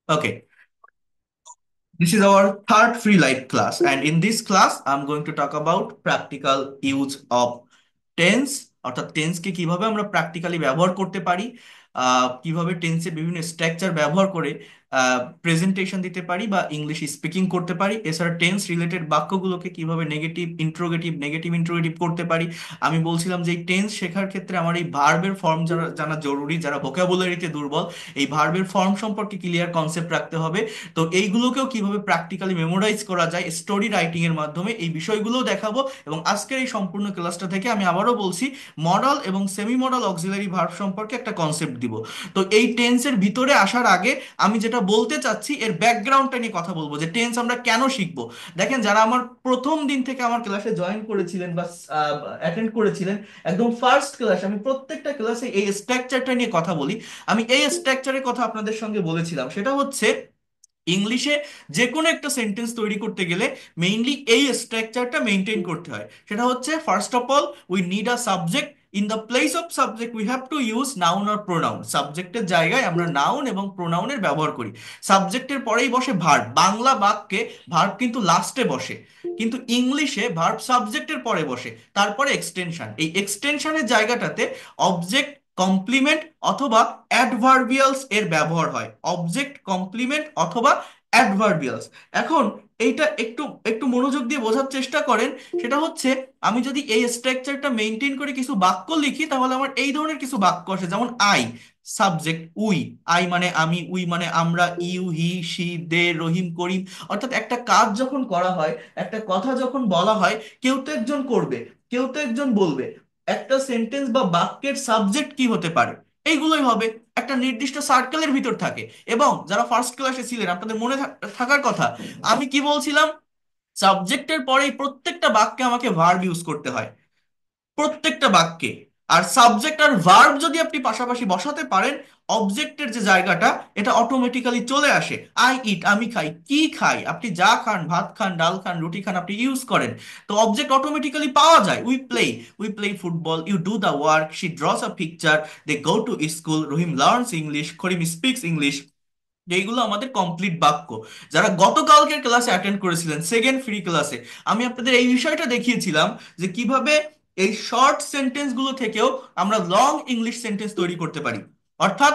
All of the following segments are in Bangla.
Okay, this is our third free live class, and in this class, I'm going to talk about practical use of tense. অর্থাৎ টেন্সকে কিভাবে আমরা প্র্যাকটিক্যালি ব্যবহার করতে পারি, কিভাবে টেন্সের বিভিন্ন স্ট্রাকচার ব্যবহার করে প্রেজেন্টেশন দিতে পারি বা ইংলিশ স্পিকিং করতে পারি। এছাড়া টেন্স রিলেটেড বাক্যগুলোকে কিভাবে নেগেটিভ ইন্ট্রোগেটিভ করতে পারি। আমি বলছিলাম যে এই টেন্স শেখার ক্ষেত্রে আমার এই ভার্বের ফর্ম যারা জানা জরুরি, যারা ভোকাবুলারিতে দুর্বল, এই ভার্বের ফর্ম সম্পর্কে ক্লিয়ার কনসেপ্ট রাখতে হবে। তো এইগুলোকেও কিভাবে প্র্যাকটিক্যালি মেমোরাইজ করা যায় স্টোরি রাইটিং এর মাধ্যমে, এই বিষয়গুলোও দেখাবো। এবং আজকের এই সম্পূর্ণ ক্লাসটা থেকে আমি আবারও বলছি, মডাল এবং সেমি মডাল অক্সিলারি ভার্ব সম্পর্কে একটা কনসেপ্ট দিব। তো এই টেন্সের ভিতরে আসার আগে আমি যেটা বলতে চাচ্ছি এর ব্যাকগ্রাউন্ডটা নিয়ে কথা বলবো, যে টেন্স আমরা কেন শিখবো। দেখেন, যারা আমার প্রথম দিন থেকে আমার ক্লাসে জয়েন করেছিলেন বা অ্যাটেন্ড করেছিলেন, একদম ফার্স্ট ক্লাস, আমি প্রত্যেকটা ক্লাসে এই স্ট্রাকচারটা নিয়ে কথা বলি। আমি এই স্ট্রাকচারের কথা আপনাদের সঙ্গে বলেছিলাম, সেটা হচ্ছে ইংলিশে যে কোনো একটা সেন্টেন্স তৈরি করতে গেলে মেইনলি এই স্ট্রাকচারটা মেনটেন করতে হয়। সেটা হচ্ছে, first of all we need a subject. In the place of subject we have to use noun or pronoun. সাবজেক্টের জায়গায় আমরা নাউন এবং প্রোনাউনের ব্যবহার করি। সাবজেক্টের পরেই বসে ভার্ব। বাংলা বাক্যে ভার্ব কিন্তু লাস্টে বসে, কিন্তু ইংলিশে ভার্ব সাবজেক্টের পরে বসে, তারপরে এক্সটেনশন। এই এক্সটেনশনের জায়গাটাতে অবজেক্ট কমপ্লিমেন্ট অথবা অ্যাডভার্বিয়ালস এর ব্যবহার হয়। অবজেক্ট কমপ্লিমেন্ট অথবা অ্যাডভার্বিয়ালস। এখন এইটা একটু একটু মনোযোগ দিয়ে বোঝার চেষ্টা করেন। সেটা হচ্ছে, আমি যদি এই স্ট্রাকচারটা মেনটেন করে কিছু বাক্য লিখি, তাহলে আমার এই ধরনের কিছু বাক্য আসে, যেমন আই সাবজেক্ট, উই আই মানে আমি, উই মানে আমরা, ইউ হি সি দে রহিম করিম। অর্থাৎ একটা কাজ যখন করা হয়, একটা কথা যখন বলা হয়, কেউ তো একজন করবে, কেউ তো একজন বলবে। একটা সেন্টেন্স বা বাক্যের সাবজেক্ট কি হতে পারে, এইগুলোই হবে, একটা নির্দিষ্ট সার্কেলের ভিতর থাকে। এবং যারা ফার্স্ট ক্লাসে ছিলেন আপনাদের মনে থাকার কথা, আমি কি বলছিলাম, সাবজেক্টের পরেই প্রত্যেকটা বাক্যে আমাকে ভার্ব ইউজ করতে হয়, প্রত্যেকটা বাক্যে। আর সাবজেক্ট আর ভার্ব যদি আপনি পাশাপাশি বসাতে পারেন, অবজেক্টের যে জায়গাটা, এটা অটোমেটিক্যালি চলে আসে। আই ইট, আমি খাই। কি খাই? আপনি যা খান, ভাত খান, ডাল খান, রুটি খান, আপনি ইউজ করেন। তো অবজেক্ট অটোমেটিক্যালি পাওয়া যায়। We play football, you do the work, she draws a picture, they go to school, Rahim learns English, Karim speaks English. এইগুলো আমাদের কমপ্লিট বাক্য। যারা গতকালকের ক্লাসে অ্যাটেন্ড করেছিলেন সেকেন্ড ফ্রি ক্লাসে, আমি আপনাদের এই বিষয়টা দেখিয়েছিলাম যে কিভাবে এই শর্ট সেন্টেন্স গুলো থেকেও আমরা লং ইংলিশ সেন্টেন্স তৈরি করতে পারি। অর্থাৎ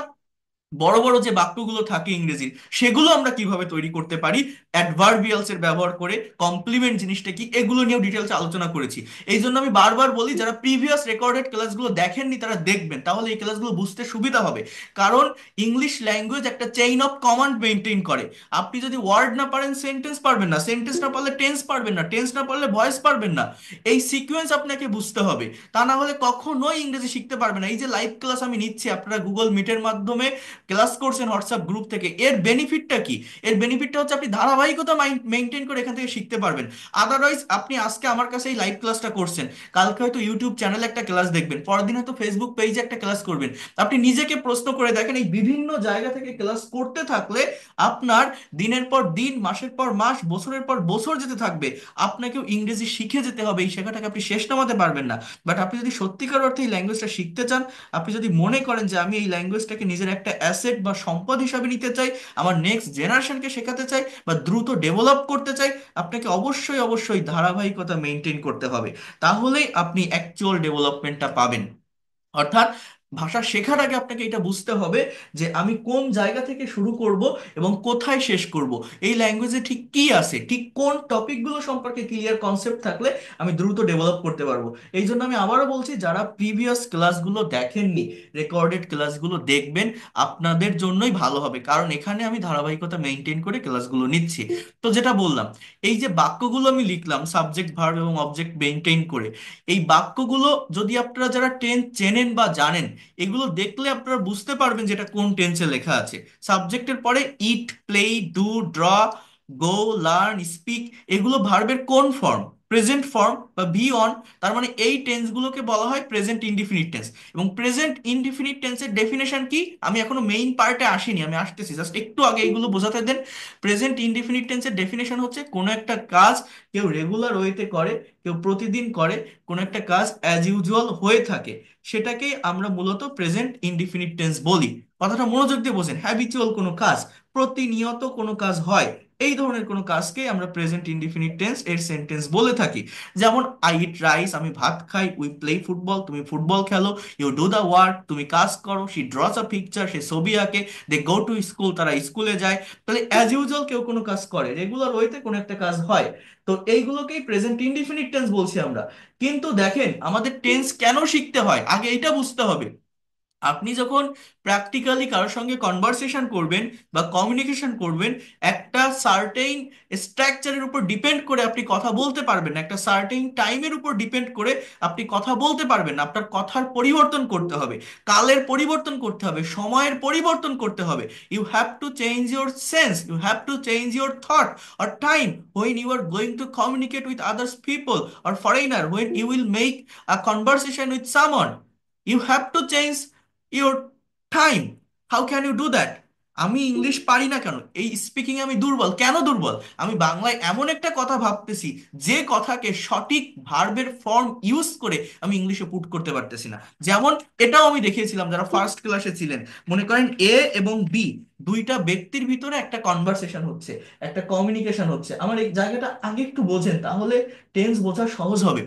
বড় বড় যে বাক্যগুলো থাকে ইংরেজির, সেগুলো আমরা কিভাবে তৈরি করতে পারি অ্যাডভার্বিয়ালস এর ব্যবহার করে। কমপ্লিমেন্ট জিনিসটা কি, এগুলো নিয়েও ডিটেলস আলোচনা করেছি। এই জন্য আমি বারবার বলি, যারা প্রিভিয়াস রেকর্ডেড ক্লাসগুলো দেখেননি তারা দেখবেন, তাহলে এই ক্লাসগুলো বুঝতে সুবিধা হবে। কারণ ইংলিশ ল্যাঙ্গুয়েজ একটা চেইন অফ কমান্ড মেনটেন করে। আপনি যদি ওয়ার্ড না পারেন সেন্টেন্স পারবেন না, সেন্টেন্স না পারলে টেন্স পারবেন না, টেন্স না পারলে ভয়েস পারবেন না। এই সিকোয়েন্স আপনাকে বুঝতে হবে, তা না হলে কখনোই ইংরেজি শিখতে পারবেন না। এই যে লাইভ ক্লাস আমি নিচ্ছি, আপনারা গুগল মিটের মাধ্যমে ক্লাস করছেন হোয়াটসঅ্যাপ গ্রুপ থেকে, এর বেনিফিটটা কি? এর বেনিফিটটা হচ্ছে আপনি ধারাবাহিকতা মেনটেন করে এখান থেকে শিখতে পারবেন। আদারওয়াইজ আপনি আজকে আমার কাছে এই লাইভ ক্লাসটা করছেন, কালকে হয়তো ইউটিউব চ্যানেলে একটা ক্লাস দেখবেন, পরের দিন হয়তো ফেসবুক পেজে একটা ক্লাস করবেন। আপনি নিজেকে প্রশ্ন করে দেখেন, এই বিভিন্ন জায়গা থেকে ক্লাস করতে থাকলে আপনার দিনের পর দিন, মাসের পর মাস, বছরের পর বছর যেতে থাকবে। আপনাকেও ইংরেজি শিখে যেতে হবে, এই শেখাটাকে আপনি শেষ নামাতে পারবেন না। বাট আপনি যদি সত্যিকার অর্থে এই ল্যাঙ্গুয়েজটা শিখতে চান, আপনি যদি মনে করেন যে আমি এই ল্যাঙ্গুয়েজটাকে নিজের একটা অ্যাসেট বা সম্পদ হিসাবে নিতে চাই, আমার নেক্সট জেনারেশনকে শেখাতে চাই বা দ্রুত ডেভেলপ করতে চাই, আপনাকে অবশ্যই অবশ্যই ধারাবাহিকতা মেনটেন করতে হবে। তাহলেই আপনি অ্যাকচুয়াল ডেভেলপমেন্টটা পাবেন। অর্থাৎ ভাষা শেখার আগে আপনাকে এটা বুঝতে হবে যে আমি কোন জায়গা থেকে শুরু করব এবং কোথায় শেষ করব। এই ল্যাঙ্গুয়েজে ঠিক কি আছে, ঠিক কোন টপিকগুলো সম্পর্কে ক্লিয়ার কনসেপ্ট থাকলে আমি দ্রুত ডেভেলপ করতে পারবো। এই জন্য আমি আবারও বলছি, যারা প্রিভিয়াস ক্লাসগুলো দেখেননি, রেকর্ডেড ক্লাসগুলো দেখবেন, আপনাদের জন্যই ভালো হবে। কারণ এখানে আমি ধারাবাহিকতা মেনটেন করে ক্লাসগুলো নিচ্ছি। তো যেটা বললাম, এই যে বাক্যগুলো আমি লিখলাম সাবজেক্ট ভার্ব এবং অবজেক্ট মেনটেন করে, এই বাক্যগুলো যদি আপনারা যারা টেন্স চেনেন বা জানেন, এগুলো দেখলে আপনারা বুঝতে পারবেন যেটা কোন টেন্সে লেখা আছে। সাবজেক্টের পরে eat, play, do, draw, go, learn, speak, এগুলো ভার্বের কোন ফর্ম? প্রেজেন্ট ফর্ম বা ভি অন। তার মানে এই টেন্সগুলোকে বলা হয় প্রেজেন্ট ইনডিফিনিট টেন্স। এবং প্রেজেন্ট ইনডিফিনিট টেন্সের ডেফিনেশন কি, আমি এখনো মেইন পার্টে আসিনি, আমি আসতেছি, জাস্ট একটু আগে এইগুলো বোঝাতে দেন। প্রেজেন্ট ইনডিফিনিট টেন্সের ডেফিনেশন হচ্ছে কোনো একটা কাজ কেউ রেগুলার ওয়েতে করে, কেউ প্রতিদিন করে, কোনো একটা কাজ অ্যাজ ইউজুয়াল হয়ে থাকে, সেটাকেই আমরা মূলত প্রেজেন্ট ইনডিফিনিট টেন্স বলি। কথাটা মনোযোগ দিয়ে বোঝেন, হ্যাবিচুয়াল কোনো কাজ, প্রতিনিয়ত কোনো কাজ হয়, এই ধরনের কোনো কাজকে আমরা প্রেজেন্ট ইনডিফিনিট টেন্স এর সেন্টেন্স বলে থাকি। যেমন আই ইট রাইস, আমি ভাত খাই, উই প্লে ফুটবল, তুমি ফুটবল খেলো, ইউ ডু দ্য ওয়ার্ক, তুমি কাজ করো, শি ড্রস আ পিকচার, সে ছবি আঁকে, দে গো টু স্কুল, তারা স্কুলে যায়। তাহলে অ্যাজ ইউজুয়াল কেউ কোনো কাজ করে, রেগুলার ওয়েতে কোনো একটা কাজ হয়। তো এইগুলোকেই প্রেজেন্ট ইনডিফিনিট টেন্স বলছি আমরা। কিন্তু দেখেন আমাদের টেন্স কেন শিখতে হয় আগে এটা বুঝতে হবে। আপনি যখন প্র্যাকটিক্যালি কারোর সঙ্গে কনভারসেশন করবেন বা কমিউনিকেশন করবেন, একটা সার্টেইন স্ট্রাকচারের উপর ডিপেন্ড করে আপনি কথা বলতে পারবেন না, একটা সার্টেইন টাইমের উপর ডিপেন্ড করে আপনি কথা বলতে পারবেন না। আপনার কথার পরিবর্তন করতে হবে, কালের পরিবর্তন করতে হবে, সময়ের পরিবর্তন করতে হবে। You have to change your sense, you have to change your thought or time when you are going to communicate with others people or foreigner, when you will make a conversation with someone, you have to change your time. How can you do that? আমি ইংলিশ পারি না কেন, এই স্পিকিং আমি দুর্বল কেন? দুর্বল, আমি বাংলায় এমন একটা কথা ভাবতেছি যে কথাকে সঠিক ভার্বের ফর্ম ইউজ করে আমি ইংলিশে পুট করতে পারতেছি না। যেমন এটাও আমি দেখিয়েছিলাম যারা ফার্স্ট ক্লাসে ছিলেন। মনে করেন এ এবং বি, দুইটা ব্যক্তির ভিতরে একটা কনভারসেশন হচ্ছে, একটা কমিউনিকেশন হচ্ছে। আমার এই জায়গাটা আগে একটু বোঝেন, তাহলে টেন্স বোঝা সহজ হবে।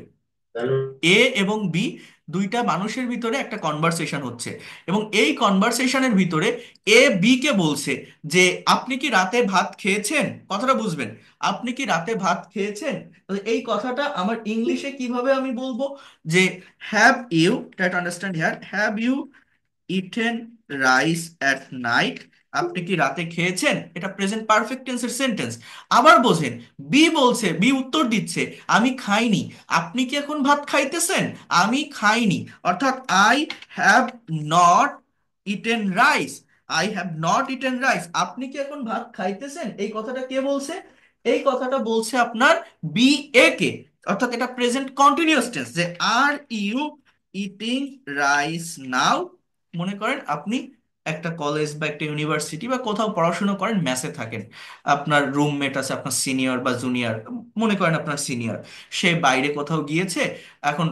এ এবং বি, দুইটা মানুষের ভিতরে একটা কনভারসেশন হচ্ছে, এবং এই কনভারসেশনের ভিতরে এ বি কে বলছে যে আপনি কি রাতে ভাত খেয়েছেন। কথাটা বুঝবেন, আপনি কি রাতে ভাত খেয়েছেন। তাহলে এই কথাটা আমার ইংলিশে কিভাবে আমি বলবো যে have you, try to understand here, have you eaten rice at night, আপনি কি রাতে খেয়েছেন, এটা প্রেজেন্ট পারফেক্ট টেন্সের সেন্টেন্স। আবার বোঝেন, বি বলছে, বি উত্তর দিচ্ছে আমি খাইনি, আপনি কি এখন ভাত খাইতেছেন, আমি খাইনি। অর্থাৎ I have not eaten rice, I have not eaten rice, আপনি কি এখন ভাত খাইতেছেন, এই কথাটা কে বলছে? এই কথাটা বলছে আপনার বি এ কে। অর্থাৎ এটা প্রেজেন্ট কন্টিনিউয়াস টেন্স যে আর ইউ ইটিং রাইস নাও। মনে করেন আপনি একটা কলেজ বা একটা ইউনিভার্সিটি বা কোথাও পড়াশোনা করেন, মেসে থাকেন, আপনার রুমমেট আছে, আপনার সিনিয়র বা জুনিয়র, মনে করেন আপনার সিনিয়র, সে বাইরে কোথাও গিয়েছে, এখন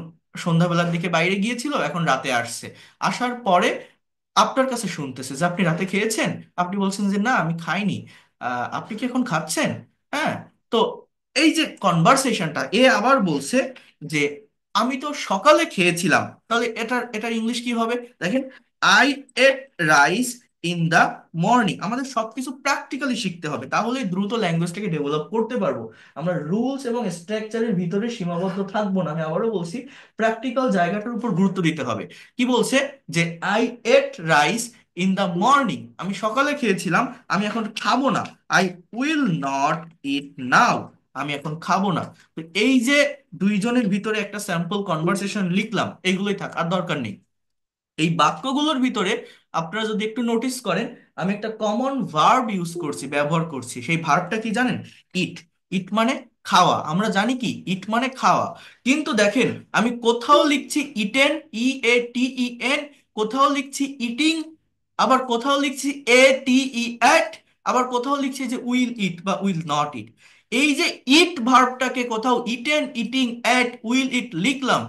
সন্ধ্যাবেলার দিকে বাইরে গিয়েছিল, এখন রাতে আসছে, আসার পরে আপনার কাছে শুনতেছে যে আপনি রাতে খেয়েছেন, আপনি বলছেন যে না আমি খাইনি, আপনি কি এখন খাচ্ছেন? হ্যাঁ। তো এই যে কনভারসেশনটা, এ আবার বলছে যে আমি তো সকালে খেয়েছিলাম, তাহলে এটার এটার ইংলিশ কি হবে দেখেন, I ate rice in the morning. আমাদের সবকিছু প্র্যাকটিক্যালি শিখতে হবে, তাহলে দ্রুত ল্যাঙ্গুয়েজটাকে ডেভেলপ করতে পারবো। আমরা রুলস এবং স্ট্রাকচারের ভিতরে সীমাবদ্ধ থাকবো না। আমি আবারও বলছি, প্র্যাকটিক্যাল জায়গাটার উপর গুরুত্ব দিতে হবে। কি বলছে যে I ate rice in the morning, আমি সকালে খেয়েছিলাম, আমি এখন খাবো না। I will not eat now, আমি এখন খাবো না। তো এই যে দুইজনের ভিতরে একটা স্যাম্পল কনভারসেশন লিখলাম, এইগুলোই থাক, আর দরকার নেই। এই বাক্যগুলোর ভিতরে আপনারা যদি একটু নোটিস করেন, আমি একটা কমন ভার্ব ইউজ করছি, ব্যবহার করছি। সেই ভার্বটা কি জানেন? ইট। ইট মানে খাওয়া, আমরা জানি কি ইট মানে খাওয়া। কিন্তু দেখেন আমি কোথাও লিখছি ইটেন, ই এ টি ই এন, কোথাও লিখছি ইটিং, আবার কোথাও লিখছি এ টি ই এট, আবার কোথাও লিখছি যে উইল ইট বা উইল নট ইট। এই যে ইট ভার্বটাকে কোথাও ইটেন, ইটিং, এট, উইল ইট লিখলাম,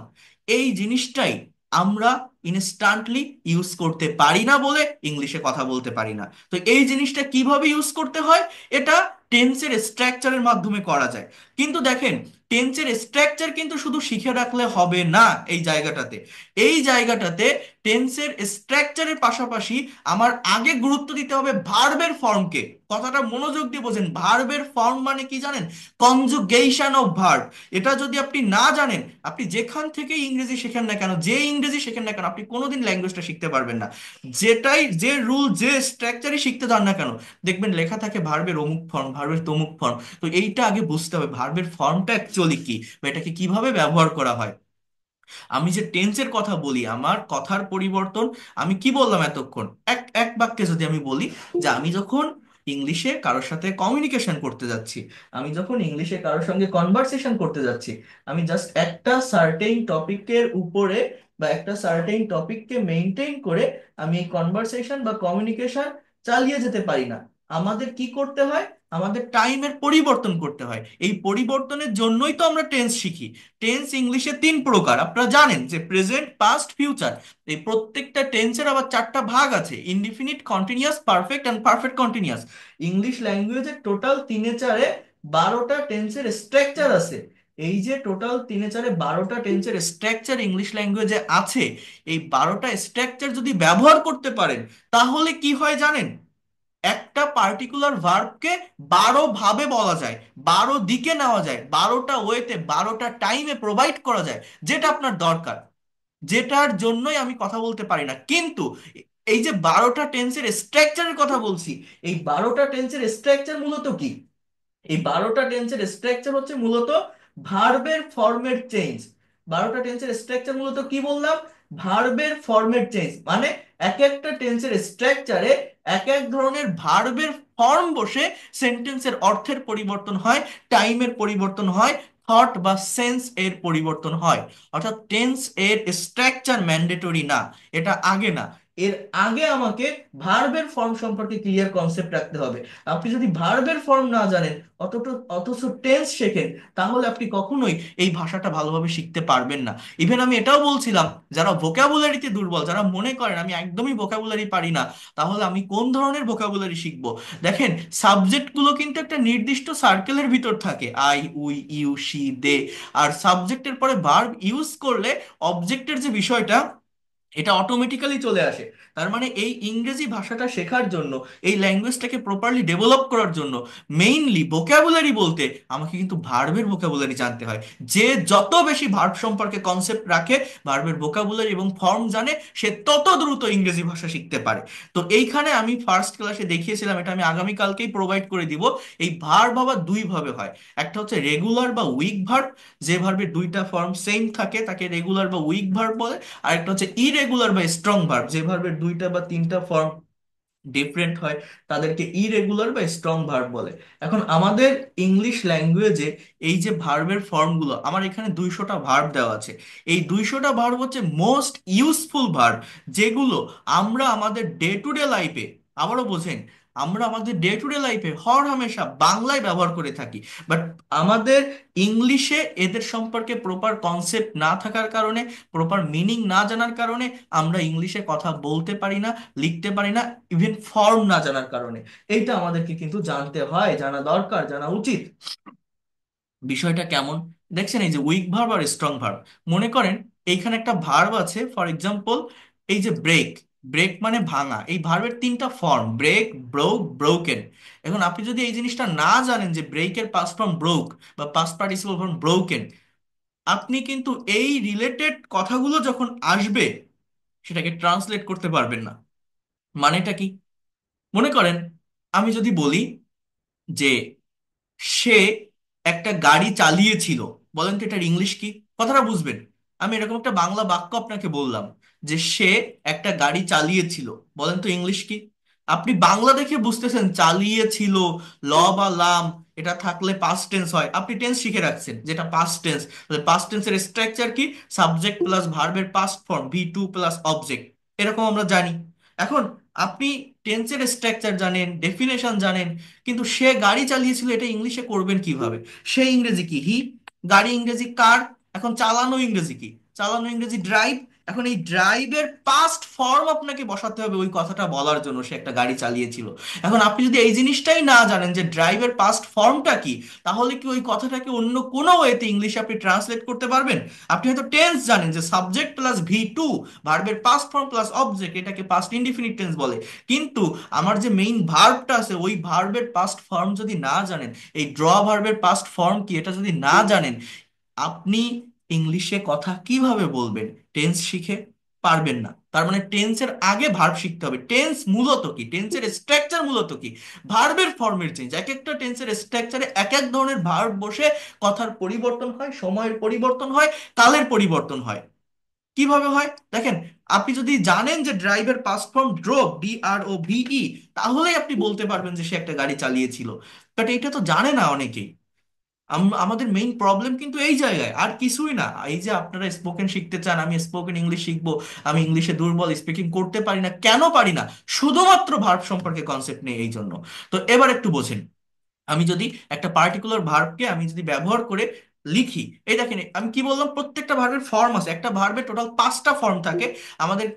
এই জিনিসটাই আমরা ইনস্ট্যান্টলি ইউজ করতে পারি না বলে ইংলিশে কথা বলতে পারি না। তো এই জিনিসটা কিভাবে ইউজ করতে হয়, এটা টেন্সের স্ট্রাকচারের মাধ্যমে করা যায়। কিন্তু দেখেন, টেন্সের স্ট্রাকচার কিন্তু শুধু শিখে রাখলে হবে না। এই জায়গাটাতে, এই জায়গাটাতে টেন্সের স্ট্রাকচারের পাশাপাশি আমার আগে গুরুত্ব দিতে হবে ভার্বের ফর্মকে। কথাটা মনোযোগ দিয়ে বোঝেন, ভার্বের ফর্ম মানে কি জানেন? Conjugation of verb. এটা যদি আপনি না জানেন, আপনি যেখান থেকে ইংরেজি শেখেন না কেন, যে ইংরেজি শেখেন না কেন, আপনি কোনোদিন ল্যাঙ্গুয়েজটা শিখতে পারবেন না। যেটাই, যে রুল, যে স্ট্রাকচারই শিখতে যান না কেন, দেখবেন লেখা থাকে ভার্বের অমুক ফর্ম, ভার্বের তমুক ফর্ম। তো এইটা আগে বুঝতে হবে ভার্বের ফর্মটা অ্যাকচুয়ালি কি, বা এটাকে কিভাবে ব্যবহার করা হয়। আমি যে টেন্সের কথা বলি, আমার কথার পরিবর্তন, আমি কি বললাম এতক্ষণ, এক এক বাক্যে যদি আমি বলি যে আমি যখন ইংলিশে কারোর সাথে কমিউনিকেশন করতে যাচ্ছি, আমি যখন ইংলিশে কারোর সঙ্গে কনভারসেশন করতে যাচ্ছি, আমি জাস্ট একটা সার্টেইন টপিকের উপরে বা একটা সার্টেইন টপিককে মেনটেন করে আমি এই কনভারসেশন বা কমিউনিকেশন চালিয়ে যেতে পারি না। আমাদের কি করতে হয়? আমাদের টাইমের পরিবর্তন করতে হয়। এই পরিবর্তনের জন্যই তো আমরা টেন্স শিখি। টেন্স ইংলিশে তিন প্রকার, আপনারা জানেন, যে প্রেজেন্ট, পাস্ট, ফিউচার। এই প্রত্যেকটা টেন্সের আবার চারটা ভাগ আছে: indefinite, continuous, perfect and perfect continuous. English ল্যাঙ্গুয়েজে টোটাল তিনে চারে 12টা টেন্সের স্ট্রাকচার আছে। এই যে টোটাল তিনে চারে 12টা টেন্সের স্ট্রাকচার ইংলিশ ল্যাঙ্গুয়েজে আছে, এই 12টা স্ট্রাকচার যদি ব্যবহার করতে পারেন, তাহলে কি হয় জানেন? একটা পার্টিকুলার ভার্বকে 12 ভাবে বলা যায়, 12 দিকে নেওয়া যায়, 12টা ওয়েতে, 12টা টাইমে প্রোভাইড করা যায়, যেটা আপনার দরকার, যেটার জন্যই আমি কথা বলতে পারি না। কিন্তু এই যে 12টা টেন্সের স্ট্রাকচারের কথা বলছি, এই 12টা টেন্সের স্ট্রাকচার মূলত কি? এই 12টা টেন্সের স্ট্রাকচার হচ্ছে মূলত ভার্বের ফর্মের চেঞ্জ। 12টা টেন্সের স্ট্রাকচার মূলত কি বললাম? ভার্বের ফর্মের চেঞ্জ, মানে এক একটা টেন্সের স্ট্রাকচারে এক এক ধরনের ভার্বের ফর্ম বসে সেন্টেন্সের অর্থের পরিবর্তন হয়, টাইমের পরিবর্তন হয়, থট বা সেন্স এর পরিবর্তন হয়। অর্থাৎ টেন্স এর স্ট্রাকচার ম্যান্ডেটরি না, এটা আগে না। এর আগে আমাকে ভার্বের ফর্ম সম্পর্কে ক্লিয়ার কনসেপ্ট রাখতে হবে। আপনি যদি ভার্বের ফর্ম না জানেন, অথচ টেন্স শেখেন, তাহলে আপনি কখনোই এই ভাষাটা ভালোভাবে শিখতে পারবেন না। ইভেন আমি এটাও বলছিলাম, যারা ভোকাবুলারিতে দুর্বল, যারা মনে করেন আমি একদমই ভোকাবুলারি পারি না, তাহলে আমি কোন ধরনের ভোকাবুলারি শিখবো? দেখেন, সাবজেক্টগুলো কিন্তু একটা নির্দিষ্ট সার্কেলের ভিতর থাকে, আই, উই, ইউ, সি, দে। আর সাবজেক্টের পরে ভার্ব ইউজ করলে অবজেক্টের যে বিষয়টা, এটা অটোমেটিক্যালি চলে আসে। তার মানে এই ইংরেজি ভাষাটা শেখার জন্য, এই ল্যাঙ্গুয়েজটাকে প্রপারলি ডেভেলপ করার জন্য, মেইনলি ভোকাবুলারি বলতে আমাকে কিন্তু ভার্বের ভোকাবুলারি জানতে হয়। যে যত বেশি ভার্ব সম্পর্কে কনসেপ্ট রাখে, ভার্বের ভোকাবুলারি এবং ফর্ম জানে, সে তত দ্রুত ইংরেজি ভাষা শিখতে পারে। তো এইখানে আমি ফার্স্ট ক্লাসে দেখিয়েছিলাম, এটা আমি আগামীকালকেই প্রোভাইড করে দিব। এই ভার্ব আবার দুই ভাবে হয়। একটা হচ্ছে রেগুলার বা উইক ভার্ব, যে ভার্বের দুইটা ফর্ম সেম থাকে তাকে রেগুলার বা উইক ভার্ব বলে। আরেকটা হচ্ছে ইরেগুলার বা স্ট্রং ভার্ব, যে ভার্বের দুইটা বা তিনটা ফর্ম ডিফারেন্ট হয়, তাদেরকে ইরেগুলার বা স্ট্রং ভার্ব বলে। এখন আমাদের ইংলিশ ল্যাঙ্গুয়েজে এই যে ভার্বের ফর্মগুলো, আমার এখানে 200টা ভার্ব দেওয়া আছে। এই 200টা ভার্ব হচ্ছে মোস্ট ইউজফুল ভার্ব, যেগুলো আমরা আমাদের ডে টু ডে লাইফে, আবারও বোঝেন, আমরা আমাদের ডে টু ডে লাইফে হর হামেশা বাংলায় ব্যবহার করে থাকি। বাট আমাদের ইংলিশে এদের সম্পর্কে প্রপার কনসেপ্ট না থাকার কারণে, প্রপার মিনিং না জানার কারণে আমরা ইংলিশে কথা বলতে পারি না, লিখতে পারি না, ইভেন ফর্ম না জানার কারণে। এইটা আমাদেরকে কিন্তু জানতে হয়, জানা দরকার, জানা উচিত। বিষয়টা কেমন দেখছেন? এই যে উইক ভার্ব আর স্ট্রং ভার্ব, মনে করেন এইখানে একটা ভার্ব আছে, ফর এক্সাম্পল এই যে ব্রেক। ব্রেক মানে ভাঙা। এই ভার্বের তিনটা ফর্ম: ব্রেক, ব্রোক, ব্রোকেন। এখন আপনি যদি এই জিনিসটা না জানেন যে ব্রেকের পাস্ট ফর্ম ব্রোক বা পাস্ট পার্টিসিপল ফর্ম ব্রোকেন, আপনি কিন্তু এই রিলেটেড কথাগুলো যখন আসবে, সেটাকে ট্রান্সলেট করতে পারবেন না। মানেটা কি? মনে করেন আমি যদি বলি যে সে একটা গাড়ি চালিয়েছিল, বলেন তো এটার ইংলিশ কি? কথাটা বুঝবেন। আমি এরকম একটা বাংলা বাক্য আপনাকে বললাম যে সে একটা গাড়ি চালিয়েছিল, বলেন তো ইংলিশ কি? আপনি বাংলা দেখে বুঝতেছেন চালিয়েছিল, ল বা লাম এটা থাকলে পাস্ট টেন্স হয়, আপনি টেন্স শিখে রাখছেন যেটা পাস্ট টেন্স। পাস্ট টেন্সের স্ট্রাকচার কি? সাবজেক্ট প্লাস ভার্বের past form, V two plus object, এরকম আমরা জানি। এখন আপনি টেন্সের স্ট্রাকচার জানেন, ডেফিনেশন জানেন, কিন্তু সে গাড়ি চালিয়েছিল এটা ইংলিশে করবেন কিভাবে? সে ইংরেজি কি? হি। গাড়ি ইংরেজি কার। এখন চালানো ইংরেজি কি? চালানো ইংরেজি ড্রাইভ। এখন এই ড্রাইভের পাস্ট ফর্ম আপনাকে বসাতে হবে ওই কথাটা বলার জন্য, সে একটা গাড়ি চালিয়েছিল। এখন আপনি যদি এই জিনিসটাই না জানেন যে ড্রাইভের পাস্ট ফর্মটা কি, তাহলে কি ওই কথাটাকে অন্য কোনো ওয়েতে ইংলিশে আপনি ট্রান্সলেট করতে পারবেন? আপনি হয়তো টেন্স জানেন যে সাবজেক্ট প্লাস ভি টু, ভার্বের পাস্ট ফর্ম প্লাস অবজেক্ট, এটাকে পাস্ট ইনডিফিনিট টেন্স বলে। কিন্তু আমার যে মেইন ভার্বটা আছে, ওই ভার্বের পাস্ট ফর্ম যদি না জানেন, এই ড্র ভার্বের পাস্ট ফর্ম কি এটা যদি না জানেন, আপনি ইংলিশে কথা কিভাবে বলবেন? টেন্স শিখে পারবেন না। তার মানে টেন্সের আগে ভার্ব শিখতে হবে। টেন্স মূলত কি? টেন্সের স্ট্রাকচার মূলত কি? ভার্বের ফর্মের চেঞ্জ। এক একটা টেন্সের স্ট্রাকচারে এক এক ধরনের ভার্ব বসে কথার পরিবর্তন হয়, সময়ের পরিবর্তন হয়, কালের পরিবর্তন হয়। কিভাবে হয় দেখেন, আপনি যদি জানেন যে ড্রাইভের পাস্ট ফর্ম ড্রোভ, DROVE, তাহলেই আপনি বলতে পারবেন যে সে একটা গাড়ি চালিয়েছিল। বাট এইটা তো জানে না অনেকেই। আমাদের মেইন প্রবলেম কিন্তু এই জায়গায়, আর কিছুই না। এই যে আপনারা স্পোকেন শিখতে চান, আমি স্পোকেন ইংলিশ শিখবো, আমি ইংলিশে দুর্বল, স্পিকিং করতে পারি না। কেন পারি না? শুধুমাত্র ভার্ব সম্পর্কে কনসেপ্ট নেই এই জন্য। তো এবার একটু বোঝেন, আমি যদি একটা পার্টিকুলার ভার্বকে আমি যদি ব্যবহার করে লিখি, এই দেখেন আমি কি বললাম, প্রত্যেকটা ভার্বের ফর্ম আছে, একটা ভার্বের টোটাল 5টা ফর্ম থাকে। আমাদের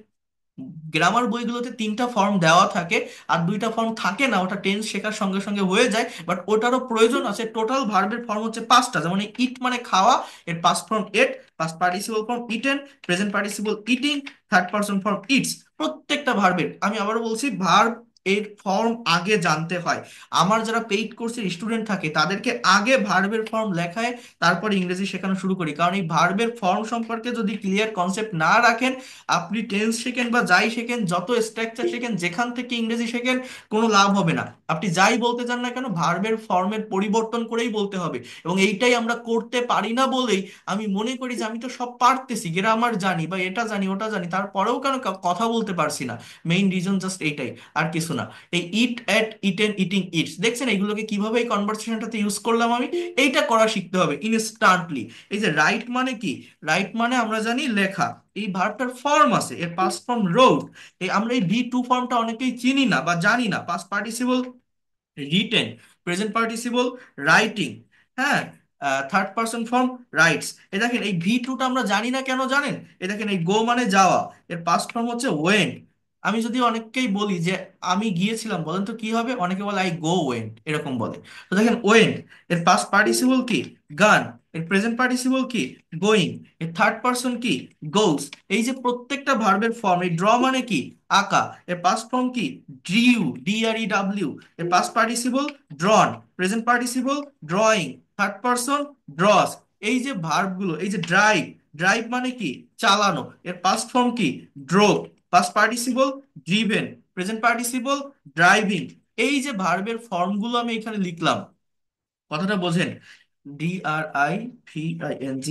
গ্রামার বইগুলোতে 3টা ফর্ম দেওয়া থাকে, আর 2টা ফর্ম থাকে না, ওটা টেন্স শেখার সঙ্গে সঙ্গে হয়ে যায়, বাট ওটারও প্রয়োজন আছে। টোটাল ভার্বের ফর্ম হচ্ছে 5টা, যেমন ইট মানে খাওয়া, এর পাস্ট ফর্ম এট, past participle form eaten, present participle eating, third person form its. প্রত্যেকটা ভার্বের, আমি আবারও বলছি, ভার্ব এর ফর্ম আগে জানতে হয়। আমার যারা পেইড কোর্সের স্টুডেন্ট থাকে তাদেরকে আগে ভার্বের ফর্ম লেখায়, তারপর ইংরেজি শেখানো শুরু করি, কারণ এই ভার্বের ফর্ম সম্পর্কে যদি ক্লিয়ার কনসেপ্ট না রাখেন, আপনি টেন্স শেখেন বা যাই শেখেন, যত স্ট্রাকচার শেখেন, যেখান থেকে ইংরেজি শেখেন, কোনো লাভ হবে না। আপনি যাই বলতে চান না কেন, ভার্বের ফর্মের পরিবর্তন করেই বলতে হবে। এবং এইটাই আমরা করতে পারি না বলেই আমি মনে করি যে আমি তো সব পারতেছি, গ্রামার জানি বা এটা জানি ওটা জানি, তারপরেও কেন কথা বলতে পারছি না। মেইন রিজন জাস্ট এইটাই, আর কিছু না। এই ইট, এট, ইটেন, ইটিং, ইটস, দেখছেন এইগুলোকে কিভাবে এই কনভারসেশনটাতে ইউজ করলাম আমি? এইটা করা শিখতে হবে ইনস্ট্যান্টলি। এই যে রাইট মানে কি, রাইট মানে আমরা জানি লেখা। এই ভার্বটার ফর্ম আছে, এর পাস্ট ফর্ম রোড। এই আমরা এই ভি টু ফর্মটা অনেকেই চিনি না বা জানি না। Past participle written, present participle writing, হ্যাঁ, থার্ড পারসন ফর্ম রাইটস। এ দেখেন এই ভি টুটা আমরা জানি না কেন জানেন? এ দেখেন এই গো মানে যাওয়া, এর পাস্ট ফর্ম হচ্ছে ওয়েন্ট। আমি যদি অনেককেই বলি যে আমি গিয়েছিলাম, বলেন তো কি হবে? অনেকে বলে আই গো ওয়েন্ট, এরকম বলে। তো দেখেন ওয়েন্ট, এর পাস্ট পার্টিসিপল কি? গান। এর প্রেজেন্ট পার্টিসিপল কি? গোয়িং। এর থার্ড পারসন কি? গোস। এই যে প্রত্যেকটা ভার্বের ফর্ম, এই ড্র মানে কি? আঁকা। এর পাস্ট ফর্ম কি? Drew, DREW। এর past participle ড্রন, present participle drawing, third person draws. এই যে ভার্বগুলো, এই যে ড্রাইভ, ড্রাইভ মানে কি? চালানো। এর পাস্ট ফর্ম কি? Drove, past participle driven, present participle driving. এই যে ভার্বের ফর্মগুলো আমি এখানে লিখলাম, কথাটা বোঝেন? DRIVING,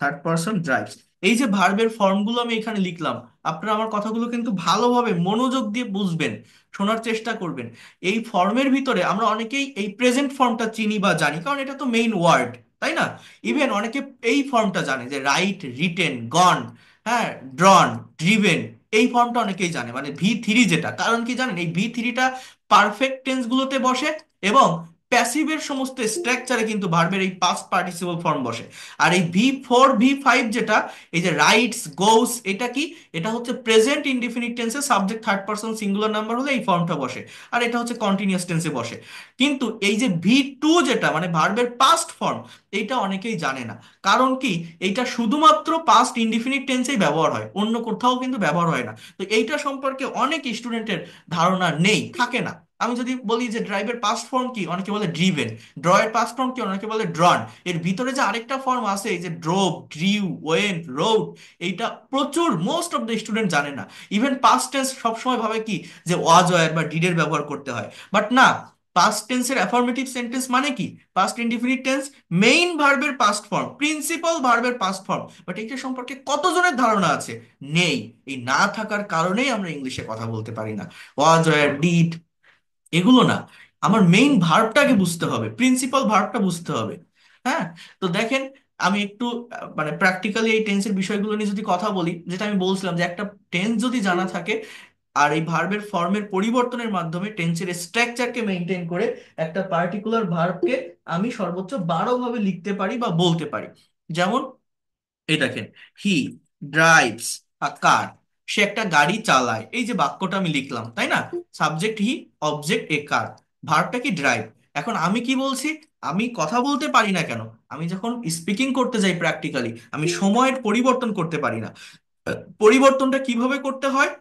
third person drives. এই যে ভার্বের ফর্মগুলো আমি এখানে লিখলাম, আপনারা আমার কথাগুলো কিন্তু ভালোভাবে মনোযোগ দিয়ে বুঝবেন, শোনার চেষ্টা করবেন। এই ফর্মের ভিতরে আমরা অনেকেই এই প্রেজেন্ট ফর্মটা চিনি বা জানি, কারণ এটা তো মেইন ওয়ার্ড, তাই না? ইভেন অনেকে এই ফর্মটা জানে, যে রাইট, রিটেন, গন, হ্যাঁ, ড্রন, ড্রিভেন। এই ফর্মটা অনেকেই জানে, মানে V3 যেটা, কারণ কি জানেন? এই V3টা পারফেক্ট টেন্স গুলোতে বসে, এবং প্যাসিভের সমস্ত স্ট্রাকচারে কিন্তু ভার্বের এই পাস্ট পার্টিসিপল ফর্ম বসে। আর এই V4 V5 যেটা, এই যে রাইটস, গোস, এটা কি? এটা হচ্ছে প্রেজেন্ট ইনডিফিনিট টেন্সে subject third person singular number হলে এই ফর্মটা বসে। আর এটা হচ্ছে কন্টিনিউয়াস টেন্সে বসে। কিন্তু এই যে V2 যেটা, মানে ভার্বের পাস্ট ফর্ম, এইটা অনেকেই জানে না। কারণ কি? এইটা শুধুমাত্র পাস্ট ইনডিফিনিট টেন্সেই ব্যবহার হয়, অন্য কোথাও কিন্তু ব্যবহার হয় না। তো এইটা সম্পর্কে অনেক স্টুডেন্টের ধারণা নেই, থাকে না। আমি যদি বলি যে ড্রাইভের পাস্ট ফর্ম কি, অনেকে বলে ড্রিভেন। ড্র এর পাস্ট ফর্ম কি, অনেকে বলে ড্রন। এর ভিতরে যে আরেকটা ফর্ম আছে, এই যে ড্রোভ, ড্রিউ, ওয়েন্ট, রোড, এইটা প্রচুর মোস্ট অফ দ্য স্টুডেন্ট জানে না। ইভেন পাস্ট টেন্স সবসময় ভাবে কি, যে ওয়াজ ওয়ার বা ডিডের ব্যবহার করতে হয়, বাট না। পাস্ট টেন্সের অ্যাফার্মেটিভ সেন্টেন্স মানে কি? পাস্ট ইনডিফিনিট টেন্স, মেইন ভার্বের পাস্ট ফর্ম, প্রিন্সিপাল ভার্বের পাস্ট ফর্ম। বাট এটা সম্পর্কে কতজনের ধারণা আছে? নেই। এই না থাকার কারণেই আমরা ইংলিশে কথা বলতে পারি না। ওয়াজ ওয়ার, ডিড, এগুলো না। আমার মেইন ভার্বটাকে বুঝতে হবে, প্রিন্সিপাল ভার্বটা বুঝতে হবে। হ্যাঁ। তো দেখেন, আমি একটু মানে প্র্যাকটিক্যালি এই টেন্সের বিষয়গুলো নিয়ে যদি কথা বলি, যেটা আমি বলছিলাম, যে একটা টেন্স যদি জানা থাকে, আর এই ভার্বের ফর্মের পরিবর্তনের মাধ্যমে টেন্সের স্ট্রাকচারকে মেনটেন করে একটা পার্টিকুলার ভার্বকে আমি সর্বোচ্চ 12 ভাবে লিখতে পারি বা বলতে পারি। যেমন এই দেখেন, হি ড্রাইভস আ কার, সে একটা গাড়ি চালায়, এই যে বাক্যটা আমি লিখলাম, তাই না? সাবজেক্ট হি, অবজেক্ট এ কার, ভার্বটা কি? ড্রাইভ। এখন আমি কি বলছি? আমি কথা বলতে পারি না কেন? আমি যখন স্পিকিং করতে যাই প্র্যাকটিক্যালি, আমি সময়ের পরিবর্তন করতে পারি না। পরিবর্তনটা কিভাবে করতে হয়?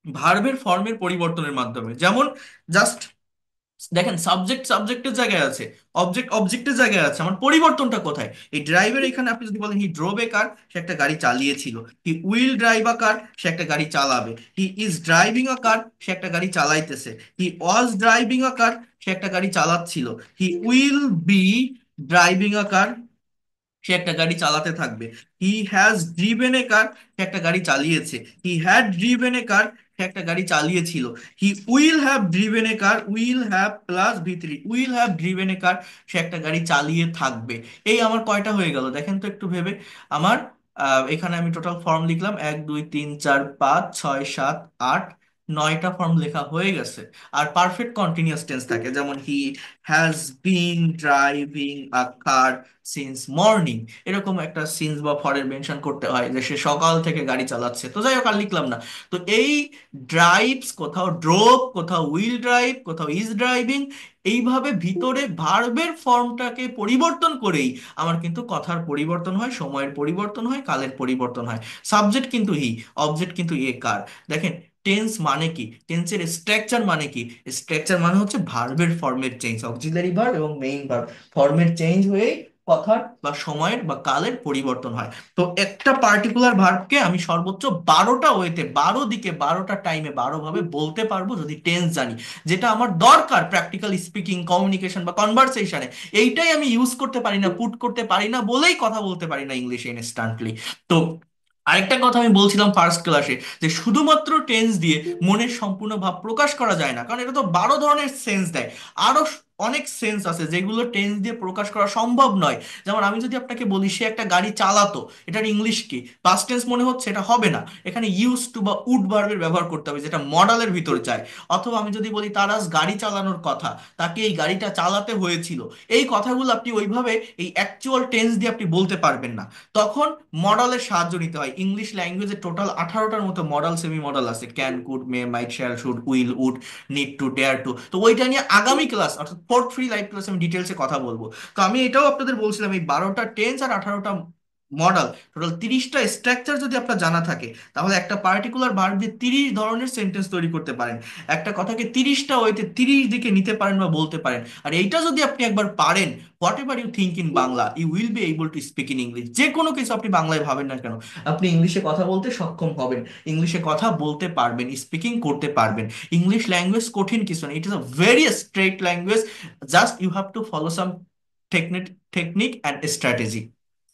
ভার্বের ফর্মের পরিবর্তনের মাধ্যমে। যেমন জাস্ট দেখেন, সাবজেক্ট সাবজেক্টের জায়গায় আছে, অবজেক্ট অবজেক্টের জায়গায় আছে, আমার পরিবর্তনটা কোথায়? এই ড্রাইভের এখানে আপনি যদি বলেন হি ড্রোভ এ কার, সে একটা গাড়ি চালিয়েছিল। He will drive a car, সে একটা গাড়ি চালাবে। হি ইজ ড্রাইভিং আ কার, সে একটা গাড়ি চালাইতেছে। হি ওয়াজ ড্রাইভিং আ কার, সে একটা গাড়ি চালাচ্ছিল। He will be driving a car, সে একটা গাড়ি চালাতে থাকবে। He has driven a car, সে একটা গাড়ি চালিয়েছে। হি হ্যাড ড্রিভেন এ কার, সে একটা গাড়ি চালিয়েছিল। He will have driven a car, will have plus V3, will have driven a car, সে একটা গাড়ি চালিয়ে থাকবে। এই আমার কয়টা হয়ে গেল দেখেন তো একটু ভেবে। আমার এখানে আমি টোটাল ফর্ম লিখলাম 1 2 3 4 5 6 7 8, নয়টা ফর্ম লেখা হয়ে গেছে। আর পারফেক্ট কন্টিনিউয়াস টেন্স থাকে, যেমন he has been driving a car since morning. এরকম একটা সিন্স বা ফরের মেনশন করতে হয় যে সে সকাল থেকে গাড়ি চালাচ্ছে। তো যাই হোক, আর লিখলাম না। তো এই ড্রাইভস, কোথাও ড্রোভ, কোথাও উইল ড্রাইভ, কোথাও ইজ ড্রাইভিং, এইভাবে ভিতরে ভার্বের ফর্মটাকে পরিবর্তন করেই আমার কিন্তু কথার পরিবর্তন হয়, সময়ের পরিবর্তন হয়, কালের পরিবর্তন হয়। সাবজেক্ট কিন্তু হি, অবজেক্ট কিন্তু এ কার। দেখেন, টেন্স মানে কি, টেন্সের স্ট্রাকচার মানে কি? স্ট্রাকচার মানে হচ্ছে ভার্বের ফর্মের চেঞ্জ, অক্সিলারি ভার্ব এবং মেইন ভার্ব ফর্মের চেঞ্জ হয়েই কথার বা সময়ের বা কালের পরিবর্তন হয়। তো একটা পার্টিকুলার ভার্বকে আমি সর্বোচ্চ 12টা ওয়েতে, 12 দিকে, 12টা টাইমে, 12 ভাবে বলতে পারবো যদি টেন্স জানি। যেটা আমার দরকার প্র্যাকটিক্যাল স্পিকিং, কমিউনিকেশন বা কনভারসেশনে। এইটাই আমি ইউজ করতে পারি না, পুট করতে পারি না বলেই কথা বলতে পারি না ইংলিশে ইনস্ট্যান্টলি। তো আরেকটা কথা আমি বলছিলাম ফার্স্ট ক্লাসে, যে শুধুমাত্র টেন্স দিয়ে মনের সম্পূর্ণ ভাব প্রকাশ করা যায় না, কারণ এটা তো 12 ধরনের সেন্স দেয়। আরো অনেক সেন্স আছে যেগুলো টেন্স দিয়ে প্রকাশ করা সম্ভব নয়। যেমন আমি যদি আপনাকে বলি সে একটা গাড়ি চালাতো, এটার ইংলিশ কি? পাস্ট টেন্স মনে হচ্ছে, এটা হবে না। এখানে ইউজ টু বা উড ভার্বের ব্যবহার করতে হবে, যেটা মডালের ভিতরে যায়। অথবা আমি যদি বলি তার আজ গাড়ি চালানোর কথা, তাকে এই গাড়িটা চালাতে হয়েছিল, এই কথাগুলো আপনি ওইভাবে এই অ্যাকচুয়াল টেন্স দিয়ে আপনি বলতে পারবেন না। তখন মডালের সাহায্য নিতে হয়। ইংলিশ ল্যাঙ্গুয়েজে টোটাল 18টার মতো মডাল, সেমি মডাল আছে। Can, could, may, might, shall, should, will, would, need to, dare to. তো ওইটা নিয়ে আগামী ক্লাস, অর্থাৎ ফোর্থ ফ্রি লাইভ ক্লাস, আমি ডিটেলসে কথা বলবো। তো আমি এটাও আপনাদের বলছিলাম, এই 12টা টেন্স আর 18টা মডাল, টোটাল 30টা স্ট্রাকচার যদি আপনার জানা থাকে, তাহলে একটা পার্টিকুলার ভার্ব দিয়ে 30 ধরনের সেন্টেন্স তৈরি করতে পারেন। একটা কথাকে 30টা ওয়েতে 30 দিকে নিতে পারেন বা বলতে পারেন। আর এইটা যদি আপনি একবার পারেন, whatever you think in Bangla, you will be able to speak in English. যে কোনো কিছু আপনি বাংলায় ভাবেন না কেন, আপনি ইংলিশে কথা বলতে সক্ষম হবেন, ইংলিশে কথা বলতে পারবেন, স্পিকিং করতে পারবেন। ইংলিশ ল্যাঙ্গুয়েজ কঠিন কিছু না, it is a very straight language. Just you have to follow some technique, technique and strategy,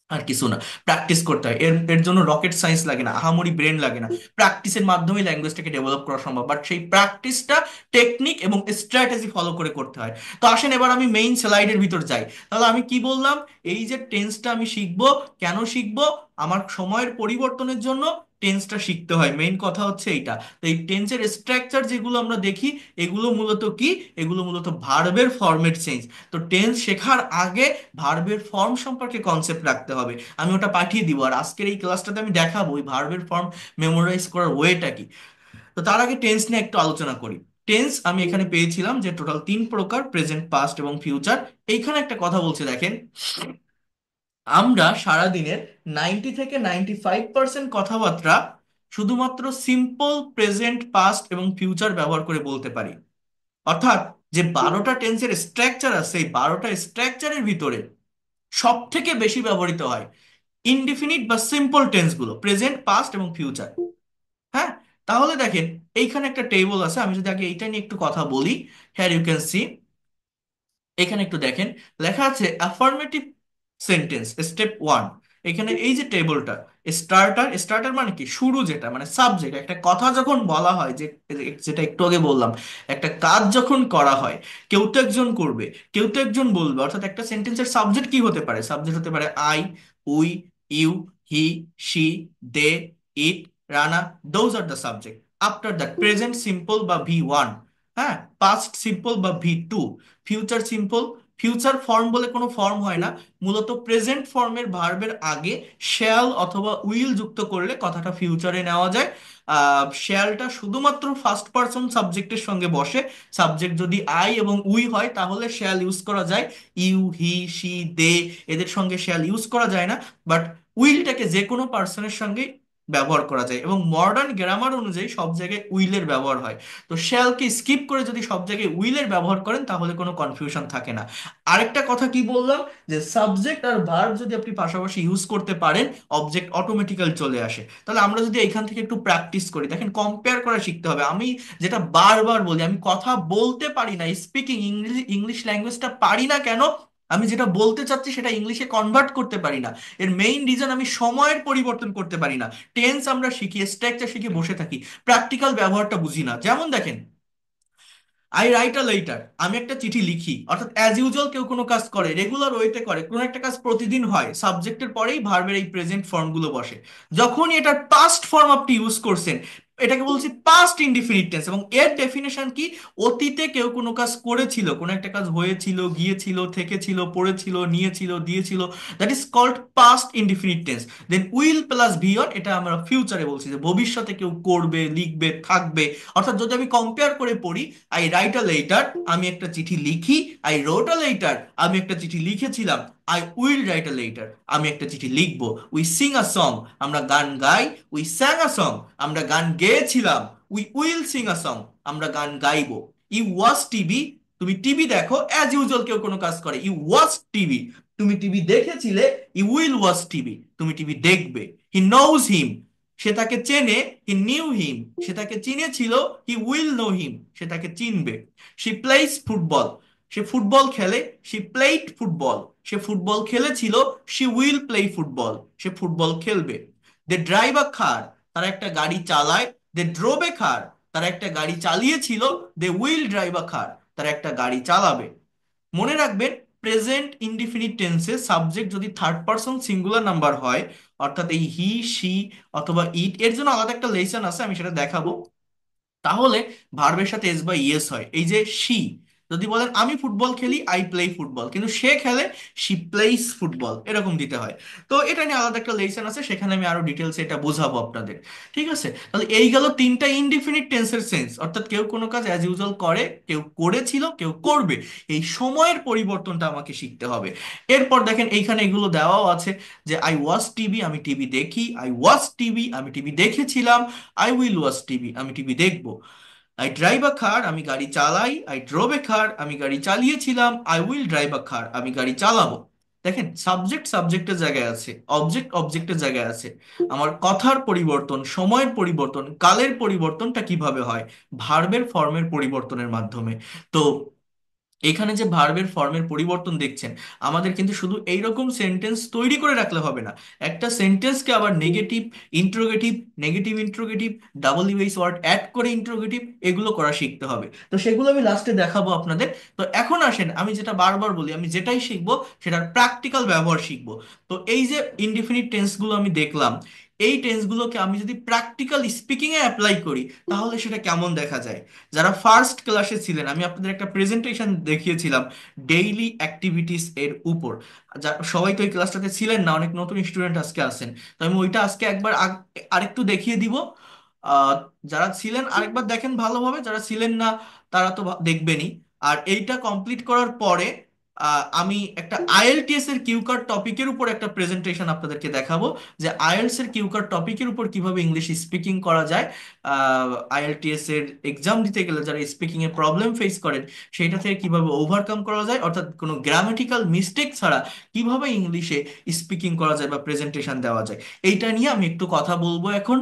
আর কিছু না। প্র্যাকটিস করতে হয়, এর এর জন্য রকেট সায়েন্স লাগে না, আহামরি ব্রেন লাগে না। প্র্যাকটিসের মাধ্যমে ল্যাঙ্গুয়েজটাকে ডেভেলপ করা সম্ভব, বাট সেই প্র্যাকটিসটা টেকনিক এবং স্ট্র্যাটেজি ফলো করে করতে হয়। তো আসেন এবার আমি মেইন স্লাইডের ভিতর যাই। তাহলে আমি কি বললাম? এই যে টেন্সটা আমি শিখবো, কেন শিখবো? আমার সময়ের পরিবর্তনের জন্য টেন্সটা শিখতে হয়, মেইন কথা হচ্ছে এইটা। তো এই টেন্সের স্ট্রাকচার যেগুলো আমরা দেখি, এগুলো মূলত কি? এগুলো মূলত ভার্বের ফর্মেট চেঞ্জ। তো টেন্স শেখার আগে ভার্বের ফর্ম সম্পর্কে কনসেপ্ট রাখতে হবে। আমি ওটা পাঠিয়ে দিব, আর আজকের এই ক্লাসটাতে আমি দেখাবো ওই ভার্বের ফর্ম মেমোরাইজ করার ওয়েটা কি। তো তার আগে টেন্স নিয়ে একটু আলোচনা করি। টেন্স আমি এখানে পেয়েছিলাম যে টোটাল 3 প্রকার: প্রেজেন্ট, পাস্ট এবং ফিউচার। এইখানে একটা কথা বলছে, দেখেন, আমরা সারাদিনের 90 থেকে 95% কথাবার্তা শুধুমাত্র সিম্পল প্রেজেন্ট, পাস্ট এবং ফিউচার ব্যবহার করে বলতে পারি। অর্থাৎ যে 12টা টেন্সের স্ট্রাকচার আছে, এই 12টা স্ট্রাকচারের ভিতরে সব থেকে বেশি ব্যবহৃত হয় ইনডিফিনিট বা সিম্পল টেন্সগুলো, প্রেজেন্ট, পাস্ট এবং ফিউচার। হ্যাঁ, তাহলে দেখেন, এইখানে একটা টেবল আছে। আমি যদি আগে এইটা নিয়ে একটু কথা বলি, হ্যার ইউ ক্যান সি, এখানে একটু দেখেন, লেখা আছে অ্যাফার্মেটিভ সেন্টেন্স স্টেপ 1। এখানে এই যে টেবলটা, স্টার্টার, স্টার্টার মানে কি? শুরু, যেটা মানে সাবজেক্ট। একটা কথা যখন বলা হয়, যে যেটা একটু আগে বললাম, একটা কাজ যখন করা হয়, কেউ তো একজন করবে, কেউ তো একজন বলবে। অর্থাৎ একটা সেন্টেন্সের সাবজেক্ট কি হতে পারে? সাবজেক্ট হতে পারে I, we, you, he, she, they, it, Rana. Those are the subject. After that present simple বা V1, হ্যাঁ, পাস্ট সিম্পল বা V2, future simple. Future form বলে কোনো ফর্ম হয় না, মূলত প্রেজেন্ট ফর্মের ভার্বের আগে শ্যাল অথবা উইল যুক্ত করলে কথাটা ফিউচারে নেওয়া যায়। শ্যালটা শুধুমাত্র ফার্স্ট পারসন সাবজেক্টের সঙ্গে বসে। সাবজেক্ট যদি আই এবং উই হয় তাহলে শ্যাল ইউজ করা যায়। ইউ, হি, শি, দে, এদের সঙ্গে শ্যাল ইউজ করা যায় না। বাট উইলটাকে যে কোনো পার্সনের সঙ্গে ব্যবহার করা যায়, এবং মডার্ন গ্রামার অনুযায়ী সব জায়গায় উইলের ব্যবহার হয়। তো শ্যালকে স্কিপ করে যদি সব জায়গায় উইলের ব্যবহার করেন তাহলে কোনো কনফিউশন থাকে না। আরেকটা কথা কি বললাম, যে সাবজেক্ট আর ভার্ব যদি আপনি পাশাপাশি ইউজ করতে পারেন, অবজেক্ট অটোমেটিক্যাল চলে আসে। তাহলে আমরা যদি এখান থেকে একটু প্র্যাকটিস করি, দেখেন, কম্পেয়ার করা শিখতে হবে। আমি যেটা বারবার বলি, আমি কথা বলতে পারি না, স্পিকিং ইংলিশ, ইংলিশ ল্যাঙ্গুয়েজটা পারি না কেন? আমি যেটা বলতে চাচ্ছি সেটা ইংলিশে কনভার্ট করতে পারি না। এর মেইন রিজন, আমি সময়ের পরিবর্তন করতে পারি না। টেন্স আমরা শিখি, স্ট্রাকচার শিখে বসে থাকি, প্র্যাকটিক্যাল ব্যবহারটা বুঝি না। যেমন দেখেন, আই রাইট আ লেটার, আমি একটা চিঠি লিখি। অর্থাৎ অ্যাজ ইউজুয়াল কেউ কোনো কাজ করে, রেগুলার ওয়েতে করে, কোনো একটা কাজ প্রতিদিন হয়, সাবজেক্টের পরেই ভার্বের এই প্রেজেন্ট ফর্মগুলো বসে। যখনই এটার পাস্ট ফর্ম আপনি ইউজ করছেন, এটাকে বলছি পাস্ট ইনডিফিনিট টেন্স, এবং এর ডেফিনেশন কি? অতীতে কেউ কোনো কাজ করেছিল, কোনো একটা কাজ হয়েছিল, গিয়েছিল, থেকেছিল, পড়েছিল, নিয়েছিল, দিয়েছিল, that is called past indefinite tense. Then will plus V one, এটা আমরা ফিউচারে বলছি যে ভবিষ্যতে কেউ করবে, লিখবে, থাকবে। অর্থাৎ যদি আমি কম্পেয়ার করে পড়ি, আই রাইট আ লেটার, আমি একটা চিঠি লিখি। আই রোট আ লেটার, আমি একটা চিঠি লিখেছিলাম। I will write a letter, আমি একটা চিঠি লিখবো। উই সিং আ সং, আমরা গান গাই। উই স্যাং আ সং, আমরা গান গেয়েছিলাম। We will sing a song, আমরা গান গাইবো। ইউ ওয়াচ টিভি, তুমি টিভি দেখো। অ্যাজ ইউজুয়াল কেউ কোনো কাজ করে, ইউ ওয়াচ টিভি, তুমি টিভি দেখেছিলে। ইউ উইল ওয়াচ টিভি, তুমি টিভি দেখবে। হি নোজ হিম, সে তাকে চেনে। হি নিউ হিম, সে তাকে চিনেছিল। হি উইল নো হিম, সে তাকে চিনবে। শি প্লেইজ ফুটবল, সে ফুটবল খেলে। শি প্লেইড ফুটবল, সে ফুটবল খেলেছিল। শি উইল প্লে ফুটবল, সে ফুটবল খেলবে। দে ড্রাইভ আ কার, তারা একটা গাড়ি চালায়। দে ড্রোভ এ কার, তারা একটা গাড়ি চালিয়েছিল। দে উইল ড্রাইভ আ কার, তারা একটা গাড়ি চালাবে। মনে রাখবেন, প্রেজেন্ট ইনডিফিনিট টেন্সে সাবজেক্ট যদি থার্ড পারসন সিঙ্গুলার নাম্বার হয়, অর্থাৎ এই হি, শি অথবা ইট, এর জন্য আলাদা একটা লেসন আছে, আমি সেটা দেখাবো। তাহলে ভার্বের সাথে এস বা ইএস হয়। এই যে শি, যদি বলেন আমি ফুটবল খেলি, আই প্লে ফুটবল, কিন্তু সে খেলে, শি প্লেইস ফুটবল, এরকম দিতে হয়। তো এটা নিয়ে আলাদা একটা লেসন আছে, সেখানে আমি আরো ডিটেলসে এটা বোঝাবো আপনাদের। ঠিক আছে, তাহলে এই গেল তিনটা ইনডিফিনিট টেন্সের সেন্স, অর্থাৎ কেউ কোনো কাজ অ্যাজ ইউজুয়াল করে, কেউ করেছিল, কেউ করবে। এই সময়ের পরিবর্তনটা আমাকে শিখতে হবে। এরপর দেখেন এইখানে এগুলো দেওয়াও আছে, যে আই ওয়াচ টিভি, আমি টিভি দেখি। আই ওয়াচ টিভি, আমি টিভি দেখেছিলাম। আই উইল ওয়াচ টিভি, আমি টিভি দেখবো। আই ড্রাইভ আ কার, আমি গাড়ি চালাই। আই ড্রোভ এ কার, আমি গাড়ি চালিয়েছিলাম। আই উইল ড্রাইভ আ কার, আমি গাড়ি চালাবো। দেখেন, সাবজেক্ট সাবজেক্টের জায়গায় আছে, অবজেক্ট অবজেক্টের জায়গায় আছে। আমার কথার পরিবর্তন, সময়ের পরিবর্তন, কালের পরিবর্তনটা কিভাবে হয়? ভার্বের ফর্মের পরিবর্তনের মাধ্যমে। তো এখানে যে ভার্বের ফর্মের পরিবর্তন দেখছেন, আমাদের কিন্তু শুধু এইরকম সেন্টেন্স তৈরি করে রাখলে হবে না। একটা সেন্টেন্সকে আবার negative interrogative, negative interrogative, double US word add করে ইন্ট্রোগেটিভ, এগুলো করা শিখতে হবে। তো সেগুলো আমি লাস্টে দেখাবো আপনাদের। তো এখন আসেন, আমি যেটা বারবার বলি, আমি যেটাই শিখবো সেটার প্র্যাকটিক্যাল ব্যবহার শিখবো। তো এই যে ইনডিফিনিট টেন্সগুলো আমি দেখলাম, এই টেন্সগুলোকে আমি যদি প্র্যাকটিক্যাল স্পিকিং এ অ্যাপ্লাই করি, তাহলে সেটা কেমন দেখা যায়? যারা ফার্স্ট ক্লাসে ছিলেন, আমি আপনাদের একটা প্রেজেন্টেশন দেখিয়েছিলাম ডেইলি অ্যাক্টিভিটিস এর উপর। সবাই তো এই ক্লাসটাতে ছিলেন না, অনেক নতুন স্টুডেন্ট আজকে আছেন। তো আমি ওইটা আজকে একবার আরেকটু দেখিয়ে দিব। আহ, যারা ছিলেন আরেকবার দেখেন ভালোভাবে, যারা ছিলেন না তারা তো দেখবেনই। আর এইটা কমপ্লিট করার পরে আমি একটা আইএলটিএস এর কিউ কার্ড টপিকের উপর একটা প্রেজেন্টেশন আপনাদেরকে দেখাবো, যে আইএলটিএস এর কিউ কার্ড টপিকের উপর কিভাবে ইংলিশ স্পিকিং করা যায়। আইএলটিএস এর এক্সাম দিতে গেলে যারা স্পিকিং এ প্রবলেম ফেস করেন, সেইটা থেকে কিভাবে ওভারকাম করা যায়, অর্থাৎ কোনো গ্রামাটিক্যাল মিস্টেক ছাড়া কিভাবে ইংলিশে স্পিকিং করা যায় বা প্রেজেন্টেশন দেওয়া যায়, এইটা নিয়ে আমি একটু কথা বলবো এখন।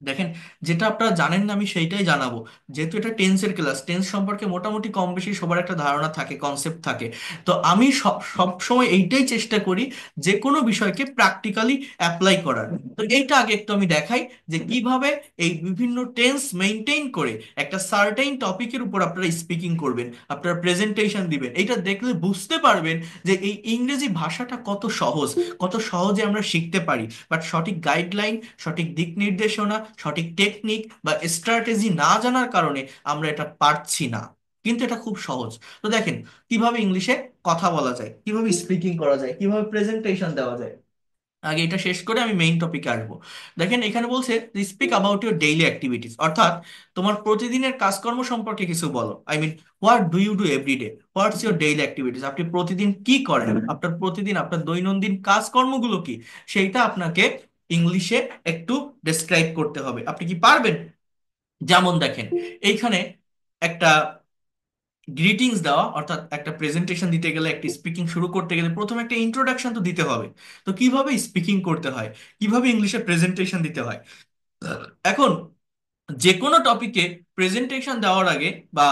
দেখেন, যেটা আপনারা জানেন না আমি সেইটাই জানাবো। যেহেতু এটা টেন্সের ক্লাস, টেন্স সম্পর্কে মোটামুটি কম বেশি সবার একটা ধারণা থাকে, কনসেপ্ট থাকে। তো আমি সব সব সময় এইটাই চেষ্টা করি, যে কোনো বিষয়কে প্র্যাকটিক্যালি অ্যাপ্লাই করার। তো এইটা আগে একটু আমি দেখাই, যে কিভাবে এই বিভিন্ন টেন্স মেনটেন করে একটা সার্টেইন টপিকের উপর আপনারা স্পিকিং করবেন, আপনারা প্রেজেন্টেশন দিবেন। এইটা দেখলে বুঝতে পারবেন যে এই ইংরেজি ভাষাটা কত সহজ, কত সহজে আমরা শিখতে পারি। বাট সঠিক গাইডলাইন, সঠিক দিক নির্দেশনা, সঠিক টেকনিক বা স্ট্র্যাটেজি না জানার কারণে আমরা এটা পারছি না। কিন্তু এটা খুব সহজ। তো দেখেন, কিভাবে ইংলিশে কথা বলা যায়, কিভাবে স্পিকিং করা যায়, কিভাবে প্রেজেন্টেশন দেওয়া যায়। আগে এটা শেষ করে আমি মেইন টপিকে আসবো। দেখেন, এখানে বলছে speak about your daily activities, অর্থাৎ তোমার প্রতিদিনের কাজকর্ম সম্পর্কে কিছু বলো। I mean, what do you do every day, what's your daily activities, আপনি প্রতিদিন কি করেন, আপনার প্রতিদিন আপনার দৈনন্দিন কাজকর্মগুলো কি, সেইটা আপনাকে ইংলিশে একটু ডেসক্রাইব করতে হবে। আপনি কি পারবেন? যেমন দেখেন, এইখানে একটা গ্রিটিংস দেওয়া, অর্থাৎ একটা প্রেজেন্টেশন দিতে গেলে, একটা স্পিকিং শুরু করতে গেলে প্রথমে একটা ইন্ট্রোডাকশন তো দিতে হবে। তো কিভাবে স্পিকিং করতে হয়, কিভাবে ইংলিশে প্রেজেন্টেশন দিতে হয়। এখন যে কোনো টপিকে প্রেজেন্টেশন দেওয়ার আগে বা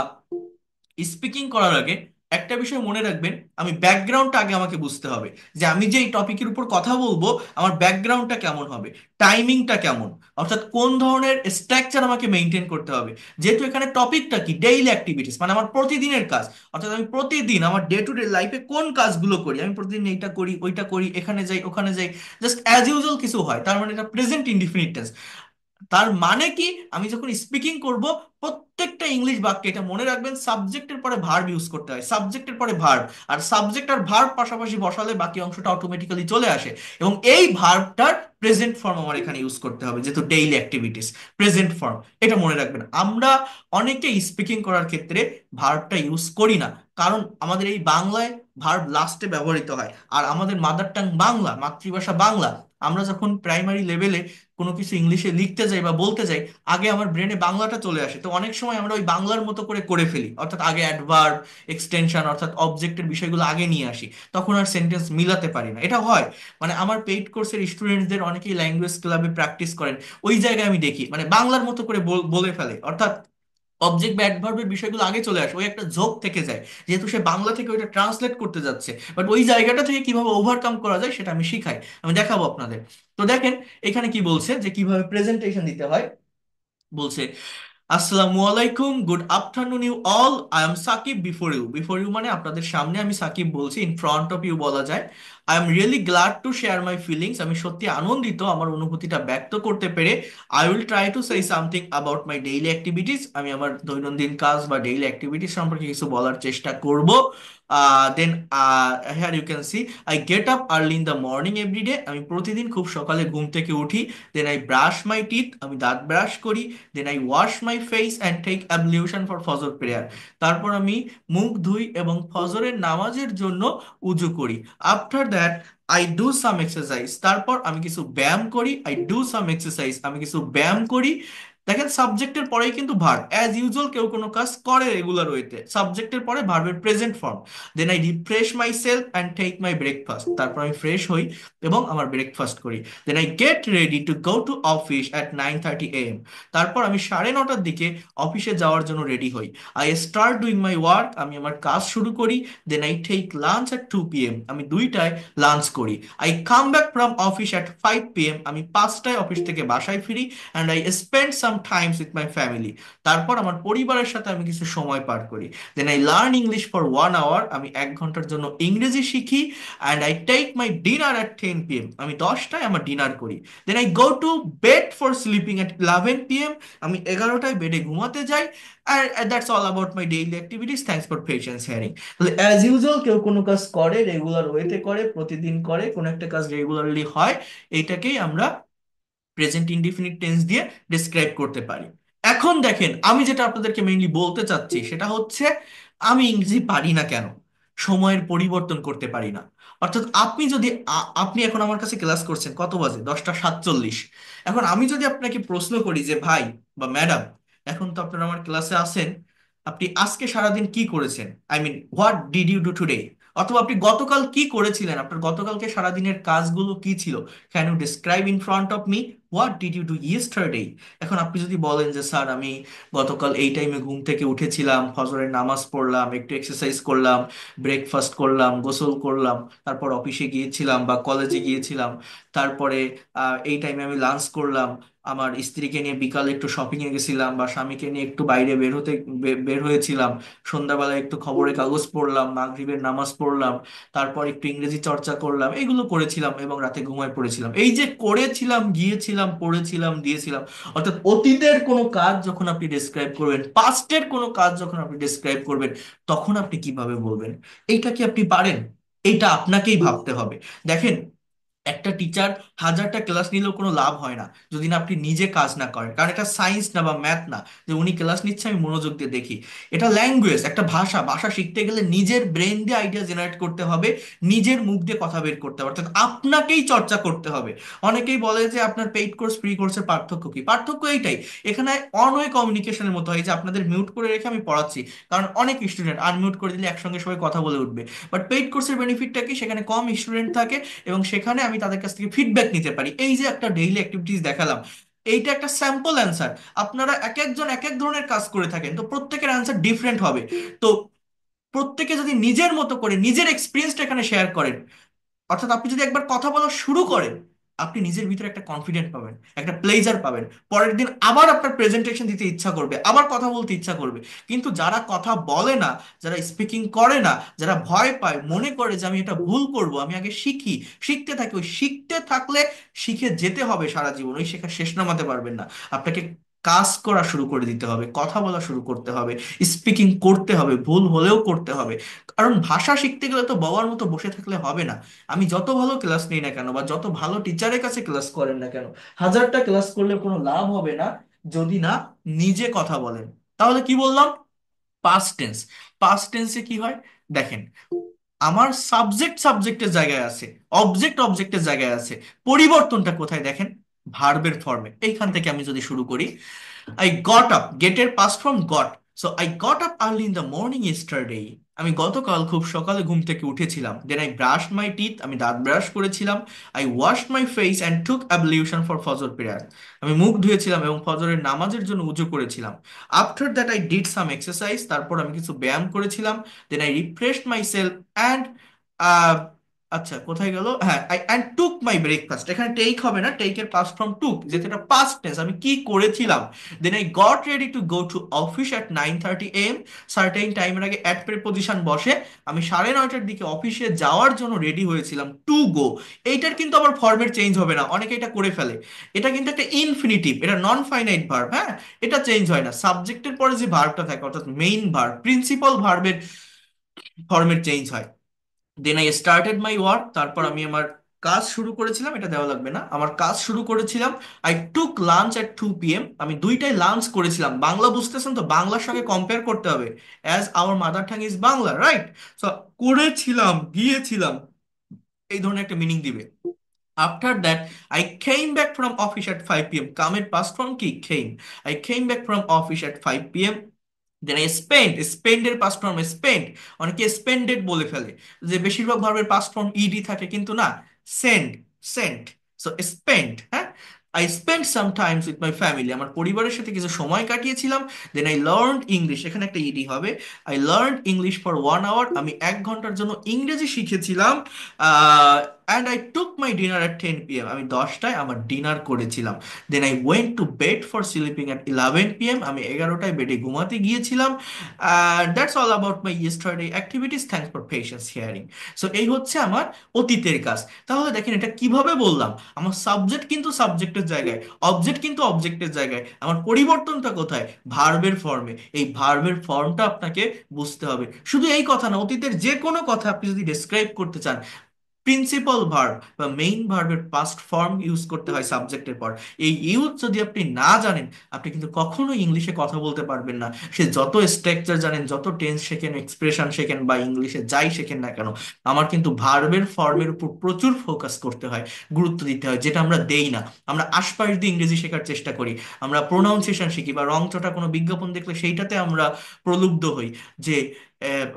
স্পিকিং করার আগে একটা বিষয় মনে রাখবেন, আমি ব্যাকগ্রাউন্ডটা আগে আমাকে বুঝতে হবে, যে আমি যে এই টপিকের উপর কথা বলবো, আমার ব্যাকগ্রাউন্ডটা কেমন হবে, টাইমিংটা কেমন, অর্থাৎ কোন ধরনের স্ট্রাকচার আমাকে মেনটেন করতে হবে। যেহেতু এখানে টপিকটা কি, ডেইলি অ্যাক্টিভিটিস, মানে আমার প্রতিদিনের কাজ। অর্থাৎ আমি প্রতিদিন আমার ডে টু ডে লাইফে কোন কাজগুলো করি, আমি প্রতিদিন এইটা করি, ওইটা করি, এখানে যাই, ওখানে যাই, জাস্ট অ্যাজ ইউজুয়াল কিছু হয়, তার মানে এটা প্রেজেন্ট ইনডিফিনিট টেন্স। তার মানে কি, আমি যখন স্পিকিং করব প্রত্যেকটা ইংলিশ বাক্যে, এটা মনে রাখবেন, সাবজেক্টের পরে ভার্ব ইউজ করতে হয়, সাবজেক্টের পরে ভার্ব। আর সাবজেক্ট আর ভার্ব পাশাপাশি বসালে বাকি অংশটা অটোমেটিক্যালি চলে আসে। এবং এই ভার্বটার প্রেজেন্ট ফর্ম আমার এখানে ইউজ করতে হবে, যেহেতু ডেইলি অ্যাক্টিভিটিস, প্রেজেন্ট ফর্ম। এটা মনে রাখবেন। আমরা অনেকে স্পিকিং করার ক্ষেত্রে ভার্বটা ইউজ করি না, কারণ আমাদের এই বাংলায় ভার্ব লাস্টে ব্যবহৃত হয়। আর আমাদের মাদার টাং বাংলা, মাতৃভাষা বাংলা। আমরা যখন প্রাইমারি লেভেলে কোনো কিছু ইংলিশে লিখতে যাই বা বলতে যাই, আগে আমার ব্রেনে বাংলাটা চলে আসে, তো অনেক সময় আমরা ওই বাংলার মতো করে করে ফেলি, অর্থাৎ আগে অ্যাডভার্ব, এক্সটেনশন অর্থাৎ অবজেক্টের বিষয়গুলো আগে নিয়ে আসি, তখন আর সেন্টেন্স মিলাতে পারি না। এটা হয়, মানে আমার পেইড কোর্সের স্টুডেন্টদের অনেকেই ল্যাঙ্গুয়েজ ক্লাবে প্র্যাকটিস করেন, ওই জায়গায় আমি দেখি মানে বাংলার মতো করে বলে ফেলে, অর্থাৎ অবজেক্ট বা অ্যাডভার্বের বিষয়গুলো আগে চলে আসে, ওই একটা ঝোঁক থেকে যায়, যেহেতু সে বাংলা থেকে ওইটা ট্রান্সলেট করতে যাচ্ছে। বাট ওই জায়গাটা থেকে কিভাবে ওভারকাম করা যায় সেটা আমি শিখাই, আমি দেখাবো আপনাদের। তো দেখেন এখানে কি বলছে যে কিভাবে প্রেজেন্টেশন দিতে হয়। বলছে, আসসালামু আলাইকুম, good afternoon you all, I am Sakib. Before you, before you মানে আপনাদের সামনে আমি সাকিব বলছি, ইন ফ্রন্ট অফ ইউ বলা যায়। I am really glad to share my feelings, আমি সত্যি আনন্দিত আমার অনুভূতিটা ব্যক্ত করতে পেরে। I will try to say something about my daily activities, আমি আমার দৈনন্দিন কাজ বা ডেইলি অ্যাক্টিভিটিস সম্পর্কে কিছু বলার চেষ্টা করব। Then here you can see, I get up early in the morning every day, আমি প্রতিদিন খুব সকালে ঘুম থেকে উঠি। Then I brush my teeth, আমি দাঁত ব্রাশ করি। Then I wash my face and take ablution for ফজর প্রেয়ার, তারপর আমি মুখ ধুই এবং ফজরের নামাজের জন্য উজু করি। After that I do some exercise, তারপর আমি কিছু ব্যায়াম করি। আই ডু সাম এক্সারসাইজ, আমি কিছু ব্যায়াম করি। দেখেন সাবজেক্টের পরেই কিন্তু ভার্ব, অ্যাজ ইউজুয়াল কেউ কোনো কাজ করে রেগুলার ওয়েতে, সাবজেক্টের পরে ভার্বের present form. Then I refresh my self and take my breakfast, তারপর আমি ফ্রেশ হই এবং আমার ব্রেকফাস্ট করি। Then I get ready to go to office at 9:30 AM, তারপর আমি 9:30টার দিকে অফিসে যাওয়ার জন্য রেডি হই। I start doing my work, আমি আমার কাজ শুরু করি। Then I take lunch at 2 PM, আমি 2টায় লাঞ্চ করি। I come back from office at 5 PM, আমি 5টায় অফিস থেকে বাসায় ফিরি। And I spend some times with my family, তারপর আমার পরিবারের সাথে আমি কিছু সময় পার করি। Then I learn English for 1 hour, আমি 1 ঘন্টার জন্য ইংরেজি শিখি। And I take my dinner at 10 PM, আমি 10টায় আমার ডিনার করি। Then I go to bed for sleeping at 11 PM, আমি 11টায় বেডে ঘুমাতে যাই। আর that's all about my daily activities, thanks for patience hearing. তাহলে অ্যাজ ইউজুয়াল কেউ কোনো কাজ করে, রেগুলার ওয়েতে করে, প্রতিদিন করে, কোনো একটা কাজ রেগুলারলি হয়, এইটাকেই আমরা প্রেজেন্ট ইনডিফিনিট টেন্স দিয়ে ডিসক্রাইব করতে পারি। এখন দেখেন আমি যেটা আপনাদেরকে মেইনলি বলতে চাচ্ছি সেটা হচ্ছে, আমি ইংরেজি পারি না কেন, সময়ের পরিবর্তন করতে পারি না। অর্থাৎ আপনি যদি আপনি এখন আমার কাছে ক্লাস করছেন, কত বাজে? 10টা 47। এখন আমি যদি আপনাকে প্রশ্ন করি যে ভাই বা ম্যাডাম, এখন তো আপনারা আমার ক্লাসে আছেন, আপনি আজকে সারাদিন কি করেছেন, I mean what did you do today, অথবা আপনি গতকাল কি করেছিলেন, আপনার গতকালকে সারাদিনের কাজগুলো কি ছিল, can you describe in front of me what did you do yesterday. এখন আপনি যদি বলেন যে স্যার আমি গতকাল এই টাইমে ঘুম থেকে উঠেছিলাম, ফজরের নামাজ পড়লাম, একটু এক্সারসাইজ করলাম, ব্রেকফাস্ট করলাম, গোসল করলাম, তারপর অফিসে গিয়েছিলাম বা কলেজে গিয়েছিলাম, তারপরে এই টাইমে আমি লাঞ্চ করলাম, আমার স্ত্রীকে নিয়ে বিকালে একটু শপিং এ গেছিলাম বা স্বামীকে নিয়ে একটু বাইরে বের হয়েছিলাম, সন্ধ্যাবেলায় একটু খবরের কাগজ পড়লাম, মাগরিবের নামাজ পড়লাম, তারপর একটু ইংরেজি চর্চা করলাম, এগুলো করেছিলাম এবং রাতে ঘুমায় পড়েছিলাম। এই যে করেছিলাম, গিয়েছিলাম, পড়েছিলাম, দিয়েছিলাম, অর্থাৎ অতীতের কোনো কাজ যখন আপনি ডেসক্রাইব করবেন, পাস্টের কোনো কাজ যখন আপনি ডেসক্রাইব করবেন, তখন আপনি কিভাবে বলবেন? এইটা কি আপনি পারেন? এইটা আপনাকেই ভাবতে হবে। দেখেন, একটা টিচার হাজারটা ক্লাস নিলেও কোনো লাভ হয় না যদি না আপনি নিজে কাজ না করেন, কারণ এটা সায়েন্স না বা ম্যাথ না যে উনি ক্লাস নিচ্ছে আমি মনোযোগ দিয়ে দেখি। এটা ল্যাঙ্গুয়েজ, একটা ভাষা, ভাষা শিখতে গেলে নিজের ব্রেন দিয়ে আইডিয়া জেনারেট করতে হবে, নিজের মুখ দিয়ে কথা বের করতে হবে, অর্থাৎ আপনাকেই চর্চা করতে হবে। অনেকেই বলে যে আপনার পেইড কোর্স ফ্রি কোর্সের পার্থক্য কি? পার্থক্য এইটাই, এখানে অন ওয়ে কমিউনিকেশনের মতো হয় যে আপনাদের মিউট করে রেখে আমি পড়াচ্ছি, কারণ অনেক স্টুডেন্ট আনমিউট করে দিলে একসঙ্গে সবাই কথা বলে উঠবে। বাট পেইড কোর্সের বেনিফিটটা কি, সেখানে কম স্টুডেন্ট থাকে এবং সেখানে আমি তাদের কাছ থেকে ফিডব্যাক নিতে পারি। এই যে একটা ডেইলি অ্যাক্টিভিটিস দেখালাম, এইটা একটা স্যাম্পল অ্যান্সার। আপনারা এক একজন এক এক ধরনের কাজ করে থাকেন, তো প্রত্যেকের অ্যান্সার ডিফারেন্ট হবে। তো প্রত্যেকে যদি নিজের মতো করে নিজের এক্সপিরিয়েন্সটা এখানে শেয়ার করেন, অর্থাৎ আপনি যদি একবার কথা বলা শুরু করেন, আপনি নিজের ভিতরে একটা কনফিডেন্ট পাবেন, একটা প্লেজার পাবেন। পরের দিন আবার আপনার প্রেজেন্টেশন দিতে ইচ্ছা করবে, আবার কথা বলতে ইচ্ছা করবে। কিন্তু যারা কথা বলে না, যারা স্পিকিং করে না, যারা ভয় পায়, মনে করে যে আমি এটা ভুল করব, আমি আগে শিখি, শিখতে থাকি, ওই শিখতে থাকলে শিখে যেতে হবে সারা জীবন, ওই শেখা শেষ নামাতে পারবেন না। আপনাকে কাজ করা শুরু করে দিতে হবে, কথা বলা শুরু করতে হবে, স্পিকিং করতে হবে, ভুল হলেও করতে হবে। কারণ ভাষা শিখতে গেলে তো বাবার মতো বসে থাকলে হবে না। আমি যত ভালো ক্লাস নিই না কেন, বা যত ভালো টিচারের কাছে ক্লাস করেন না কেন, হাজারটা ক্লাস করলে কোনো লাভ হবে না যদি না নিজে কথা বলেন। তাহলে কি বললাম? Past tense. পাস্ট টেন্সে কি হয় দেখেন, আমার সাবজেক্ট সাবজেক্টের জায়গায় আছে, অবজেক্ট অবজেক্টের জায়গায় আছে। পরিবর্তনটা কোথায় দেখেন? ভার্বের ফর্মে। এইখান থেকে আমি যদি শুরু করি, I got up, get এর past from got. So I got up early in the morning yesterday. আমি গতকাল খুব সকালে ঘুম থেকে উঠেছিলাম। Then I brushed my teeth, আমি দাঁত ব্রাশ করেছিলাম। I washed my face and took ablution for ফজর prayer. আমি মুখ ধুয়েছিলাম এবং ফজরের নামাজের জন্য উজু করেছিলাম। After that I did some exercise, তারপর আমি কিছু ব্যায়াম করেছিলাম। Then I refreshed myself and আহ, আচ্ছা কোথায় গেল, হ্যাঁ, I and took my breakfast. এখানে টেক হবে না, টেকের পাস্ট ফ্রম টুক, যেহেতু এটা পাস্ট টেন্স, আমি কি করেছিলাম। Then I got ready to go to office at 9:30 AM। Certain টাইমের আগে অ্যাট প্রিপোজিশন বসে। আমি 9:30টার দিকে অফিসে যাওয়ার জন্য রেডি হয়েছিলাম, টু গো। এইটার কিন্তু আবার ফর্মের চেঞ্জ হবে না, অনেকে এটা করে ফেলে। এটা কিন্তু একটা ইনফিনিটিভ, এটা নন ফাইনাইট ভার্ব, হ্যাঁ, এটা চেঞ্জ হয় না। সাবজেক্টের পরে যে ভার্বটা থাকে, অর্থাৎ মেইন ভার্ব, প্রিন্সিপাল ভার্বের ফর্মের চেঞ্জ হয়। Then I started my work, তারপর আমি আমার কাজ শুরু করেছিলাম। এটা দেওয়া লাগবে না, আমার কাজ শুরু করেছিলাম। I took lunch at 2 PM। আমি দুইটাই লাঞ্চ করেছিলাম। বাংলা বুঝতেছেন তো, বাংলার সঙ্গে কম্পেয়ার করতে হবে, as our mother tongue is Bangla, right? So করেছিলাম, গিয়েছিলাম, এই ধরনের একটা মিনিং দিবে। After that I came back from office at 5 PM। কামের পাস্ট ফর্ম কি? Came. I came back from office at 5 PM। Then I spend, স্পেন্ডের পাস্ট ফর্ম স্পেন্ড। অনেকে স্পেন্ডেড বলে ফেলে, যে বেশিরভাগ ভার্বের পাস্ট ফর্ম ইডি থাকে, কিন্তু না, সেন্ড, সেন্ট। সো স্পেন্ড, হ্যাঁ। I spend some times with my family, আমার পরিবারের সাথে কিছু সময় কাটিয়েছিলাম। দেন আই লার্ন ইংলিশ, এখানে একটা ইডি হবে। I learn English for 1 hour, আমি 1 ঘন্টার জন্য ইংরেজি শিখেছিলাম। And I took my dinner at 10 PM। আমি 10টায় আমার ডিনার করেছিলাম। Then I went to bed for sleeping at 11 PM। আমি 11টায় বেডে ঘুমাতে গিয়েছিলাম। That's all about my yesterday activities, thanks for patience hearing. So এই হচ্ছে আমার অতীতের কাজ। তাহলে দেখেন এটা কিভাবে বললাম, আমার সাবজেক্ট কিন্তু সাবজেক্টের জায়গায়, অবজেক্ট কিন্তু অবজেক্টের জায়গায়, আমার পরিবর্তনটা কোথায়? ভার্বের ফর্মে। এই ভার্বের ফর্মটা আপনাকে বুঝতে হবে। শুধু এই কথা না, অতীতের যে কোনো কথা আপনি যদি ডেসক্রাইব করতে চান, প্রিন্সিপাল ভার্ব বা মেইন ভার্বের পাস্ট ফর্ম ইউজ করতে হয় সাবজেক্টের পর। এই ইউজ যদি আপনি না জানেন, আপনি কিন্তু কখনোই ইংলিশে কথা বলতে পারবেন না। সে যত স্ট্রাকচার জানেন, যত টেন্স শেখেন, এক্সপ্রেশন শেখেন, বা ইংলিশে যাই শেখেন না কেন, আমার কিন্তু ভার্বের ফর্মের উপর প্রচুর ফোকাস করতে হয়, গুরুত্ব দিতে হয়, যেটা আমরা দেই না। আমরা আশপাশ দিয়ে ইংরেজি শেখার চেষ্টা করি, আমরা প্রোনাউন্সিয়েশন শিখি, বা রংচটা কোনো বিজ্ঞাপন দেখলে সেইটাতে আমরা প্রলুব্ধ হই, যে আহ,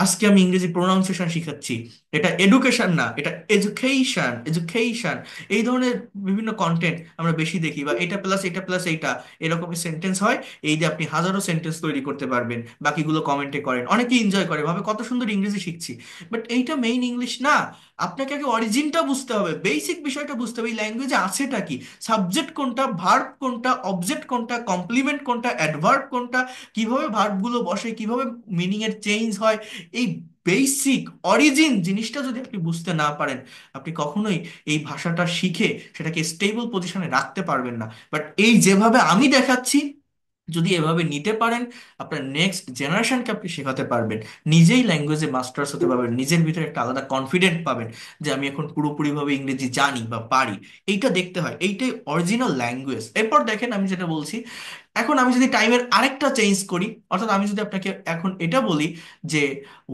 আজকে আমি ইংরেজি প্রোনাউন্সিয়েশন শিখাচ্ছি। এটা এডুকেশন না, এটা এডুকেশন, এডুকেশন। এই ধরনের বিভিন্ন কন্টেন্ট আমরা বেশি দেখি, বা এটা প্লাস এটা প্লাস এইটা, এরকমই সেন্টেন্স হয়। এই যে আপনি হাজারো সেন্টেন্স তৈরি করতে পারবেন, বাকিগুলো কমেন্টে করেন, অনেকে এনজয় করে, ভাবে কত সুন্দর ইংরেজি শিখছি। বাট এইটা মেইন ইংলিশ না। আপনাকে আগে অরিজিনটা বুঝতে হবে, বেসিক বিষয়টা বুঝতে হবে, এই ল্যাঙ্গুয়েজে আছেটা কি, সাবজেক্ট কোনটা, ভার্ব কোনটা, অবজেক্ট কোনটা, কমপ্লিমেন্ট কোনটা, অ্যাডভার্ব কোনটা, কিভাবে ভার্বগুলো বসে, কিভাবে মিনিং এর চেঞ্জ হয়। এই বেসিক অরিজিন জিনিসটা যদি আপনি বুঝতে না পারেন, আপনি কখনোই এই ভাষাটা শিখে সেটাকে স্টেবল পজিশনে রাখতে পারবেন না। বাট এই যেভাবে আমি দেখাচ্ছি, যদি এভাবে নিতে পারেন, আপনার নেক্সট জেনারেশনকে আপনি শেখাতে পারবেন, নিজেই ল্যাঙ্গুয়েজে মাস্টার্স হতে পারবেন, নিজের ভিতরে একটা আলাদা কনফিডেন্ট পাবেন, যে আমি এখন পুরোপুরিভাবে ইংরেজি জানি বা পারি। এইটা দেখতে হয়, এইটাই অরিজিনাল ল্যাঙ্গুয়েজ। এরপর দেখেন আমি যেটা বলছি, এখন আমি যদি টাইমের আরেকটা চেঞ্জ করি, অর্থাৎ আমি যদি আপনাকে এখন এটা বলি যে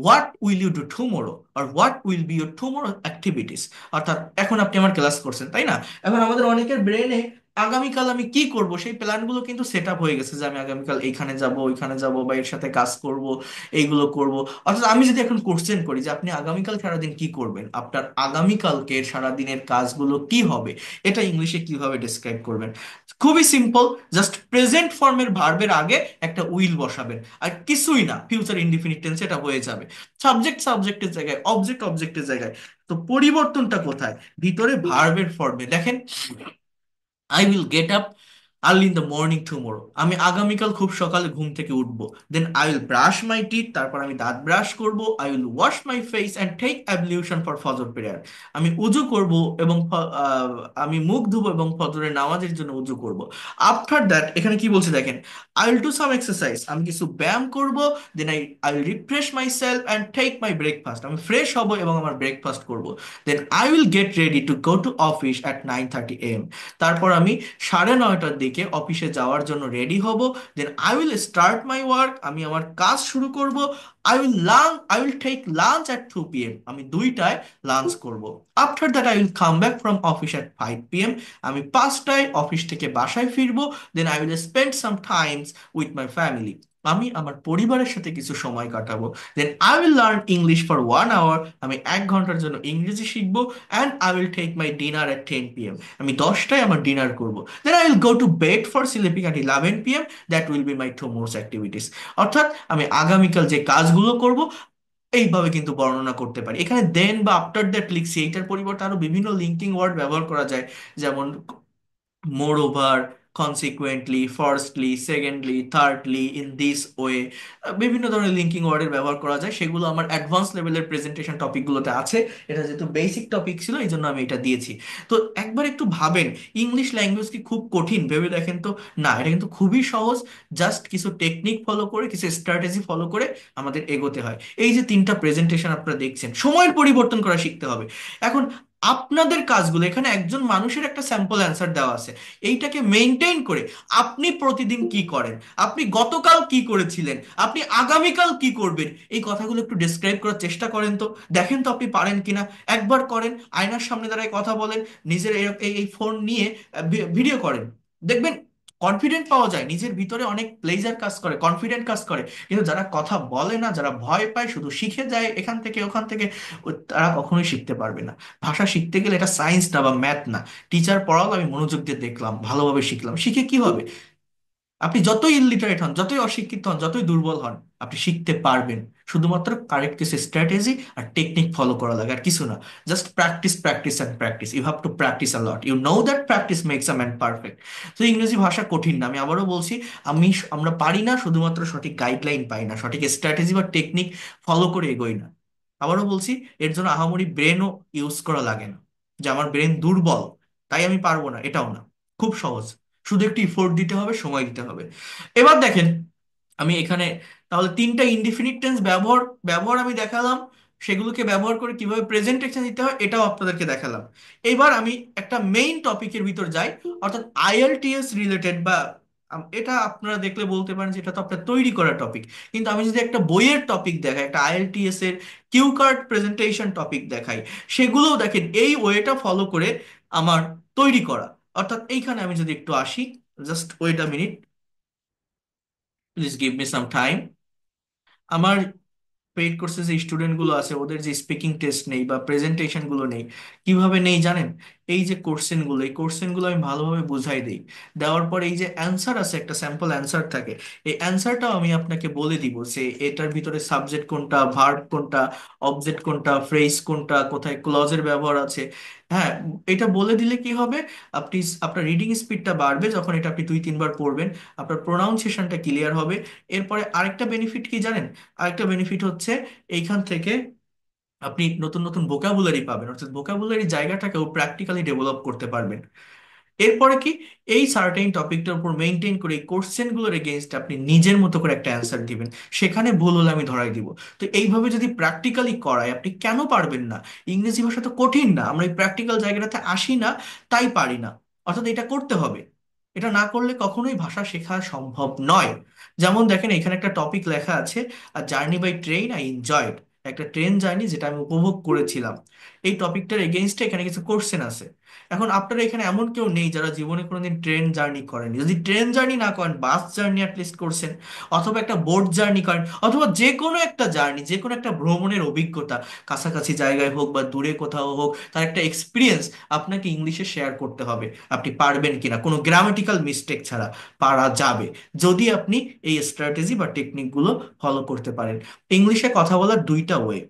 what will you do tomorrow, আর what will be your tomorrow activities. অর্থাৎ এখন আপনি আমার ক্লাস করছেন, তাই না? এখন আমাদের অনেকের ব্রেনে আগামীকাল আমি কি করব সেই প্ল্যানগুলো কিন্তু সেট আপ হয়ে গেছে, যে আমি আগামীকাল এইখানে যাব ওইখানে যাব বা এর সাথে কাজ করব, এইগুলো করব। অর্থাৎ আমি যদি এখন কোশ্চেন করি যে আপনি আগামীকাল সারাদিন কি করবেন, আপনার আগামীকালকে সারাদিনের কাজগুলো কি হবে, এটা ইংলিশে কিভাবে ডিসক্রাইব করবেন? খুবই সিম্পল। জাস্ট প্রেজেন্ট ফর্মের ভার্বের আগে একটা উইল বসাবেন, আর কিছুই না, ফিউচার ইনডিফিনিট টেন্স এটা হয়ে যাবে। সাবজেক্ট সাবজেক্টের জায়গায়, অবজেক্ট অবজেক্টের জায়গায়। তো পরিবর্তনটা কোথায়? ভিতরে ভার্বের ফর্মে দেখেন, I will get up early in the morning tomorrow, আমি আগামীকাল খুব সকালে ঘুম থেকে উঠবো। Then I will brush my teeth, তারপর আমি দাঁত ব্রাশ করব। I will wash my face and take ablution for ফজর প্রেয়ার, আমি উজু করব এবং আমি মুখ ধুবো এবং ফজরের নামাজের জন্য উজু করব। আফটার দ্যাট এখানে কি বলছে দেখেন, I will do some exercise, আমি কিছু ব্যায়াম করব। Then I will refresh my self and take my breakfast, আমি ফ্রেশ হব এবং আমার ব্রেকফাস্ট করব। Then I will get ready to go to office at 9:30 AM, তারপর আমি 9:30টার দিকে অফিসে যাওয়ার জন্য রেডি হব। Then I will start my work, আমি আমার কাজ শুরু করব। I will take lunch at 2 PM, আমি 2টায় লাঞ্চ করব। After that I will come back from office at 5 PM, আমি 5টায় অফিস থেকে বাসায় ফিরবো। Then I will spend some times with my family, আমি আমার পরিবারের সাথে কিছু সময় কাটাবো। Then I will learn English for 1 hour, আমি 1 ঘন্টার জন্য ইংরেজি শিখবো। And I will take my dinner at 10 PM, আমি 10টায় আমার ডিনার করব। Then I will go to bed for sleeping at 11 PM, that will be my tomorrow's activities. অর্থাৎ আমি আগামীকাল যে কাজগুলো করব এইভাবে কিন্তু বর্ণনা করতে পারি। এখানে দেন বা আফটার দ্যাট লিখছি, এইটার পরিবর্তে আরো বিভিন্ন লিঙ্কিং ওয়ার্ড ব্যবহার করা যায়, যেমন moreover, consequently, firstly, secondly, thirdly, in this way। বিভিন্ন ধরনের লিঙ্কিং ওয়ার্ডের ব্যবহার করা যায়, সেগুলো আমার অ্যাডভান্স লেভেলের প্রেজেন্টেশন টপিকগুলোতে আছে। এটা যেহেতু বেসিক টপিক ছিল এই জন্য আমি এটা দিয়েছি। তো একবার একটু ভাবেন, ইংলিশ ল্যাঙ্গুয়েজ কি খুব কঠিন ভেবে দেখেন তো? না, এটা কিন্তু খুবই সহজ। জাস্ট কিছু টেকনিক ফলো করে, কিছু স্ট্র্যাটেজি ফলো করে আমাদের এগোতে হয়। এই যে 3টা প্রেজেন্টেশন আপনারা দেখছেন, সময়ের পরিবর্তন করা শিখতে হবে। এখন আপনাদের কাজগুলো, এখানে একজন মানুষের একটা স্যাম্পল অ্যান্সার দেওয়া আছে, এইটাকে মেনটেন করে আপনি প্রতিদিন কি করেন, আপনি গতকাল কি করেছিলেন, আপনি আগামীকাল কি করবেন, এই কথাগুলো একটু ডিসক্রাইব করার চেষ্টা করেন তো। দেখেন তো আপনি পারেন কিনা। একবার করেন, আয়নার সামনে দাঁড়ায় কথা বলেন, নিজের এই ফোন নিয়ে ভিডিও করেন, দেখবেন কনফিডেন্ট পাওয়া যায়, নিজের ভিতরে অনেক প্লেজার কাজ করে, কনফিডেন্ট কাজ করে। কিন্তু যারা কথা বলে না, যারা ভয় পায়, শুধু শিখে যায় এখান থেকে ওখান থেকে, তারা কখনোই শিখতে পারবে না। ভাষা শিখতে গেলে এটা সায়েন্স না বা ম্যাথ না। টিচার পড়ালো, আমি মনোযোগ দিয়ে দেখলাম, ভালোভাবে শিখলাম, শিখে কি হবে? আপনি যতই ইলিটারেট হন, যতই অশিক্ষিত হন, যতই দুর্বল হন, আপনি শিখতে পারবেন। শুধুমাত্র কারেক্ট কিছু স্ট্র্যাটেজি আর টেকনিক ফলো করা লাগে, আর কিছু না। Just practice, practice and practice, you have to practice a lot, you know that practice makes a man perfect. তো ইংরেজি ভাষা কঠিন না, আমি আবারও বলছি। আমরা পারি না শুধুমাত্র সঠিক গাইডলাইন পাই না, সঠিক স্ট্র্যাটেজি বা টেকনিক ফলো করে এগোই না। আবারও বলছি, এর জন্য আহামরি ব্রেনও ইউজ করা লাগে না, যে আমার ব্রেন দুর্বল তাই আমি পারবো না, এটাও না। খুব সহজ, শুধু একটু ইফোর্ট দিতে হবে, সময় দিতে হবে। এবার দেখেন, আমি এখানে তাহলে 3টা ইনডিফিনিট টেন্স ব্যবহার ব্যবহার আমি দেখালাম, সেগুলোকে ব্যবহার করে কিভাবে প্রেজেন্টেশন দিতে হয় এটাও আপনাদেরকে দেখালাম। এবার আমি একটা মেইন টপিকের ভিতর যাই, অর্থাৎ আইএলটিএস রিলেটেড বা এটা আপনারা দেখলে বলতে পারেন যে এটা তো আপনার তৈরি করা টপিক। কিন্তু আমি যদি একটা বইয়ের টপিক দেখাই, একটা আইএলটিএস এর কিউ কার্ড প্রেজেন্টেশন টপিক দেখাই, সেগুলোও দেখেন এই ওয়েটা ফলো করে আমার তৈরি করা। অর্থাৎ এইখানে আমি যদি একটু আসি, just wait a minute, please give me some time. আমার পেইড কোর্সে যে স্টুডেন্ট গুলো আছে, ওদের যে স্পিকিং টেস্ট নেই বা প্রেজেন্টেশন গুলো নেই, কিভাবে নেই জানেন? এই যে কোশ্চেন গুলো, এই কোশ্চেন গুলো আমি ভালোভাবে বুঝাই দিই। দেওয়ার পর এই যে অ্যান্সার আছে, একটা স্যাম্পল অ্যান্সার থাকে, এই অ্যান্সারটাও আমি আপনাকে বলে দিব যে এটার ভিতরে সাবজেক্ট কোনটা, ভার্ব কোনটা, অবজেক্ট কোনটা, ফ্রেজ কোনটা, কোথায় ক্লজের ব্যবহার আছে। হ্যাঁ, এটা বলে দিলে কি হবে, আপনি আপনার রিডিং স্পিডটা বাড়বে যখন এটা আপনি 2-3 বার পড়বেন। আপনার প্রোনাউন্সিয়েশনটা ক্লিয়ার হবে। এরপরে আরেকটা বেনিফিট কি জানেন? আরেকটা বেনিফিট হচ্ছে, এইখান থেকে আপনি নতুন নতুন ভোকাবুলারি পাবেন, অর্থাৎ ভোকাবুলারি জায়গাটাকেও প্র্যাকটিক্যালি ডেভেলপ করতে পারবেন। এরপরে কি, এই সার্টেইন টপিকটার উপর মেইনটেইন করে এই কোশ্চেন গুলোর এগেইনস্ট আপনি নিজের মতো করে একটা অ্যান্সার দিবেন। সেখানে ভুল হলে আমি ধরাই দিব। তো এইভাবে যদি প্র্যাকটিক্যালি করায়, আপনি কেন পারবেন না? ইংরেজি ভাষা তো কঠিন না, আমরা এই প্র্যাকটিক্যাল জায়গাটাতে আসি না, তাই পারি না। অর্থাৎ এটা করতে হবে, এটা না করলে কখনোই ভাষা শেখা সম্ভব নয়। যেমন দেখেন, এখানে একটা টপিক লেখা আছে, journey by train I enjoyed, একটা ট্রেন জার্নি যেটা আমি উপভোগ করেছিলাম। এই টপিকটার এগেইনস্টে এখানে কিছু কোশ্চেন আছে। এখন আপনারা এখানে এমন কেউ নেই যারা জীবনে কোনোদিন ট্রেন জার্নি করেনি। যদি ট্রেন জার্নি না করেন, বাস জার্নি অ্যাটলিস্ট করছেন, অথবা একটা বোট জার্নি করেন, অথবা যে কোনো একটা জার্নি, যে কোনো একটা ভ্রমণের অভিজ্ঞতা, কাছাকাছি জায়গায় হোক বা দূরে কোথাও হোক, তার একটা এক্সপিরিয়েন্স আপনাকে ইংলিশে শেয়ার করতে হবে। আপনি পারবেন কিনা, কোনো গ্রামাটিক্যাল মিস্টেক ছাড়া পারা যাবে, যদি আপনি এই স্ট্র্যাটেজি বা টেকনিকগুলো ফলো করতে পারেন। ইংলিশে কথা বলার দুইটা ওয়ে,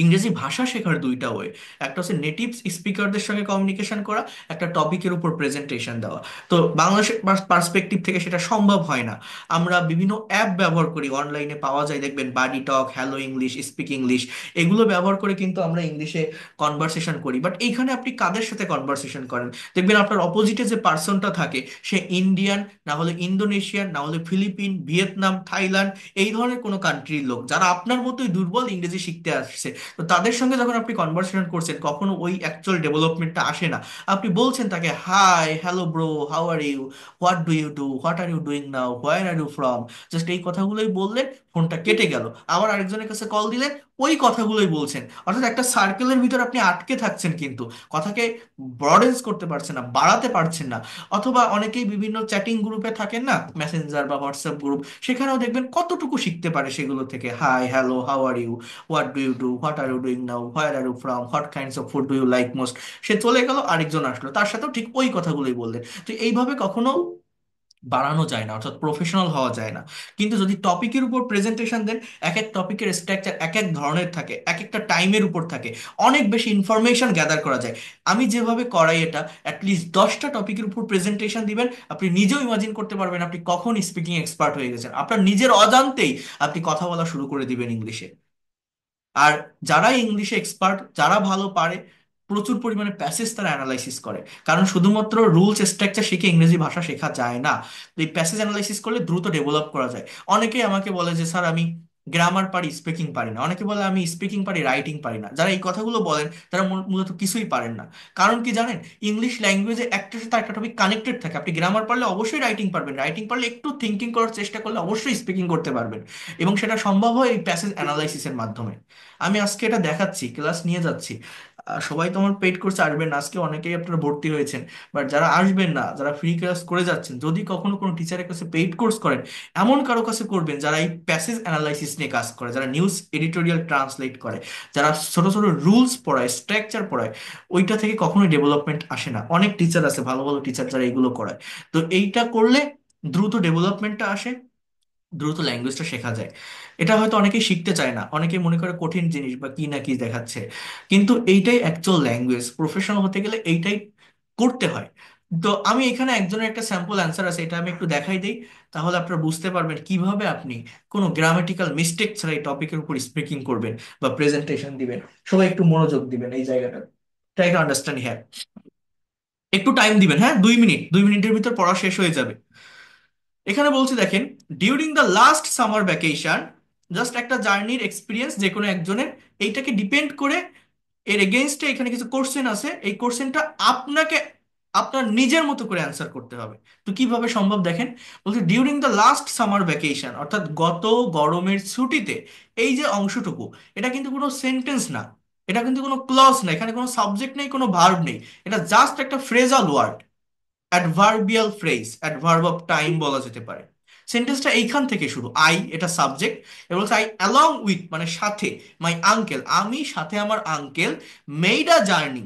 ইংরেজি ভাষা শেখার দুইটা ওয়ে। একটা হচ্ছে নেটিভ স্পিকারদের সঙ্গে কমিউনিকেশন করা, একটা টপিকের উপর প্রেজেন্টেশন দেওয়া। তো বাংলাদেশের পার্সপেক্টিভ থেকে সেটা সম্ভব হয় না। আমরা বিভিন্ন অ্যাপ ব্যবহার করি, অনলাইনে পাওয়া যায়, দেখবেন বাডি টক, হ্যালো ইংলিশ, স্পিক ইংলিশ, এগুলো ব্যবহার করে কিন্তু আমরা ইংলিশে কনভারসেশন করি। বাট এইখানে আপনি কাদের সাথে কনভারসেশন করেন? দেখবেন আপনার অপোজিটে যে পার্সনটা থাকে, সে ইন্ডিয়ান, না হলে ইন্দোনেশিয়ান, না হলে ফিলিপিন, ভিয়েতনাম, থাইল্যান্ড, এই ধরনের কোনো কান্ট্রির লোক, যারা আপনার মতোই দুর্বল ইংরেজি শিখতে আসছে। তো তাদের সঙ্গে যখন আপনি কনভারসেশন করছেন, কখনো ওই অ্যাকচুয়াল ডেভেলপমেন্টটা আসে না। আপনি বলছেন তাকে, hi, hello bro, how are you, what do you do, what are you doing now, where are you from, just এই কথাগুলোই বললেন, ফোনটা কেটে গেল। আবার আরেকজনের কাছে কল দিলেন, ওই কথাগুলোই বলছেন। অর্থাৎ একটা সার্কেলের ভিতর আপনি আটকে থাকছেন, কিন্তু কথাকে ব্রডেন্স করতে পারছেন না, বাড়াতে পারছেন না। অথবা অনেকেই বিভিন্ন চ্যাটিং গ্রুপে থাকেন না, মেসেঞ্জার বা হোয়াটসঅ্যাপ গ্রুপ, সেখানেও দেখবেন কতটুকু শিখতে পারে সেগুলো থেকে, hi, hello, how are you, what do you do, what are you doing now, where are you from, what kinds of food do you like most. সে চলে গেল, আরেকজন আসলো, তার সাথেও ঠিক ওই কথাগুলোই বললেন। তো এইভাবে কখনো বাড়ানো যায় না, অর্থাৎ প্রফেশনাল হওয়া যায় না। কিন্তু যদি টপিকের উপর প্রেজেন্টেশন দেন, এক এক টপিকের স্ট্রাকচার এক এক ধরনের থাকে, এক একটা টাইমের উপর থাকে, অনেক বেশি ইনফরমেশন গ্যাদার করা যায়। আমি যেভাবে করাই এটা, অ্যাটলিস্ট 10টা টপিকের উপর প্রেজেন্টেশন দিবেন, আপনি নিজেও ইমাজিন করতে পারবেন আপনি কখন স্পিকিং এক্সপার্ট হয়ে গেছেন, আপনার নিজের অজান্তেই আপনি কথা বলা শুরু করে দিবেন ইংলিশে। আর যারা ইংলিশে এক্সপার্ট, যারা ভালো পারে, প্রচুর পরিমাণে প্যাসেজ তারা অ্যানালাইসিস করে। কারণ শুধুমাত্র রুলস স্ট্রাকচার শিখে ইংরেজি ভাষা শেখা যায় না। তো এই প্যাসেজ অ্যানালাইসিস করলে দ্রুত ডেভেলপ করা যায়। অনেকেই আমাকে বলে যে স্যার আমি গ্রামার পারি, স্পিকিং পারি না। অনেকে বলে আমি স্পিকিং পারি, রাইটিং পারি না। যারা এই কথাগুলো বলেন তারা মূলত কিছুই পারেন না। কারণ কি জানেন, ইংলিশ ল্যাঙ্গুয়েজে একটার সাথে একটা টপিক কানেক্টেড থাকে। আপনি গ্রামার পারলে অবশ্যই রাইটিং পারবেন, রাইটিং পারলে একটু থিঙ্কিং করার চেষ্টা করলে অবশ্যই স্পিকিং করতে পারবেন। এবং সেটা সম্ভব হয় এই প্যাসেজ অ্যানালাইসিসের মাধ্যমে। আমি আজকে এটা দেখাচ্ছি, ক্লাস নিয়ে যাচ্ছি। সবাই তো আমার পেইড কোর্সে আসবেন না, আজকে অনেকেই আপনারা ভর্তি হয়েছেন। বাট যারা আসবেন না, যারা ফ্রি ক্লাস করে যাচ্ছেন, যদি কখনো কোনো টিচারের কাছে পেইড কোর্স করেন, এমন কারো কাছে করবেন যারা এই প্যাসেজ অ্যানালাইসিস নিয়ে কাজ করে, যারা নিউজ এডিটোরিয়াল ট্রান্সলেট করে, যারা ছোট ছোট রুলস পড়ায়, স্ট্রাকচার পড়ায়। ওইটা থেকে কখনোই ডেভেলপমেন্ট আসে না। অনেক টিচার আছে, ভালো ভালো টিচার, যারা এইগুলো করায়। তো এইটা করলে দ্রুত ডেভেলপমেন্টটা আসে, দ্রুত ল্যাঙ্গুয়েজটা শেখা যায়। এটা হয়তো অনেকেই শিখতে চায় না, অনেকেই মনে করে কঠিন জিনিস বা কি না কি দেখাচ্ছে। কিন্তু এইটাই অ্যাকচুয়াল ল্যাঙ্গুয়েজ, প্রফেশনাল হতে গেলে এইটাই করতে হয়। তো আমি এখানে একজনের একটা স্যাম্পল অ্যান্সার আছে, এটা আমি একটু দেখাই দিই। তাহলে আপনারা বুঝতে পারবেন কিভাবে আপনি কোনো গ্রামাটিক্যাল মিস্টেক ছাড়া এই টপিকের উপর স্পিকিং করবেন বা প্রেজেন্টেশন দিবেন। সবাই একটু মনোযোগ দিবেন এই জায়গাটা, ট্রাই টু আন্ডারস্ট্যান্ড হ্যাঁ। একটু টাইম দিবেন, হ্যাঁ, 2 মিনিট, 2 মিনিটের ভিতর পড়া শেষ হয়ে যাবে। এখানে বলছি দেখেন, during the last summer vacation, just একটা জার্নির এক্সপিরিয়েন্স যে কোনো একজনের, এইটাকে ডিপেন্ড করে এর এগেনস্টে এখানে কিছু কোশ্চেন আছে। এই কোশ্চেনটা আপনাকে আপনার নিজের মতো করে অ্যান্সার করতে হবে। তো কিভাবে সম্ভব দেখেন, বলছে during the last summer vacation, অর্থাৎ গত গরমের ছুটিতে। এই যে অংশটুকু, এটা কিন্তু কোনো সেন্টেন্স না, এটা কিন্তু কোনো ক্লজ না, এখানে কোনো সাবজেক্ট নেই, কোনো ভার্ব নেই। এটা জাস্ট একটা phrasal word, adverbial phrase, adverb of time বলা যেতে পারে। সেন্টেন্সটা এইখান থেকে শুরু, আই এটা সাবজেক্ট, এবং আই অ্যালং উইথ মানে সাথে, মাই আঙ্কেল আমি সাথে আমার uncle, made a journey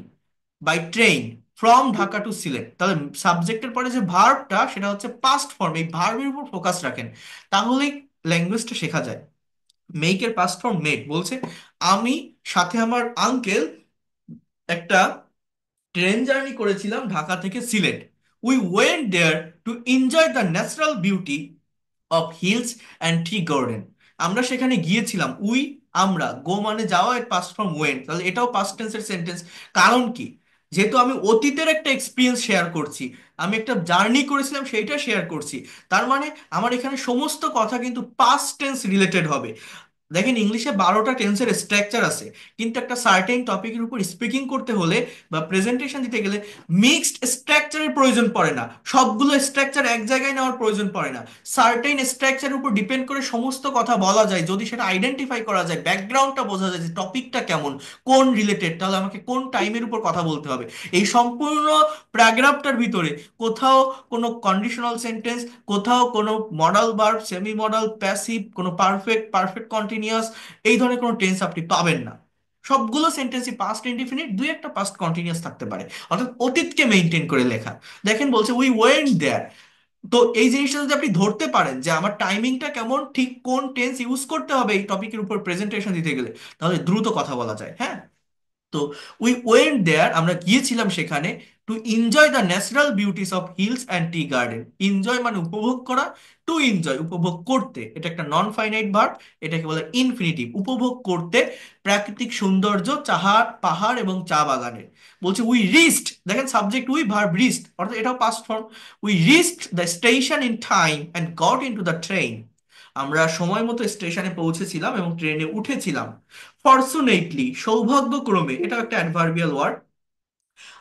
by train from Dhaka to Sylhet. তাহলে সাবজেক্টের পরে যে ভার্বটা, সেটা হচ্ছে পাস্ট ফর্ম, এই ভার্বের উপর ফোকাস রাখেন, তাহলেই ল্যাঙ্গুয়েজটা শেখা যায়। মেকের পাস্ট ফর্ম মেড, বলছে আমি সাথে আমার আঙ্কেল একটা ট্রেন জার্নি করেছিলাম ঢাকা থেকে Sylhet. We went there to enjoy the natural beauty of hills and tea garden. আমরা সেখানে গিয়েছিলাম, উই আমরা, গো মানে যাওয়া, এর পাস্ট ফর্ম ওয়েন্ট, তাহলে এটাও পাস্ট টেন্সের সেন্টেন্স। কারণ কি, যেহেতু আমি অতীতের একটা এক্সপিরিয়েন্স শেয়ার করছি, আমি একটা জার্নি করেছিলাম সেইটা শেয়ার করছি, তার মানে আমার এখানে সমস্ত কথা কিন্তু পাস্ট টেন্স রিলেটেড হবে। দেখেন ইংলিশে 12টা টেন্সের স্ট্রাকচার আছে, কিন্তু একটা সার্টেন টপিকের উপর স্পিকিং করতে হলে বা প্রেজেন্টেশন দিতে গেলে মিক্সড স্ট্রাকচারের প্রয়োজন পড়ে না, সবগুলো স্ট্রাকচার এক জায়গায় নেওয়ার প্রয়োজন পড়ে না। সার্টেন স্ট্রাকচারের উপর ডিপেন্ড করে সমস্ত কথা বলা যায় যদি সেটা আইডেন্টিফাই করা যায়, ব্যাকগ্রাউন্ডটা বোঝা যায় যে টপিকটা কেমন, কোন রিলেটেড, তাহলে আমাকে কোন টাইমের উপর কথা বলতে হবে। এই সম্পূর্ণ প্যারাগ্রাফটার ভিতরে কোথাও কোনো কন্ডিশনাল সেন্টেন্স, কোথাও কোনো modal verb, semi modal, passive, কোনো পারফেক্ট, পারফেক্ট কন্টিনিউয়াস, এই ধরনের কোনো টেন্স আপনি পাবেন না। সবগুলো সেন্টেন্সই পাস্ট ইনডিফিনিট, দুই একটা পাস্ট কন্টিনিউয়াস থাকতে পারে, অর্থাৎ অতীতকে মেনটেন করে লেখা। দেখেন বলছে উই ওয়েন্ট দেয়ার। তো এই জিনিসটা যদি আপনি ধরতে পারেন যে আমার টাইমিংটা কেমন, ঠিক কোন টেন্স ইউজ করতে হবে এই টপিকের উপর প্রেজেন্টেশন দিতে গেলে, তাহলে দ্রুত কথা বলা যায়। হ্যাঁ, তো উই ওয়েন্ট দেয়ার, আমরা গিয়েছিলাম সেখানে, two enjoy the natural beauties of hills and tea garden. Enjoy মানে উপভোগ করা, টু এনজয় উপভোগ করতে, এটা একটা নন ফাইনাইট ভার্ব, এটাকে বলে ইনফিনিটিভ। উপভোগ করতে প্রাকৃতিক সৌন্দর্য, চাহার পাহাড় এবং চা বাগানের। বলছে উই রিচড, দেখেন সাবজেক্ট উই, ভার্ব রিচড, অর্থাৎ এটাও past form. We reached the station in time and got into the train. আমরা সময় মতো স্টেশনে পৌঁছেছিলাম এবং ট্রেনে উঠেছিলাম। ফর্চুনেটলি, সৌভাগ্যক্রমে, এটা একটা adverbial word.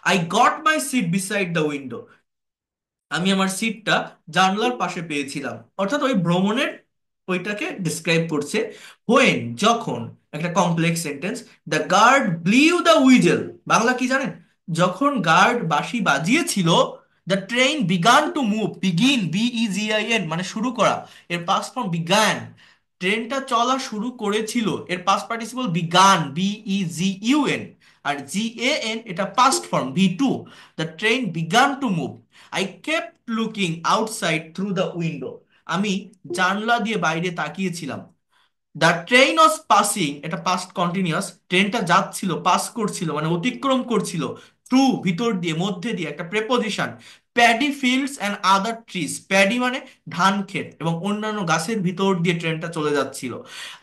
I got my seat beside the window, আমি আমার সিটটা জানলার পাশে পেয়েছিলাম, অর্থাৎ ওই ভ্রমণের ওইটাকে ডিসক্রাইব করছে। হোয়েন, যখন, একটা complex sentence. The guard blew the whistle, Bangla কি জানেন? যখন গার্ড বাঁশি বাজিয়েছিল, the train began to move, begin, B E G I N মানে শুরু করা, এর পাস্ট ফর্ম বিগান। ট্রেনটা চলা শুরু করেছিল, এর পাস্ট পার্টিসিপল বিগান, বিইজিইউএন। আর জিএএন এটা past form V two. The train began to move. I kept looking outside through the window, আমি জানলা দিয়ে বাইরে তাকিয়েছিলাম। দ্য ট্রেন ওয়াজ পাসিং, এটা পাস্ট কন্টিনিউয়াস, ট্রেনটা যাচ্ছিল, পাস করছিল মানে অতিক্রম করছিল। থ্রু ভিতর দিয়ে, মধ্যে দিয়ে, একটা preposition. Paddy fields and other trees, paddy মানে ধান ক্ষেত এবং অন্যান্য গাছের ভিতর দিয়ে ট্রেনটা চলে যাচ্ছিল।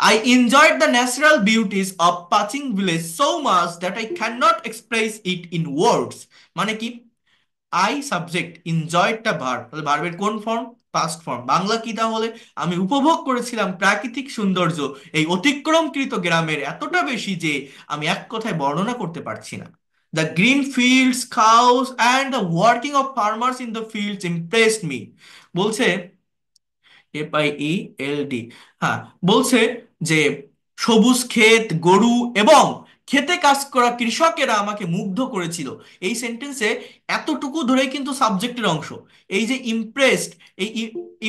I enjoyed the natural beauties of passing village so much that I can not express it in words. মানে কি, আই সাবজেক্ট, এনজয়ডটা ভার্ব, তাহলে ভার্বের কোন ফর্ম? Past form. বাংলা কি তাহলে? আমি উপভোগ করেছিলাম প্রাকৃতিক সৌন্দর্য এই অতিক্রমকৃত গ্রামের এতটা বেশি যে আমি এক কথায় বর্ণনা করতে পারছি না। The green fields, cows and the working of farmers in the fields impressed me. বলছে FIELD, হ্যাঁ, বলছে যে সবুজ ক্ষেত, গরু এবং খেতে কাজ করা কৃষকেরা আমাকে মুগ্ধ করেছিল। এই সেন্টেন্সে এতটুকু ধরেই কিন্তু সাবজেক্টের অংশ। এই যে ইমপ্রেসড, এই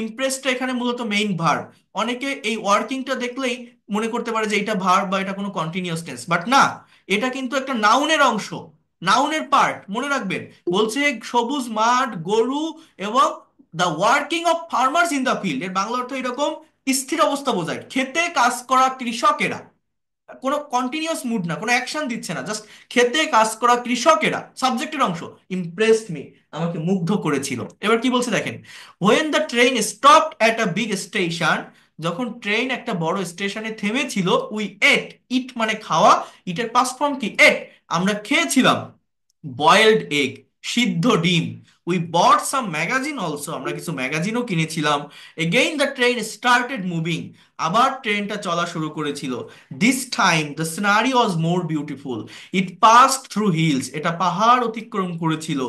ইমপ্রেসডটা এখানে মূলত মেইন ভার্ব। অনেকে এই ওয়ার্কিংটা দেখলেই মনে করতে পারে যে এটা ভার্ব বা এটা কোনো কন্টিনিউয়াস টেন্স, বাট না, এটা কিন্তু একটা নাউনের অংশ, নাউনের পার্ট, মনে রাখবেন। বলছে সবুজ মাঠ, গরু এবং the working of farmers in the field, এর বাংলা অর্থ এরকম, স্থির অবস্থা বোঝায়, খেতে কাজ করা কৃষকেরা। কোনো কন্টিনিউয়াস মুড না, কোনো অ্যাকশন দিচ্ছে না, জাস্ট খেতে কাজ করা কৃষকেরা, সাবজেক্টের অংশ। ইমপ্রেসড মি, আমাকে মুগ্ধ করেছিল। এবার কি বলছে দেখেন, when the train stopped at a big station, যখন ট্রেন একটা বড় স্টেশনে থেমেছিল। উই এট, ইট মানে খাওয়া, ইটের পাস্ট ফর্ম কি? এট, আমরা খেয়েছিলাম। বয়েলড এগ, সিদ্ধ ডিম। We bought some magazine also, আমরা কিছু ম্যাগাজিনও কিনেছিলাম। Again the train started moving, আবার ট্রেনটা চলা শুরু করেছিল। This time the scenery was more beautiful. It passed through hills, এটা পাহাড় অতিক্রম করেছিল।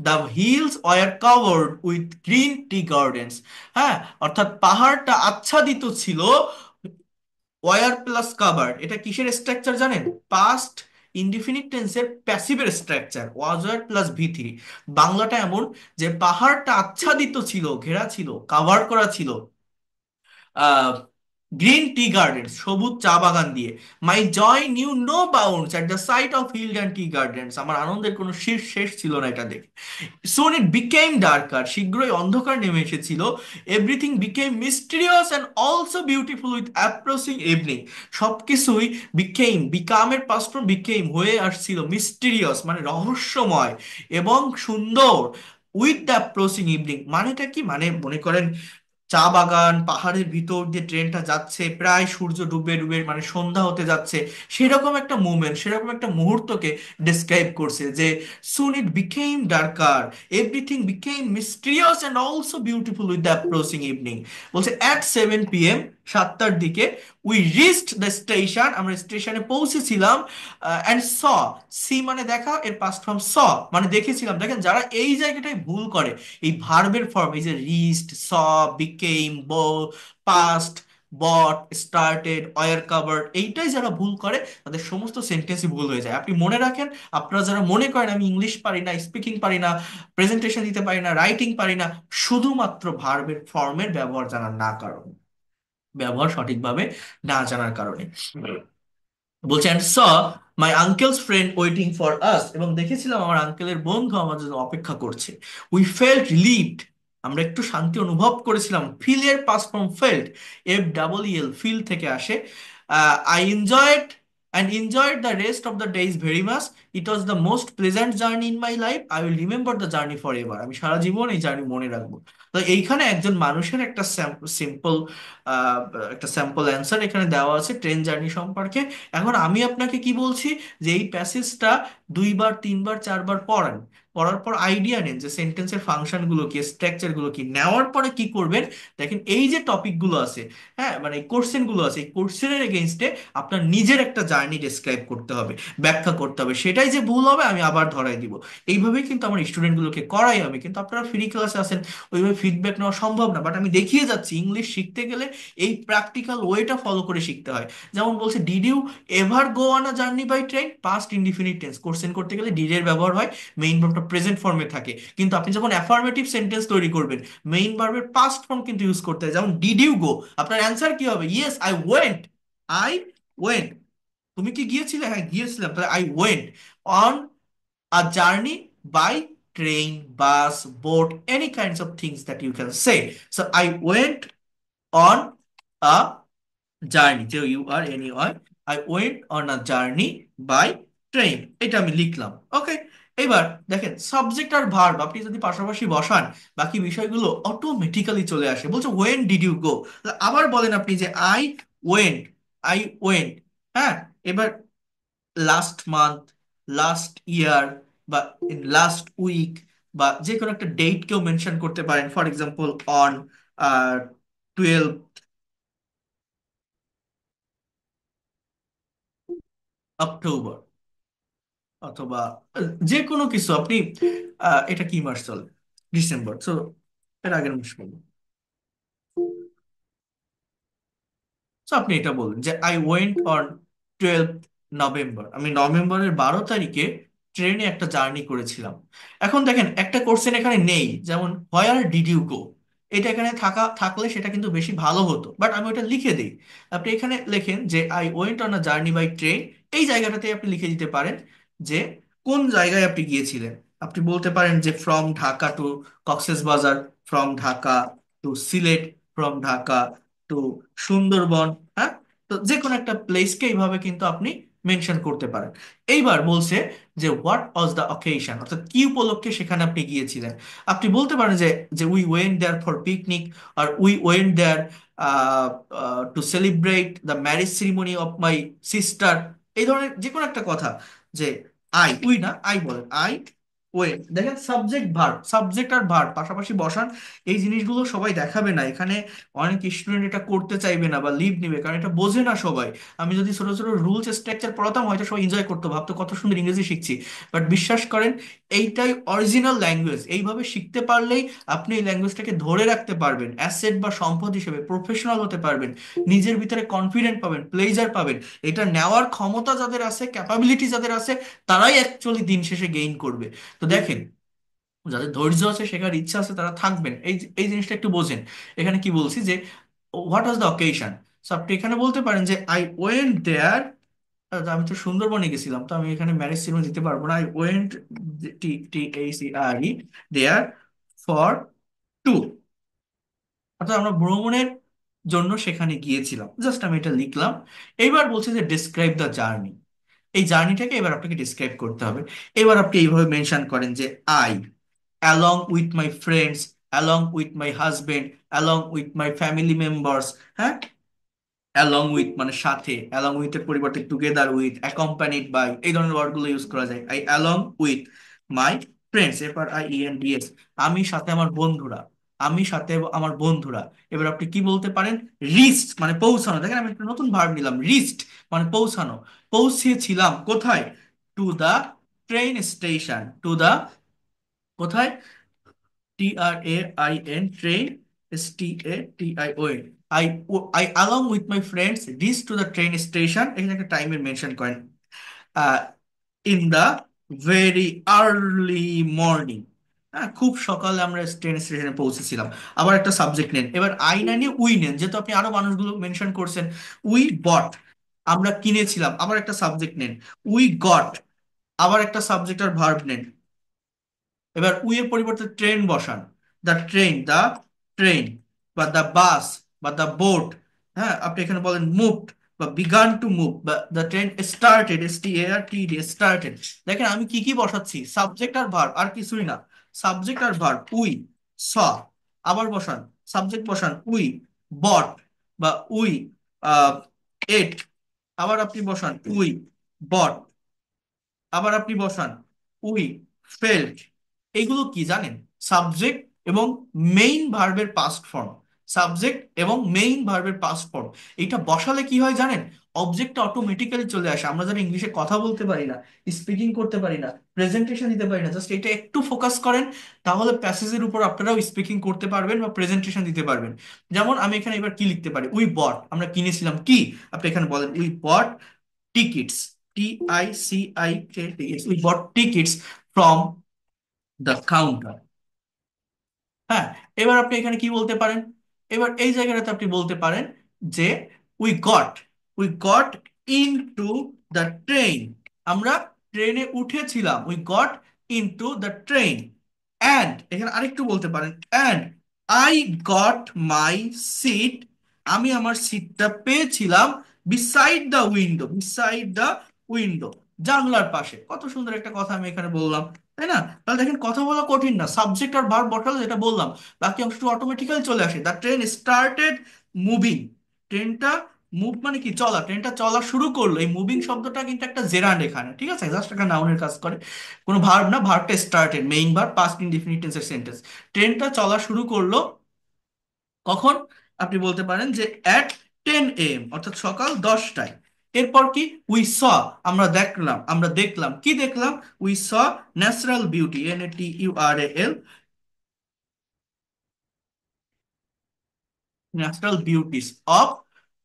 The hills were covered with green tea gardens. হ্যাঁ, অর্থাৎ পাহাড়টা আচ্ছাদিত ছিল। ওয়ার প্লাস কাভার্ড, এটা কিসের স্ট্রাকচার জানেন? পাস্ট ইনডিফিনিট টেন্সের প্যাসিভের স্ট্রাকচার, ওয়াজার প্লাস ভি3। বাংলাটা এমন যে পাহাড়টা আচ্ছাদিত ছিল, ঘেরা ছিল, কাভার করা ছিল গ্রিন টি গার্ডেন্স, সবুজ চা বাগান দিয়ে। My joy knew no bounds at the sight of hill and tea gardens, আমার আনন্দের কোনো শেষ ছিল না এটা দেখে। সুন ইট বিকেম ডার্কার, শীঘ্রই অন্ধকার নেমে এসেছিল। Everything became mysterious and also beautiful with approaching evening, সবকিছুই বিকেম, বিকামের পাস্ট ফর্ম বিকেম, হয়ে আসছিল, মিস্টিরিয়াস মানে রহস্যময় এবং সুন্দর। উইথ দ্য অ্যাপ্রোচিং ইভিনিং মানেটা কি? মানে মনে করেন চা বাগান, পাহাড়ের ভিতর দিয়ে ট্রেনটা যাচ্ছে, প্রায় সূর্য ডুবে ডুবে মানে সন্ধ্যা হতে যাচ্ছে, সেরকম একটা মুভমেন্ট, সেরকম একটা মুহূর্তকে ডিসক্রাইব করছে যে soon it became darker, everything became mysterious and also beautiful with the approaching evening. বলছে অ্যাট 7 p.m. 7টার দিকে। উই রিচড দ্য স্টেশন, আমরা স্টেশনে পৌঁছেছিলাম। অ্যান্ড স, সি মানে দেখা, এর পাস্ট ফর্ম স মানে দেখেছিলাম। দেখেন যারা এই জায়গাটায় ভুল করে, এই ভার্বের ফর্ম, এই যে রিচড, স, বিকেম, পাস্ট, বট, স্টার্টেড, ওয়ার কাভার্ড, এইটাই যারা ভুল করে তাদের সমস্ত সেন্টেন্সই ভুল হয়ে যায়। আপনি মনে রাখেন, আপনারা যারা মনে করেন আমি ইংলিশ পারি না, স্পিকিং পারি না, প্রেজেন্টেশন দিতে পারি না, রাইটিং পারি না, শুধুমাত্র ভার্বের ফর্মের ব্যবহার জানার না কারণে, ব্যবহার সঠিকভাবে না জানার কারণে। বলছে and saw my uncle's friend waiting for us, এবং দেখেছিলাম আমার আঙ্কেলের বন্ধু আমার জন্য অপেক্ষা করছে। উই ফেল্ট রিলিভড, আমরা একটু শান্তি অনুভব করেছিলাম। ফিল এর past from felt, F double E L, feel থেকে আসে। I enjoyed and enjoyed the rest of the days very much. It was the most pleasant journey in my life, I will remember the journey forever, আমি সারা জীবন এই জার্নি মনে রাখবো। তো এইখানে একজন মানুষের একটা সিম্পল একটা স্যাম্পল অ্যান্সার এখানে দেওয়া আছে ট্রেন জার্নি সম্পর্কে। এখন আমি আপনাকে কি বলছি, যে এই প্যাসেজটা 2বার 3বার 4বার পড়ান, পড়ার পর আইডিয়া নেন যে সেন্টেন্সের ফাংশন গুলো কি, স্ট্রাকচার গুলো কি। নেওয়ার পরে কি করবেন, দেখেন এই যে টপিক গুলো আছে, হ্যাঁ মানে কোশ্চেন গুলো আছে, এই কোশ্চেনের এগেইনস্টে আপনার নিজের একটা জার্নি ডেসক্রাইব করতে হবে, ব্যাখ্যা করতে হবে। সেটাই যে ভুল হবে আমি আবার ধরাই দিব। এইভাবেই কিন্তু আমার স্টুডেন্ট গুলোকে করাই আমি, কিন্তু আপনারা ফ্রি ক্লাসে আছেন, ওইভাবে ফিডব্যাক নেওয়া সম্ভব না। বাট আমি দেখিয়ে যাচ্ছি ইংলিশ শিখতে গেলে এই প্র্যাকটিক্যাল ওয়েটা ফলো করে শিখতে হয়। যেমন বলছে did you ever go on a journey by train, past indefinite tense, question করতে গেলে ডিড এর ব্যবহার হয়, মেইন ভার্বটা প্রেজেন্ট ফর্মে থাকে। কিন্তু আপনি যখন অ্যাফার্মেটিভ সেন্টেন্স তৈরি করবেন, মেইন ভার্বের পাস্ট ফর্ম কিন্তু ইউজ করতে হয়। যেমন ডিড ইউ গো, আপনার অ্যান্সার কি হবে, yes I went, I went. তুমি কি গিয়েছিলে, হ্যাঁ গিয়েছিলাম, তাহলে I went on a journey by train, bus, boat, any kinds of things that you can say. So I went on a journey, so you are anyone, I went on a journey by train, এটা আমি লিখলাম। ওকে, এবার দেখেন সাবজেক্ট আর ভার্ব আপনি যদি পাশাপাশি বসান, বাকি বিষয়গুলো অটোমেটিক্যালি চলে আসে। বলছে ওয়েন ডিড ইউ গো, আবার বলেন আপনি যে আই ওয়েন্ট, আই ওয়েন্ট, হ্যাঁ। এবার লাস্ট মান্থ, লাস্ট ইয়ার, বা লাস্ট উইক, বা যে কোনো একটা ডেট কেউ মেনশন করতে পারেন। ফর এক্সাম্পল অন 12 অক্টোবর, অথবা যে কোনো কিছু আপনি, এটা কি মাস চলে, ডিসেম্বর, সো এর আগের মাস বলুন। তো আপনি এটা বলুন যে আই ওয়েন্ট অন 12 নভেম্বর, আমি নভেম্বরের 12 তারিখে ট্রেনে একটা জার্নি করেছিলাম। এখন দেখেন একটা কোশ্চেন এখানে নেই, যেমন হোয়ার ডিড ইউ গো, এটা এখানে থাকলে সেটা কিন্তু বেশি ভালো হতো, বাট আমি ওটা লিখে দিই। আপনি এখানে লেখেন যে I went on a journey by train, এই জায়গাটাতে আপনি লিখে দিতে পারেন যে কোন জায়গায় আপনি গিয়েছিলেন। আপনি বলতে পারেন যে from Dhaka to Cox's Bazar, from Dhaka to Sylhet, from Dhaka to Sundarbans, হ্যাঁ। তো যে কোনো একটা প্লেসকে এইভাবে কিন্তু আপনি মেনশন করতে পারেন। এইবার বলছে যে হোয়াট ওয়াজ দ্য অকেশন, অর্থাৎ কি উপলক্ষে সেখানে আপনি গিয়েছিলেন। আপনি বলতে পারেন যে যে we went there for picnic, আর we went there to celebrate the marriage ceremony of my sister, এই ধরনের যে কোনো একটা কথা। যে আই, উই না, আই বলেন, আই ওয়েন্ট। দেখেন সাবজেক্ট ভার্ব, সাবজেক্ট আর ভার্ব পাশাপাশি বসান। এই জিনিসগুলো সবাই দেখাবে না এখানে, অনেক স্টুডেন্ট এটা করতে চাইবে না বা লিভ নিবে, কারণ এটা বোঝে না সবাই। আমি যদি ছোট ছোট রুলস স্ট্রাকচার পড়াতাম হয়তো সবাই এনজয় করতো, ভাবতো কত সুন্দর ইংরেজি শিখছি। বাট বিশ্বাস করেন, এইটাই অরিজিনাল ল্যাঙ্গুয়েজ। এইভাবে শিখতে পারলেই আপনি এই ল্যাঙ্গুয়েজটাকে ধরে রাখতে পারবেন, অ্যাসেট বা সম্পদ হিসেবে প্রফেশনাল হতে পারবেন, নিজের ভিতরে কনফিডেন্ট পাবেন, প্লেজার পাবেন। এটা নেওয়ার ক্ষমতা যাদের আছে, ক্যাপাবিলিটি যাদের আছে, তারাই অ্যাকচুয়ালি দিন শেষে গেইন করবে। তো দেখেন, যাদের ধৈর্য আছে, শেখার ইচ্ছা আছে, তারা থাকবেন। এই জিনিসটা একটু বোঝেন। এখানে কি বলছি যে what was the occasion, so আপনি এখানে বলতে পারেন যে আই ওয়েন্ট দেয়ার, আমি তো সুন্দরবনে গেছিলাম, তো আমি এখানে ম্যারেজ সেরিমনি দিতে পারবো না। I went, T T H E R E, there for to, অর্থাৎ আমরা ভ্রমণের জন্য সেখানে গিয়েছিলাম। জাস্ট আমি এটা লিখলাম। এইবার বলছে যে ডিসক্রাইব দ্য জার্নি, এই জার্নিটাকে এবার আপনাকে ডিসক্রাইব করতে হবে। এবার আপনি এইভাবে মেনশন করেন যে I along with my friends, along with my husband, along with my family members, হ্যাঁ। along with মানে সাথে, along with এর পরিবর্তে together with, accompanied by, এই ধরনের ওয়ার্ডগুলো ইউজ করা যায়। I along with my friends, এরপর I E N D S, আমি সাথে আমার বন্ধুরা। আমি সাথে আমার বন্ধুরা। এবার আপনি কি বলতে পারেন? রিস্ট মানে পৌঁছানো। দেখেন আমি একটা নতুন ভার্ব নিলাম, রিস্ট মানে পৌঁছানো। পৌঁছেছিলাম কোথায়? To the train station. To the কোথায়? TRAIN, train, STATION। I along with my friends reach to the train station, এখানে একটা টাইমের মেনশন করেন, in the very early morning. হ্যাঁ, খুব সকালে আমরা ট্রেন স্টেশনে পৌঁছেছিলাম। আবার একটা সাবজেক্ট নেন, এবার আই না নিয়ে উই নেন, যেহেতু আপনি আরো মানুষগুলো মেনশন করছেন। উই বট, আমরা কিনেছিলাম। আবার একটা সাবজেক্ট নেন, উই গট। আবার একটা সাবজেক্ট আর ভার্ব নেন। এবার উই এর পরিবর্তে ট্রেন বসান, দ্য ট্রেন বা দ্য বাস বা দ্য বোট। হ্যাঁ, আপনি এখানে বলেন মুভড বা বিগান টু মুভ বা the train started, STARTED, started. দেখেন আমি কি কি বসাচ্ছি, সাবজেক্ট আর ভার্ব, আর কিছুই না। সাবজেক্ট আর ভার্ব, উই স। আবার বসান, সাবজেক্ট বসান উই বট বা উই এট। আবার আপনি বসান উই বট। আবার আপনি বসান উই ফেল্ট। এগুলো কি জানেন? সাবজেক্ট এবং মেইন ভার্বের পাস্ট ফর্ম। সাবজেক্ট এবং মেইন ভার্বের পাস্ট ফর্ম। এটা বসালে কি হয় জানেন? অবজেক্টটা অটোমেটিক্যালি চলে আসে। আমরা যারা ইংলিশে কথা বলতে পারি না, স্পিকিং করতে পারি না, প্রেজেন্টেশন দিতে পারি না, জাস্ট এটা একটু ফোকাস করেন, তাহলে প্যাসেজের উপর আপনারাও স্পিকিং করতে পারবেন বা প্রেজেন্টেশন দিতে পারবেন। যেমন আমি এখানে এবার কি লিখতে পারি? উই বট, আমরা কিনেছিলাম কি। আপনি এখানে বলেন we bot tickets, TICIKTS, we bought tickets from the counter। হ্যাঁ, এবার আপনি এখানে কি বলতে পারেন? এবার এই জায়গাটাতে আপনি বলতে পারেন যে we got we got into the train, আমরা ট্রেনে উঠেছিলাম। We got into the train. And এখানে আরেকটু বলতে পারেন, and I got my seat, আমি আমার সিটটা পেয়েছিলাম beside the window, beside the window, জানলার পাশে। কত সুন্দর একটা কথা আমি এখানে বললাম, তাই না? তাহলে দেখেন কথা বলা কঠিন না, সাবজেক্ট আর ভার্ব বসালে যেটা বললাম, বাকি অংশটা অটোমেটিক্যালি চলে আসে। দ্য ট্রেন স্টার্টেড মুভিং, ট্রেনটা মুভ মানে কি চলা, ট্রেনটা চলা শুরু করলো। এই মুভিং শব্দটা কিন্তু একটা জেরান্ড এখানে, ঠিক আছে, জাস্ট একটা নাউনের কাজ করে, কোনো ভার্ব না। ভার্বটা started, main verb, past indefinite টেন্সের সেন্টেন্স। ট্রেনটা চলা শুরু করলো কখন? আপনি বলতে পারেন যে অ্যাট 10 AM, অর্থাৎ সকাল 10টায়। এরপর কি? উই স, আমরা দেখলাম কি দেখলাম? We saw natural beauty, NATURAL, natural beauties of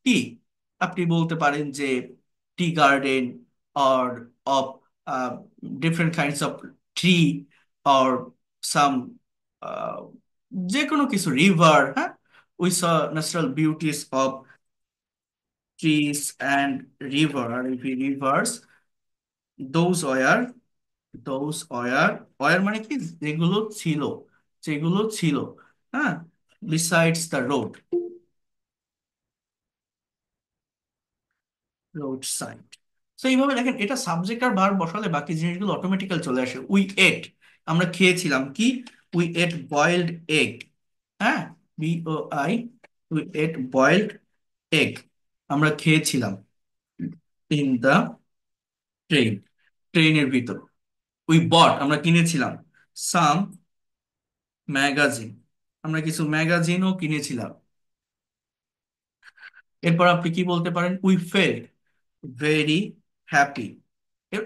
tea. আপনি বলতে পারেন যে tea garden, or of different kinds of tree, or some যে কোনো কিছু, রিভার। হ্যাঁ, we saw natural beauties of trees and river, আর rivers, those were, were মানে কি? যেগুলো ছিল, যেগুলো ছিল। হ্যাঁ, besides the রোড সাইড। তো এইভাবে দেখেন, এটা সাবজেক্ট আর ভার্ব বসালে বাকি জিনিসগুলো অটোমেটিক্যাল চলে আসে। উই এট, আমরা খেয়েছিলাম কি? We at boiled egg. হ্যাঁ, BOI, we at boiled egg, আমরা খেয়েছিলাম ইন দা ট্রেন, ট্রেনের ভিতর। উই বট, আমরা কিনেছিলাম সাম ম্যাগাজিন, আমরা কিছু ম্যাগাজিনও কিনেছিলাম। এরপর আপনি কি বলতে পারেন? We felt very happy.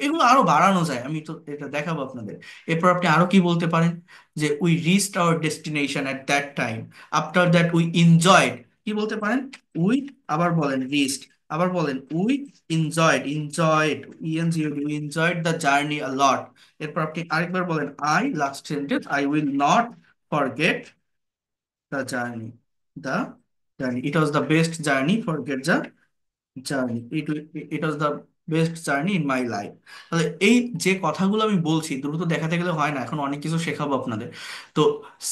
এগুলো আরো বাড়ানো যায়, আমি তো এটা দেখাবো আপনাদের। এরপর আপনি আরো কি বলতে পারেন? যে we reached our destination at that time, after that we enjoyed. কি বলতে পারেন? উই, আবার বলেন রিচড, আবার বলেন we enjoyed, we enjoyed the journey a lot. এরপর আপনি আরেকবার বলেন I, last sentence, I will not forget the journey, the journey, it was the best journey, forget the journey, it was the best journey in my life. তাহলে এই যে কথাগুলো আমি বলছি, দ্রুত দেখাতে গেলে হয় না, এখন অনেক কিছু শেখাবো আপনাদের। তো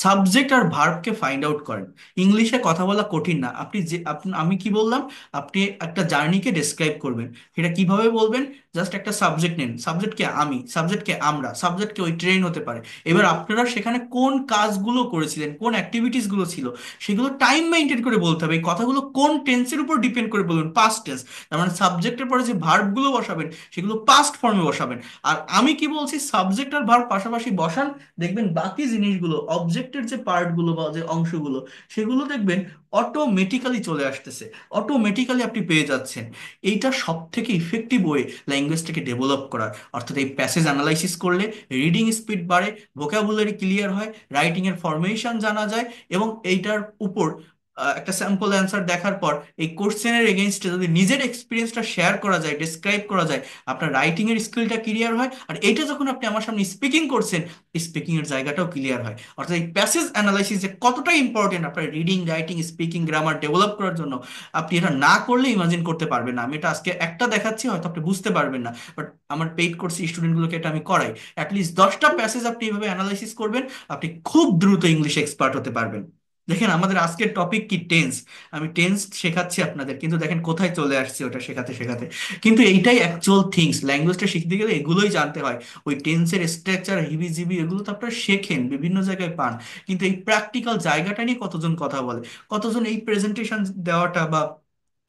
সাবজেক্ট আর ভার্বকে ফাইন্ড আউট করেন। ইংলিশে কথা বলা কঠিন না। আপনি যে আমি কি বললাম? আপনি একটা জার্নিকে ডেসক্রাইব করবেন, সেটা কিভাবে বলবেন? জাস্ট একটা সাবজেক্ট নেন, সাবজেক্টকে আমি, সাবজেক্টকে আমরা, সাবজেক্টকে ওই ট্রেন হতে পারে। এবার আপনারা সেখানে কোন কাজগুলো করেছিলেন, কোন অ্যাক্টিভিটিস গুলো ছিল, সেগুলো টাইম মেনটেন করে বলতে হবে। এই কথাগুলো কোন টেন্সের উপর ডিপেন্ড করে বলবেন, পাস্ট টেন্স। তার মানে সাবজেক্টের পরে যে ভার্ব গুলো বসাবেন সেগুলো পাস্ট ফর্মে বসাবেন। আর আমি কি বলছি, সাবজেক্ট আর ভার্ব পাশাপাশি বসান, দেখবেন বাকি জিনিসগুলো, অবজেক্টের যে পার্টগুলো বা যে অংশগুলো, সেগুলো দেখবেন অটোমেটিক্যালি চলে আসতেছে, অটোমেটিক্যালি আপনি পেয়ে যাচ্ছেন। এইটা সব থেকে ইফেক্টিভ ওয়ে ল্যাঙ্গুয়েজটাকে ডেভেলপ করার। অর্থাৎ এই প্যাসেজ অ্যানালাইসিস করলে রিডিং স্পিড বাড়ে, ভোকাবুলারি ক্লিয়ার হয়, রাইটিং এর ফরমেশন জানা যায়, এবং এইটার উপর একটা স্যাম্পল অ্যান্সার দেখার পর এই কোশ্চেনের এগেইনস্টে যদি নিজের এক্সপিরিয়েন্সটা শেয়ার করা যায়, ডিসক্রাইব করা যায়, আপনার রাইটিং এর স্কিলটা ক্লিয়ার হয়। আর এইটা যখন আপনি আমার সামনে স্পিকিং করছেন, স্পিকিং এর জায়গাটাও ক্লিয়ার হয়। অর্থাৎ এই প্যাসেজ অ্যানালাইসিস যে কতটা ইম্পর্টেন্ট আপনার reading, writing, speaking, grammar develop করার জন্য, আপনি এটা না করলে ইমাজিন করতে পারবেন না। আমি এটা আজকে একটা দেখাচ্ছি, হয়তো আপনি বুঝতে পারবেন না, বাট আমার পেইড কোর্স স্টুডেন্টগুলোকে এটা আমি করাই। অ্যাটলিস্ট 10টা প্যাসেজ আপনি এইভাবে অ্যানালাইসিস করবেন, আপনি খুব দ্রুত ইংলিশ এক্সপার্ট হতে পারবেন। দেখেন আমাদের আজকের টপিক কি, টেন্স। আমি টেন্স শেখাচ্ছি আপনাদের, কিন্তু দেখেন কোথায় চলে আসছে ওটা শেখাতে শেখাতে। কিন্তু এইটাই অ্যাকচুয়াল থিংস, ল্যাঙ্গুয়েজটা শিখতে গেলে এগুলোই জানতে হয়। ওই টেন্সের স্ট্রাকচার হিবিজিবি এগুলো তো আপনারা শেখেন, বিভিন্ন জায়গায় পান, কিন্তু এই প্র্যাকটিক্যাল জায়গাটা নিয়ে কতজন কথা বলে, কতজন এই প্রেজেন্টেশন দেওয়াটা বা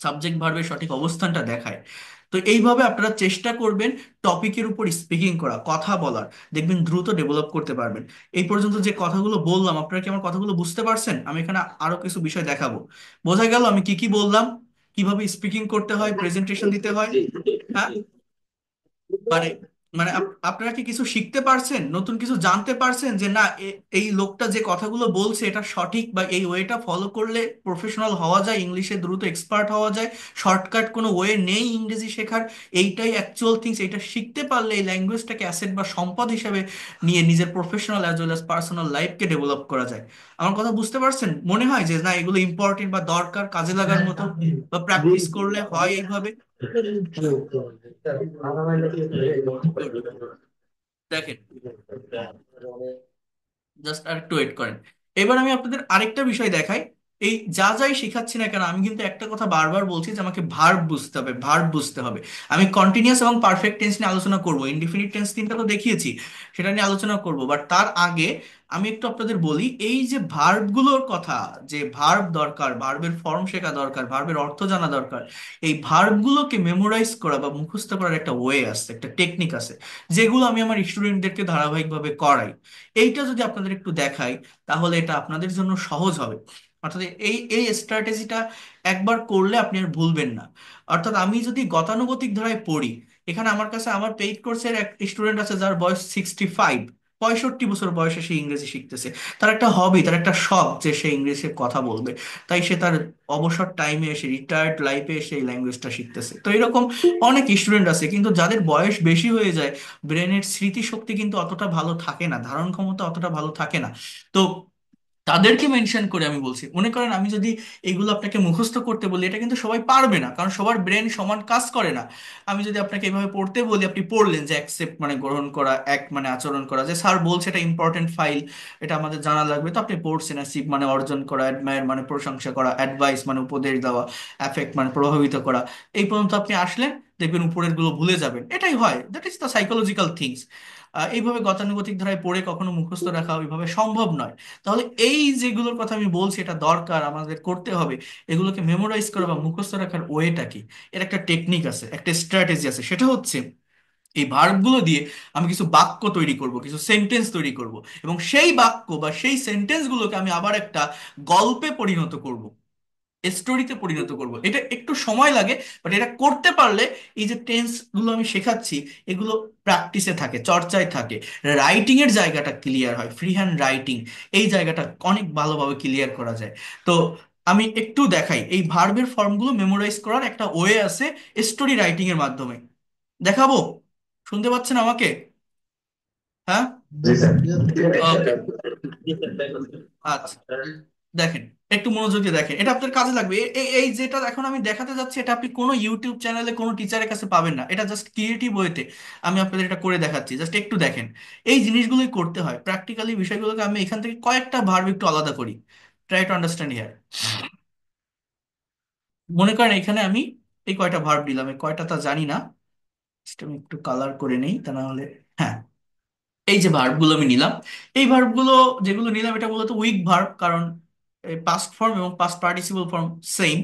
সাবজেক্ট ভার্বের সঠিক অবস্থানটা দেখায়। তো এইভাবে আপনারা চেষ্টা করবেন টপিকের উপর স্পিকিং করা, কথা বলার, দেখবেন দ্রুত ডেভেলপ করতে পারবেন। এই পর্যন্ত যে কথাগুলো বললাম, আপনারা কি আমার কথাগুলো বুঝতে পারছেন? আমি এখানে আরো কিছু বিষয় দেখাবো। বোঝা গেল আমি কি কি বললাম, কিভাবে স্পিকিং করতে হয়, প্রেজেন্টেশন দিতে হয়? হ্যাঁ, মানে মানে আপনারা কি কিছু শিখতে পারছেন, নতুন কিছু জানতে পারছেন যে না এই লোকটা যে কথাগুলো বলছে এটা সঠিক, বা এই ওয়েটা ফলো করলে প্রফেশনাল হওয়া যায়, ইংলিশে দ্রুত এক্সপার্ট হওয়া যায়, শর্টকাট কোনো ওয়ে নেই ইংরেজি শেখার। এইটাই অ্যাকচুয়াল থিংস। এটা শিখতে পারলে এই ল্যাঙ্গুয়েজটাকে অ্যাসেট বা সম্পদ হিসেবে নিয়ে নিজের professional as well as personal লাইফকে ডেভেলপ করা যায়। আমার কথা বুঝতে পারছেন? মনে হয় যে না এগুলো ইম্পর্টেন্ট বা দরকার, কাজে লাগার মতো, বা প্র্যাকটিস করলে হয় এইভাবে। Good. দেখেন, জাস্ট আর একটু ওয়েট করেন। এবার আমি আপনাদের আরেকটা বিষয় দেখাই। এই যা যাই শেখাচ্ছি না কেন, আমি কিন্তু একটা কথা বারবার বলছি যে আমাকে ভার্ব বুঝতে হবে, ভার্ব বুঝতে হবে। আমি কন্টিনিউয়াস এবং পারফেক্ট টেন্স নিয়ে আলোচনা করব, ইনডিফিনিট টেন্স তিনটা তো দেখিয়েছি, সেটা নিয়ে আলোচনা করব। বাট তার আগে আমি একটু আপনাদের বলি, এই যে ভার্বগুলোর কথা, যে ভার্ব দরকার, ভার্বের ফর্ম শেখা দরকার, ভার্বের অর্থ জানা দরকার, এই ভার্বগুলোকে মেমোরাইজ করা বা মুখস্থ করার একটা ওয়ে আছে, একটা টেকনিক আছে, যেগুলো আমি আমার স্টুডেন্টদেরকে ধারাবাহিকভাবে করাই। এইটা যদি আপনাদের একটু দেখাই, তাহলে এটা আপনাদের জন্য সহজ হবে। অর্থাৎ এই এই স্ট্র্যাটেজিটা একবার করলে আপনি আর ভুলবেন না। অর্থাৎ আমি যদি গতানুগতিক ধারায় পড়ি, এখানে আমার কাছে আমার পেইড কোর্সের এক স্টুডেন্ট আছে যার বয়স 65, 65 বছর বয়সে সে ইংরেজি শিখতেছে। তার একটা হবি, তার একটা শখ যে সে ইংরেজিতে কথা বলবে। তাই সে তার অবসর টাইমে এসে, রিটায়ার্ড লাইফে এসে এই ল্যাঙ্গুয়েজটা শিখতেছে। তো এরকম অনেক স্টুডেন্ট আছে, কিন্তু যাদের বয়স বেশি হয়ে যায়, ব্রেনের স্মৃতিশক্তি কিন্তু অতটা ভালো থাকে না, ধারণ ক্ষমতা অতটা ভালো থাকে না। তো তাদেরকে মেনশন করে আমি বলছি, মনে করেন আমি যদি এগুলো আপনাকে মুখস্থ করতে বলি, এটা কিন্তু সবাই পারবে না, কারণ সবার ব্রেন সমান কাজ করে না। আমি যদি আপনাকে এভাবে পড়তে বলি, আপনি পড়লেন যে অ্যাকসেপ্ট মানে গ্রহণ করা, এক মানে আচরণ করা, যে স্যার বলছে এটা ইম্পর্টেন্ট ফাইল, এটা আমাদের জানা লাগবে, তো আপনি পড়ছেন। অ্যাচিভ মানে অর্জন করা, অ্যাডমায়ার মানে প্রশংসা করা, অ্যাডভাইস মানে উপদেশ দেওয়া, অ্যাফেক্ট মানে প্রভাবিত করা। এই পর্যন্ত আপনি আসলেন, দেখবেন উপরের গুলো ভুলে যাবেন। এটাই হয়, that is the psychological things. এইভাবে গতানুগতিক ধারায় পড়ে কখনো মুখস্থ রাখা ওইভাবে সম্ভব নয়। তাহলে এই যেগুলোর কথা আমি বলছি, এটা দরকার, আমাদের করতে হবে। এগুলোকে মেমোরাইজ করা বা মুখস্থ রাখার ওয়েটা কি, এর একটা টেকনিক আছে, একটা স্ট্র্যাটেজি আছে। সেটা হচ্ছে এই ভার্বগুলো দিয়ে আমি কিছু বাক্য তৈরি করব, কিছু সেন্টেন্স তৈরি করব, এবং সেই বাক্য বা সেই সেন্টেন্সগুলোকে আমি আবার একটা গল্পে পরিণত করব, স্টোরিতে পরিণত করব। এটা একটু সময় লাগে, বাট এটা করতে পারলে এই যে টেন্স গুলো আমি শেখাচ্ছি, এগুলো প্র্যাকটিসে থাকে, চর্চায় থাকে, রাইটিং এর জায়গাটা ক্লিয়ার হয়, ফ্রি হ্যান্ড রাইটিং, এই জায়গাটা অনেক ভালোভাবে ক্লিয়ার করা যায়। তো আমি একটু দেখাই, এই ভার্বের ফর্মগুলো মেমোরাইজ করার একটা ওয়ে আছে স্টোরি রাইটিং এর মাধ্যমে। দেখাবো? শুনতে পাচ্ছেন আমাকে? হ্যাঁ, জি স্যার। ওকে, আচ্ছা। দেখেন, একটু মনোযোগ দিয়ে দেখেন, এটা আপনার কাজে লাগবে। এই যেটা এখন আমি দেখাতে যাচ্ছি, এটা আপনি কোনো ইউটিউব চ্যানেলে কোনো টিচারের কাছে পাবেন না, এটা জাস্ট ক্রিয়েটিভ ওয়েতে আমি আপনাদের এটা করে দেখাচ্ছি। জাস্ট একটু দেখেন, এই জিনিসগুলোই করতে হয় প্র্যাকটিক্যালি। বিষয়গুলোকে আমি এখান থেকে কয়েকটা ভার্ব একটু আলাদা করি। Try to understand here. মনে করেন এখানে আমি এই কয়টা ভার্ব দিলাম, এই কয়টা তা জানি না। Just আমি একটু কালার করে নেই, তা না হলে। হ্যাঁ, এই যে ভার্বগুলো আমি নিলাম, এই ভার্বগুলো যেগুলো নিলাম এটা মূলত উইক ভার্ব, কারণ পাস্ট ফর্ম এবং পাস্ট পার্টিসিপল ফর্ম সেম।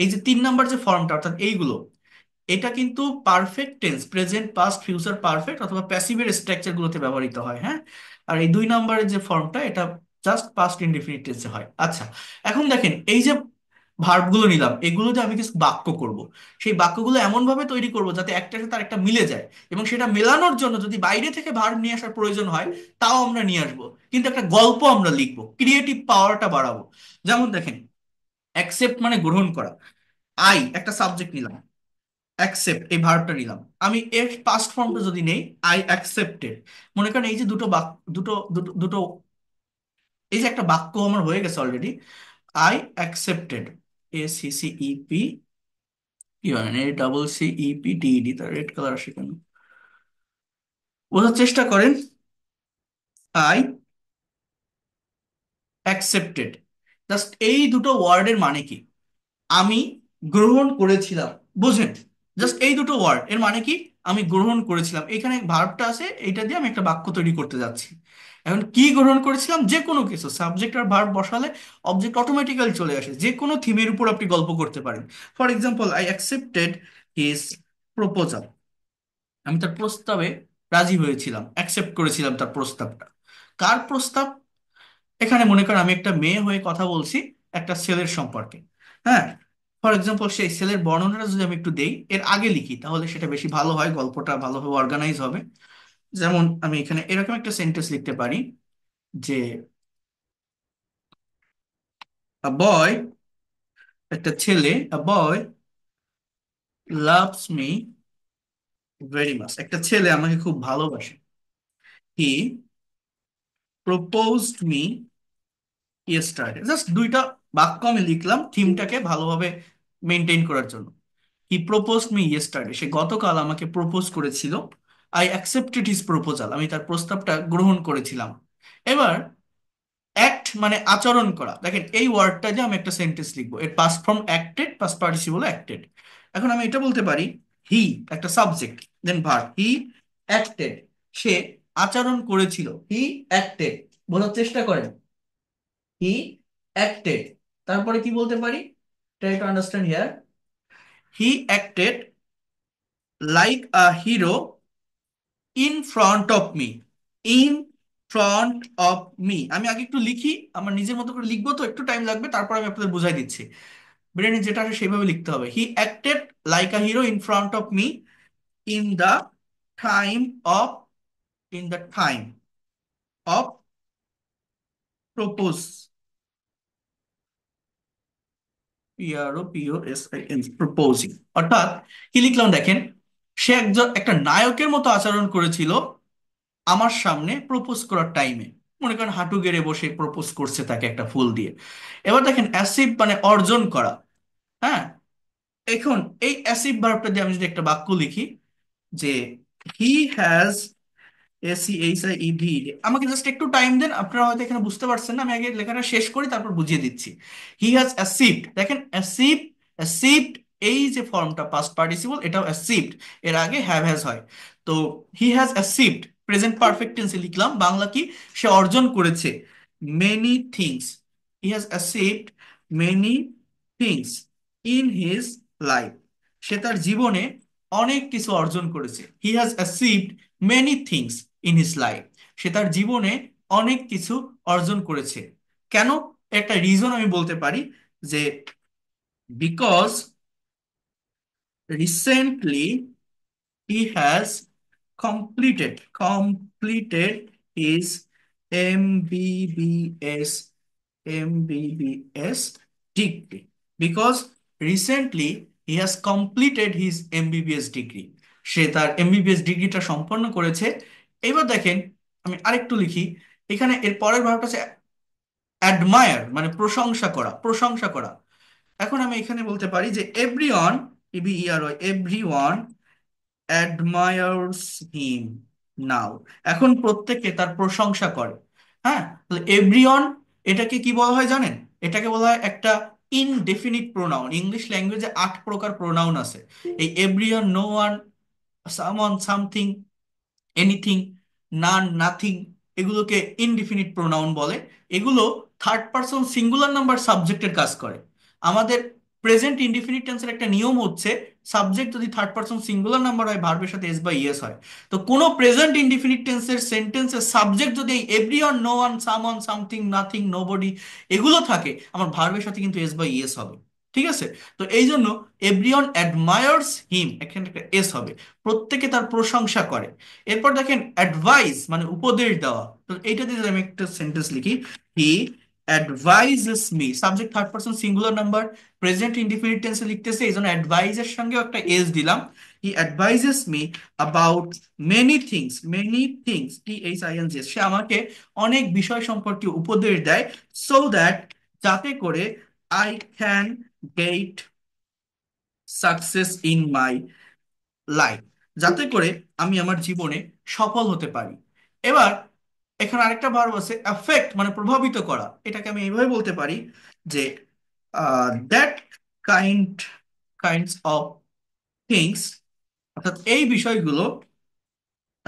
এই যে 3 নাম্বার যে ফর্মটা অর্থাৎ এইগুলো, এটা কিন্তু perfect tense, present, past, future perfect অথবা প্যাসিভের স্ট্রাকচার গুলোতে ব্যবহৃত হয়। হ্যাঁ, আর এই 2 নাম্বারের যে ফর্মটা এটা জাস্ট পাস্ট ইনডিফিনিট টেন্সে হয়। আচ্ছা, এখন দেখেন এই যে ভার্বগুলো নিলাম, এগুলো যে আমি কিছু বাক্য করব, সেই বাক্যগুলো এমন ভাবে তৈরি করব যাতে একটার সাথে আরেকটা মিলে যায়, এবং সেটা মেলানোর জন্য যদি বাইরে থেকে ভার্ব নিয়ে আসার প্রয়োজন হয় তাও আমরা নিয়ে আসবো, কিন্তু একটা গল্প আমরা লিখবো, ক্রিয়েটিভ পাওয়ারটা বাড়াবো। যেমন দেখেন, অ্যাকসেপ্ট মানে গ্রহণ করা। আই একটা সাবজেক্ট নিলাম, অ্যাকসেপ্ট এই ভার্বটা নিলাম, আমি এর পাস্ট ফর্মটা যদি নেই, আই অ্যাকসেপ্টেড। মনে করেন এই যে দুটো বাক্য, দুটো দুটো দুটো এই যে একটা বাক্য আমার হয়ে গেছে অলরেডি, আই অ্যাকসেপ্টেড, ACCEP, কি হয় না, CCEPTED, তার রেড কালার আসে কেন, বোঝার চেষ্টা করেন। আই অ্যাকসেপ্টেড, জাস্ট এই দুটো ওয়ার্ডের মানে কি? আমি গ্রহণ করেছিলাম, বুঝেন? জাস্ট এই দুটো ওয়ার্ড এর মানে কি? আমি গ্রহণ করেছিলাম, এখানে ভার্বটা আছে, এইটা দিয়ে আমি একটা বাক্য তৈরি করতে যাচ্ছি। এখন কি গ্রহণ করেছিলাম? যে কোনো কিছু, সাবজেক্ট আর ভার্ব বসালে অবজেক্ট অটোমেটিক্যালি চলে আসে, যে কোনো থিমের উপর আপনি গল্প করতে পারেন। For example, I accepted his proposal, আমি তার প্রস্তাবে রাজি হয়েছিলাম, অ্যাকসেপ্ট করেছিলাম তার প্রস্তাবটা। কার প্রস্তাব? এখানে মনে করেন আমি একটা মেয়ে হয়ে কথা বলছি একটা ছেলের সম্পর্কে। হ্যাঁ, ফর এক্সাম্পল সেই ছেলের বর্ণনাটা যদি আমি একটু দেই, এর আগে লিখি, তাহলে সেটা বেশি ভালো হয়, গল্পটা ভালোভাবে অর্গানাইজ হবে। যেমন আমি এখানে এরকম একটা সেন্টেন্স লিখতে পারি যে, আ বয়, একটা ছেলে, আ বয় লাভস মি ভেরি মাচ, একটা ছেলে আমাকে খুব ভালোবাসে। হি প্রপোজড মি ইয়েস্টারডে। জাস্ট দুইটা বাক্য আমি লিখলাম থিমটাকে ভালোভাবে মেনটেন করার জন্য। হি প্রপোজড মি ইয়েস্টারডে, সে গতকাল আমাকে প্রপোজ করেছিল। আই অ্যাকসেপ্টেড হিজ প্রপোজাল, আমি তার প্রস্তাবটা গ্রহণ করেছিলাম। এবার অ্যাক্ট মানে আচরণ করা, দেখেন এই ওয়ার্ডটা যে আমি একটা সেন্টেন্স লিখবো, এর past form acted, past participle acted. এখন আমি এটা বলতে পারি, হি একটা subject, then verb, he acted, সে আচরণ করেছিল, হি অ্যাক্টেড। বোঝার চেষ্টা করেন, হি অ্যাক্টেড। তারপরে কি বলতে পারি? Try to understand here. He acted like a hero in front of me, in front of me. আমি আগে একটু লিখি, আমার নিজের মতো করে লিখবো তো একটু টাইম লাগবে, তারপর আমি আপনাদের বুঝাই দিচ্ছি। ব্রেনে যেটা আছে সেইভাবে লিখতে হবে। হি acted like a hero in front of me in the time of, in the time of propose, PROPOSIN, proposing. অর্থাৎ কি লিখলাম দেখেন, সে একজন একটা নায়কের মতো আচরণ করেছিল আমার সামনে প্রপোজ করার টাইমে। মনে করেন হাঁটু গেড়ে বসে প্রপোজ করছে তাকে একটা ফুল দিয়ে। এবার দেখেন অ্যাসিভ মানে অর্জন করা। হ্যাঁ, এখন এই অ্যাসিভ ভার্বটা দিয়ে আমি যদি একটা বাক্য লিখি যে, হি হ্যাজ, ACHIED, আমাকে জাস্ট একটু টাইম দেন, আপনারা হয়তো এখানে বুঝতে পারছেন না, আমি আগে লেখাটা শেষ করি তারপর বুঝিয়ে দিচ্ছি। হি হ্যাজ অ্যাসিভড, দেখেন অ্যাসিভ, অ্যাসিভড, এই যে ফর্মটা পাস্ট পার্টিসিপল এটাও অ্যাসিভড, এর আগে হ্যাভ হ্যাজ হয়। তো he has achieved present perfect টেন্সে লিখলাম, বাংলা কি? সে অর্জন করেছে many things, he has achieved many things in his life, সে তার জীবনে অনেক কিছু অর্জন করেছে। He has achieved many things in his life, সে তার জীবনে অনেক কিছু অর্জন করেছে। কেন? একটা রিজন আমি বলতে পারি যে, because recently he has completed his MBBS MBBS degree, because recently he has completed his MBBS degree, সে তার এমবিবিএস ডিগ্রিটা সম্পন্ন করেছে। এবার দেখেন আমি আরেকটু লিখি, এখানে এর পরের ভার্বটা হচ্ছে অ্যাডমায়ার, মানে প্রশংসা করা, প্রশংসা করা। এখন আমি এখানে বলতে পারি যে, everyone, EVERY, everyone admires him now, এখন প্রত্যেকে তার প্রশংসা করে। হ্যাঁ, তাহলে এভরিওয়ান, এটাকে কি বলা হয় জানেন? এটাকে বলা হয় একটা ইনডেফিনিট প্রোনাউন। ইংলিশ ল্যাঙ্গুয়েজে 8 প্রকার প্রোনাউন আছে। এই everyone, no one, someone, something, anything, none, nothing, এগুলোকে ইনডিফিনিট প্রোনাউন বলে। এগুলো থার্ড পারসন সিঙ্গুলার নাম্বার সাবজেক্টের কাজ করে। আমাদের প্রেজেন্ট ইনডিফিনিট টেন্সের একটা নিয়ম হচ্ছে, সাবজেক্ট যদি থার্ড পারসন সিঙ্গুলার নাম্বার হয়, ভার্বের সাথে এস বা ইএস হয়। তো কোনো প্রেজেন্ট ইনডিফিনিট টেন্সের সেন্টেন্সের সাবজেক্ট যদি everyone, no one, someone, something, nothing, nobody এগুলো থাকে, আমার ভার্বের সাথে কিন্তু এস বা ইএস হবে। ঠিক আছে? তো এই জন্য এভরিওয়ান অ্যাডমায়ার্স হিম, এখানে একটা এস হবে। প্রত্যেকে তার প্রশংসা করে। এরপর দেখেন অ্যাডভাইস মানে উপদেশ দেওয়া। তো এইটা দিয়ে যদি আমি একটা সেন্টেন্স লিখি, he advises me, subject third person singular number, present indefinite টেন্সে লিখতেছে, এই জন্য অ্যাডভাইজের সঙ্গেও একটা এস দিলাম। He advises me about many things, THINGS, সে আমাকে অনেক বিষয় সম্পর্কে উপদেশ দেয়, সো দ্যাট, যাতে করে, I can get success in my life, যাতে করে আমি আমার জীবনে সফল হতে পারি। এবার এখানে আরেকটা ভার্ব আছে অ্যাফেক্ট মানে প্রভাবিত করা। এটাকে আমি এইভাবে বলতে পারি যে that kind kinds of things, অর্থাৎ এই বিষয়গুলো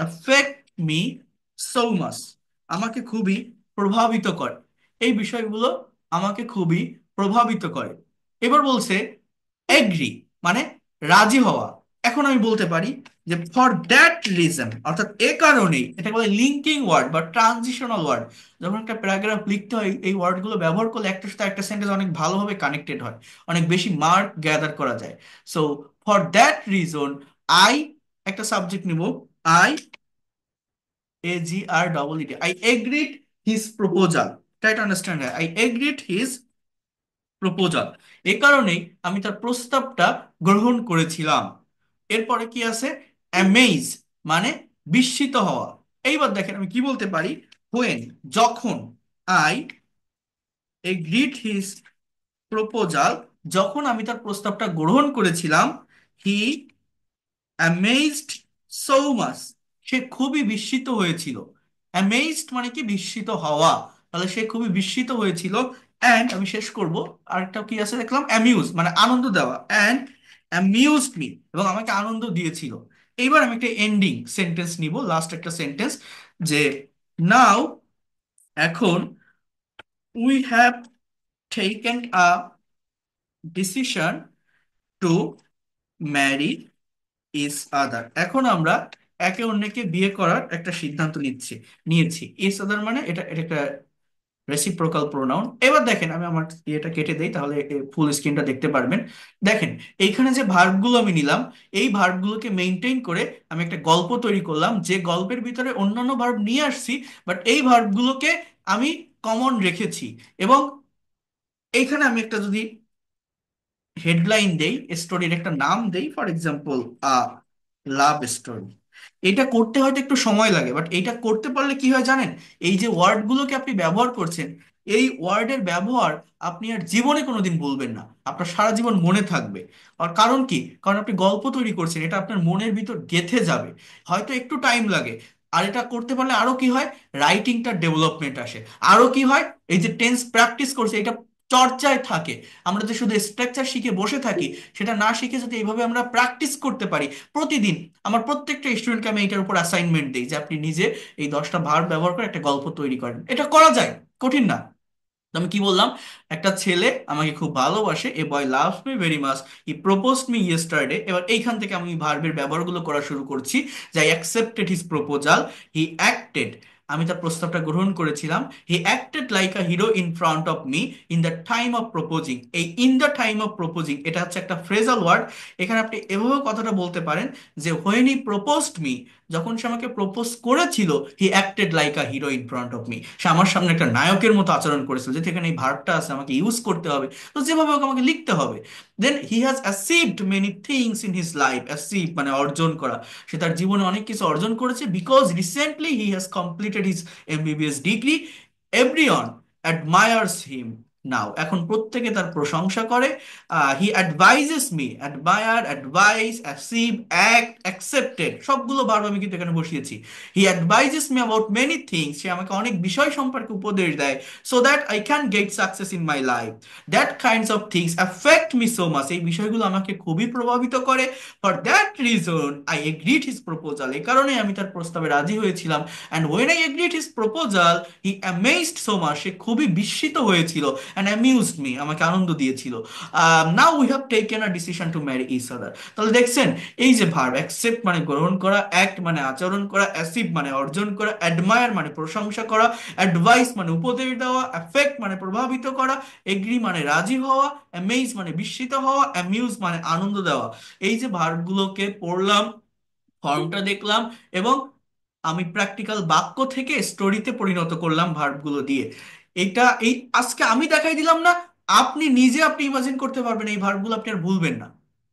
affect me so much, আমাকে খুবই প্রভাবিত করে। এই বিষয়গুলো আমাকে খুবই প্রভাবিত করে। এবার বলছে এগ্রি মানে রাজি হওয়া। এখন আমি বলতে পারি যে ফর দ্যাট রিজন, অর্থাৎ এ কারণেই, এটা বলে লিঙ্কিং ওয়ার্ড বা ট্রানজিশনাল ওয়ার্ড। যখন একটা প্যারাগ্রাফ লিখতে হয়, এই ওয়ার্ডগুলো ব্যবহার করলে একটার সাথে একটা সেন্টেন্স অনেক ভালোভাবে কানেক্টেড হয়, অনেক বেশি মার্ক গ্যাদার করা যায়। So for that reason I, একটা সাবজেক্ট নিব, I, AGREED, I agreed his proposal. Try to understand that. I agreed his proposal. এ কারণেই আমি তার প্রস্তাবটা গ্রহণ করেছিলাম। এরপরে কি আছে? অ্যামেজ মানে বিস্মিত হওয়া। এইবার দেখেন আমি কি বলতে পারি, when, যখন, I agreed his proposal, যখন আমি তার প্রস্তাবটা গ্রহণ করেছিলাম, he অ্যামেজড সো মাচ, সে খুবই বিস্মিত হয়েছিল। অ্যামেজড মানে কি? বিস্মিত হওয়া। তাহলে সে খুবই বিস্মিত হয়েছিল। অ্যান্ড আমি শেষ করব, আরেকটা কি আছে দেখলাম, অ্যামিউজ মানে আনন্দ দেওয়া, অ্যান্ড অ্যামিউজড মি, এবং আমাকে আনন্দ দিয়েছিল। এইবার আমি একটা এন্ডিং সেন্টেন্স নিব, লাস্ট একটা সেন্টেন্স, যে নাও, এখন, we have taken a decision to marry each other, এখন আমরা একে অন্যকে বিয়ে করার একটা সিদ্ধান্ত নিয়েছি। ইজ আদার মানে এটা এটা একটা রেসিপ্রোকাল প্রোনাউন। এবার দেখেন আমি আমার ইয়েটা কেটে দেই, তাহলে ফুল স্ক্রিনটা দেখতে পারবেন। দেখেন এইখানে যে ভার্বগুলো আমি নিলাম, এই ভার্বগুলোকে মেনটেন করে আমি একটা গল্প তৈরি করলাম, যে গল্পের ভিতরে অন্যান্য ভার্ব নিয়ে আসছি, বাট এই ভার্বগুলোকে আমি কমন রেখেছি। এবং এইখানে আমি একটা যদি হেডলাইন দেই, স্টোরির একটা নাম দেই, for example a love story. এটা করতে হয়তো একটু সময় লাগে, বাট এটা করতে পারলে কি হয় জানেন? এই যে ওয়ার্ডগুলোকে আপনি ব্যবহার করছেন, এই ওয়ার্ডের ব্যবহার আপনি আর জীবনে কোনোদিন ভুলবেন না, আপনার সারা জীবন মনে থাকবে। আর কারণ কি? কারণ আপনি গল্প তৈরি করছেন, এটা আপনার মনের ভিতর গেঁথে যাবে। হয়তো একটু টাইম লাগে, আর এটা করতে পারলে আরো কি হয়, রাইটিংটার ডেভেলপমেন্ট আসে। আরো কি হয়, এই যে টেন্স প্র্যাকটিস করছে, এটা চর্চায় থাকে। আমরা যে শুধু স্ট্রাকচার শিখে বসে থাকি, সেটা না শিখে যদি এইভাবে আমরা প্র্যাকটিস করতে পারি প্রতিদিন। আমার প্রত্যেকটা স্টুডেন্টকে আমি এইটার উপর অ্যাসাইনমেন্ট দিই যে আপনি নিজে এই 10টা ভার্ব ব্যবহার করে একটা গল্প তৈরি করেন। এটা করা যায়, কঠিন না। তো আমি কি বললাম, একটা ছেলে আমাকে খুব ভালোবাসে, a boy loves me very much, he proposed me yesterday. এবার এইখান থেকে আমি ভার্বের ব্যবহারগুলো করা শুরু করছি, যে I accepted his proposal, he acted, আমি তার প্রস্তাবটা গ্রহণ করেছিলাম, he acted like a hero in front of me in the time of proposing. এই in the time of proposing এটা হচ্ছে একটা ফ্রেজাল ওয়ার্ড। এখানে আপনি এভাবে কথাটা বলতে পারেন যে হোয়েন হি প্রপোজড মি, যখন সে আমাকে প্রপোজ করেছিল, he acted like a hero in front of me, সে আমার সামনে একটা নায়কের মতো আচরণ করেছিল। যেহেতু এখানে এই ভার্বটা আছে, আমাকে ইউজ করতে হবে, তো যেভাবে হোক আমাকে লিখতে হবে। Then he has achieved many things in his life, achieve মানে অর্জন করা, সে তার জীবনে অনেক কিছু অর্জন করেছে, because recently he has completed his MBBS degree, everyone admires him, now. এখন প্রত্যেকে তার প্রশংসা করে। He advises me, admire, advise, achieve, act, accepted, সবগুলো ভার্ব আমি কিন্তু এখানে বসিয়েছি। He advises me about many things, সে আমাকে অনেক বিষয় সম্পর্কে উপদেশ দেয়, so that I can get success in my life. That kinds of things affect me so much, এই বিষয়গুলো আমাকে খুবই প্রভাবিত করে। For that reason I agreed his proposal, এই কারণে আমি তার প্রস্তাবে রাজি হয়েছিলাম। And when I agreed his proposal he amazed so much, সে খুবই বিস্মিত হয়েছিল। অ্যান্ড অ্যামিউজড মি, আমাকে আনন্দ দিয়েছিল। Now we have taken a decision to marry each other. তাহলে দেখছেন, এই যে ভার্ব, অ্যাকসেপ্ট মানে গ্রহণ করা, অ্যাক্ট মানে আচরণ করা, অ্যাসিভ মানে অর্জন করা, অ্যাডমায়ার মানে প্রশংসা করা, অ্যাডভাইস মানে উপদেশ দেওয়া, অ্যাফেক্ট মানে প্রভাবিত করা, এগ্রি মানে রাজি হওয়া, অ্যামেজ মানে বিস্মিত হওয়া, অ্যামিউজ মানে আনন্দ দেওয়া। এই যে ভার্বগুলোকে পড়লাম, ফর্মটা দেখলাম, এবং আমি প্র্যাকটিক্যাল বাক্য থেকে স্টোরিতে পরিণত করলাম ভার্বগুলো দিয়ে। এটা এই আজকে আমি দেখাই দিলাম না, আপনি নিজে আপনি ইমাজিন করতে পারবেন এই ভার্বগুলো আপনি আর ভুলবেন না।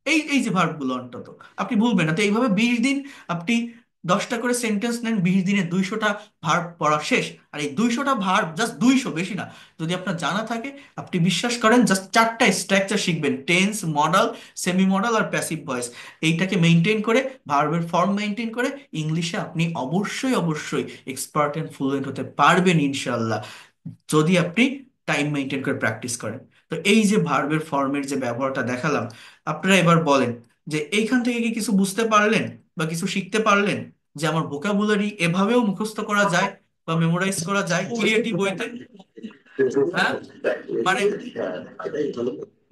এই এই যে ভার্বগুলো অন্তত আপনি ভুলবেন না। তো এইভাবে 20 দিন আপনি 10টা করে সেন্টেন্স নেন, 20 দিনে 200টা ভার্ব পড়া শেষ। আর এই 200টা ভার্ব, জাস্ট 200, বেশি না, যদি আপনার জানা থাকে, আপনি বিশ্বাস করেন জাস্ট 4টা স্ট্রাকচার শিখবেন: টেন্স, মডাল, সেমি মডাল আর প্যাসিভ ভয়েস। এইটাকে মেনটেন করে, ভার্বের ফর্ম মেনটেন করে, ইংলিশে আপনি অবশ্যই অবশ্যই এক্সপার্ট এন্ড ফ্লুয়েন্ট হতে পারবেন ইনশাল্লাহ, যদি আপনি টাইম মেনটেন করে প্র্যাকটিস করেন। তো এই যে ভার্বের ফর্মের যে ব্যবহারটা দেখালাম, আপনারা এবার বলেন যে এইখান থেকে কি কিছু বুঝতে পারলেন বা কিছু শিখতে পারলেন, যে আমার ভোকাবুলারি এভাবেও মুখস্থ করা যায় বা মেমোরাইজ করা যায় ক্রিয়েটিভ ওয়েতে? হ্যাঁ, মানে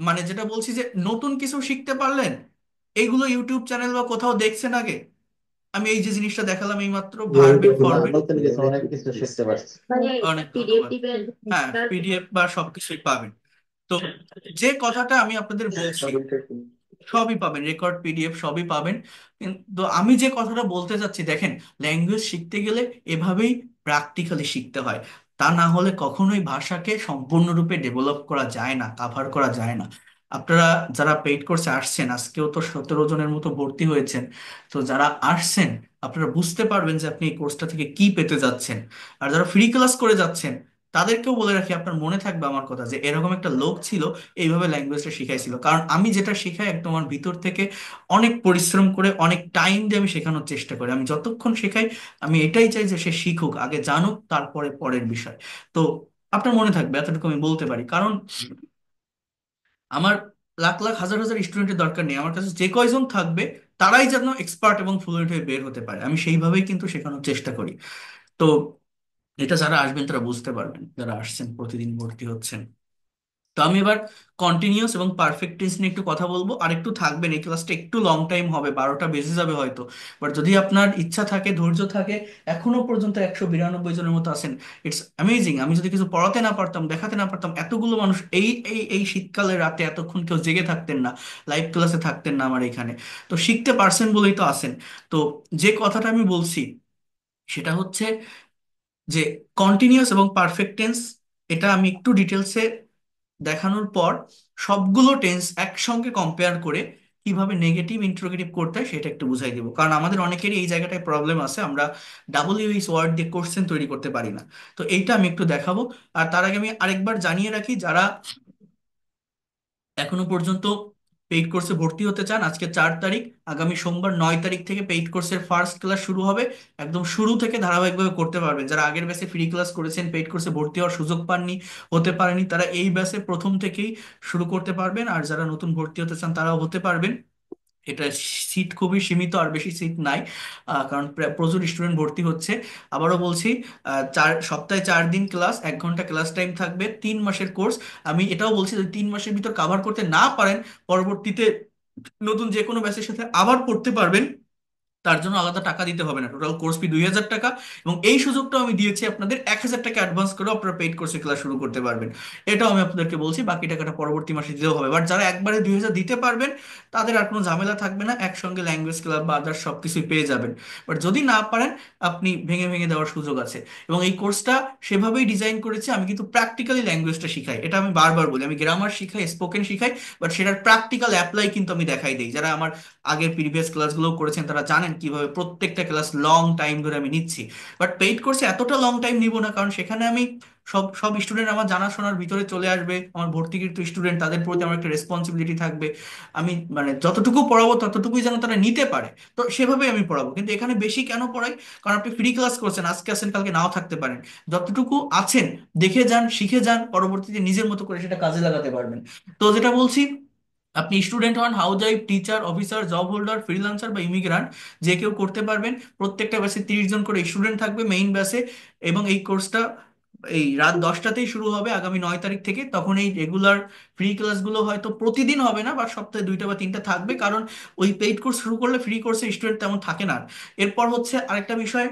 মানে যেটা বলছি যে নতুন কিছু শিখতে পারলেন, এইগুলো ইউটিউব চ্যানেল বা কোথাও দেখছেন আগে? আমি এই যে জিনিসটা দেখালাম এইমাত্র ভার্বের ফর্মে, নতুন কিছু অনেক কিছু শিখতে পারছি। অনেক ধন্যবাদ। হ্যাঁ, পিডিএফ বা সবকিছুই পাবেন। তো যে কথাটা আমি আপনাদের বলছি, সবই পাবেন, রেকর্ড, পিডিএফ সবই পাবেন। কিন্তু আমি যে কথাটা বলতে চাচ্ছি, দেখেন, ল্যাঙ্গুয়েজ শিখতে গেলে এভাবেই প্র্যাকটিক্যালি শিখতে হয়। তা না হলে কখনোই ভাষাকে সম্পূর্ণরূপে ডেভেলপ করা যায় না, কাভার করা যায় না। আপনারা যারা পেইড কোর্সে আসছেন, আজকেও তো 17 জনের মতো ভর্তি হয়েছেন, তো যারা আসছেন আপনারা বুঝতে পারবেন যে আপনি এই কোর্সটা থেকে কি পেতে যাচ্ছেন। আর যারা ফ্রি ক্লাস করে যাচ্ছেন, তাদেরকেও বলে রাখি, আপনার মনে থাকবে আমার কথা, যে এরকম একটা লোক ছিল, এইভাবে ল্যাঙ্গুয়েজটা শিখাইছিল। কারণ আমি যেটা শেখাই একদম আমার ভিতর থেকে অনেক পরিশ্রম করে, অনেক টাইম দিয়ে আমি শেখানোর চেষ্টা করি। আমি যতক্ষণ শেখাই, আমি এটাই চাই যে সে শিখুক, আগে জানুক, তারপরে পরের বিষয়। তো আপনার মনে থাকবে, এতটুকু আমি বলতে পারি। কারণ আমার লাখ লাখ হাজার হাজার স্টুডেন্টের দরকার নেই, আমার কাছে যে কয়জন থাকবে তারাই যেন এক্সপার্ট এবং ফ্লুয়েন্ট হয়ে বের হতে পারে, আমি সেইভাবেই কিন্তু শেখানোর চেষ্টা করি। তো এটা যারা আসবেন তারা বুঝতে পারবেন, যারা আসছেন প্রতিদিন ভর্তি হচ্ছেন। তো আমি এবার কন্টিনিউয়াস এবং পারফেক্ট টেন্স নিয়ে একটু কথা বলবো। আর একটু থাকবেন, এই ক্লাসটা একটু লং টাইম হবে, 12টা বেজে যাবে হয়তো। বাট যদি আপনার ইচ্ছা থাকে, ধৈর্য থাকে, এখনো পর্যন্ত 192 জনের মতো আছেন, ইটস অ্যামেজিং। আমি যদি কিছু পড়াতে না পারতাম, দেখাতে না পারতাম, এতগুলো মানুষ এই এই এই শীতকালে রাতে এতক্ষণ কেউ জেগে থাকতেন না, লাইভ ক্লাসে থাকতেন না আমার এখানে। তো শিখতে পারছেন বলেই তো আছেন। তো যে কথাটা আমি বলছি সেটা হচ্ছে যে কন্টিনিউয়াস এবং পারফেক্ট টেন্স, এটা আমি একটু ডিটেলসে দেখানোর পর সবগুলো টেন্স একসঙ্গে কম্পেয়ার করে কিভাবে নেগেটিভ ইন্টারোগেটিভ করতে হয় সেটা একটু বুঝাই দিব। কারণ আমাদের অনেকেরই এই জায়গাটায় প্রবলেম আছে, আমরা ডাব্লিউএইচ ওয়ার্ড দিয়ে কোশ্চেন তৈরি করতে পারি না। তো এইটা আমি একটু দেখাবো। আর তার আগে আমি আরেকবার জানিয়ে রাখি, যারা এখনো পর্যন্ত পেইড কোর্সে ভর্তি হতে চান, আজকে 4 তারিখ, আগামী সোমবার 9 তারিখ থেকে পেইড কোর্সের ফার্স্ট ক্লাস শুরু হবে। একদম শুরু থেকে ধারাবাহিকভাবে করতে পারবেন। যারা আগের ব্যাচে ফ্রি ক্লাস করেছেন, পেইড কোর্সে ভর্তি হওয়ার সুযোগ পাননি, হতে পারেনি, তারা এই ব্যাচে প্রথম থেকেই শুরু করতে পারবেন। আর যারা নতুন ভর্তি হতে চান তারাও হতে পারবেন। এটা সিট খুবই সীমিত, আর বেশি সিট নাই, কারণ প্রচুর স্টুডেন্ট ভর্তি হচ্ছে। আবারও বলছি, 4 সপ্তাহে 4 দিন ক্লাস, 1 ঘন্টা ক্লাস টাইম থাকবে, 3 মাসের কোর্স। আমি এটাও বলছি, যদি 3 মাসের ভিতর কাভার করতে না পারেন, পরবর্তীতে নতুন যে কোনো ব্যাচের সাথে আবার পড়তে পারবেন, তার জন্য আলাদা টাকা দিতে হবে না। টোটাল কোর্স ফি 2,000 টাকা। এবং এই সুযোগটাও আমি দিয়েছি আপনাদের, 1,000 টাকা অ্যাডভান্স করে আপনারা পেইড কোর্সে ক্লাস শুরু করতে পারবেন। এটাও আমি আপনাদেরকে বলছি, বাকি টাকাটা পরবর্তী মাসে দিতেও হবে। বাট যারা একবারে 2,000 দিতে পারবেন, তাদের আর কোনো ঝামেলা থাকবে না, একসঙ্গে ল্যাঙ্গুয়েজ ক্লাব বা আদার্স সব কিছুই পেয়ে যাবেন। বাট যদি না পারেন, আপনি ভেঙে ভেঙে দেওয়ার সুযোগ আছে। এবং এই কোর্সটা সেভাবেই ডিজাইন করেছি, আমি কিন্তু প্র্যাকটিক্যালি ল্যাঙ্গুয়েজটা শিখাই, এটা আমি বারবার বলি। আমি গ্রামার শিখাই, স্পোকেন শিখাই, বাট সেটার প্র্যাকটিক্যাল অ্যাপ্লাই কিন্তু আমি দেখাই দিই। যারা আমার আগের প্রিভিয়াস ক্লাসগুলো করেছেন তারা জানেন কিভাবে প্রত্যেকটা ক্লাস লং টাইম ধরে আমি নিচ্ছি। বাট পেইড কোর্সে এতটা লং টাইম নিব না, কারণ সেখানে আমি সব সব স্টুডেন্ট আমার জানাশোনার ভিতরে চলে আসবে, আমার ভর্তিকৃত স্টুডেন্ট, তাদের প্রতি আমার একটা রেসপন্সিবিলিটি থাকবে। আমি মানে যতটুকু পড়াবো ততটুকুই যেন তারা নিতে পারে, তো সেভাবে আমি পড়াবো। কিন্তু এখানে বেশি কেন পড়াই? কারণ আপনি ফ্রি ক্লাস করছেন, আজকে আসেন কালকে নাও থাকতে পারেন। যতটুকু আছেন দেখে যান, শিখে যান, পরবর্তীতে নিজের মতো করে সেটা কাজে লাগাতে পারবেন। তো যেটা বলছি, আপনি স্টুডেন্ট হন, house wife, teacher, officer, job holder, freelancer বা ইমিগ্রান্ট, যে কেউ করতে পারবেন। প্রত্যেকটা ব্যাচে 30 জন করে স্টুডেন্ট থাকবে মেইন ব্যাচে। এবং এই কোর্সটা এই রাত 10টাতেই শুরু হবে আগামী 9 তারিখ থেকে। তখন এই রেগুলার ফ্রি ক্লাসগুলো হয়তো প্রতিদিন হবে না, বা সপ্তাহে 2টা বা 3টা থাকবে, কারণ ওই পেইড কোর্স শুরু করলে ফ্রি কোর্সে স্টুডেন্ট তেমন থাকে না। এরপর হচ্ছে আরেকটা বিষয়,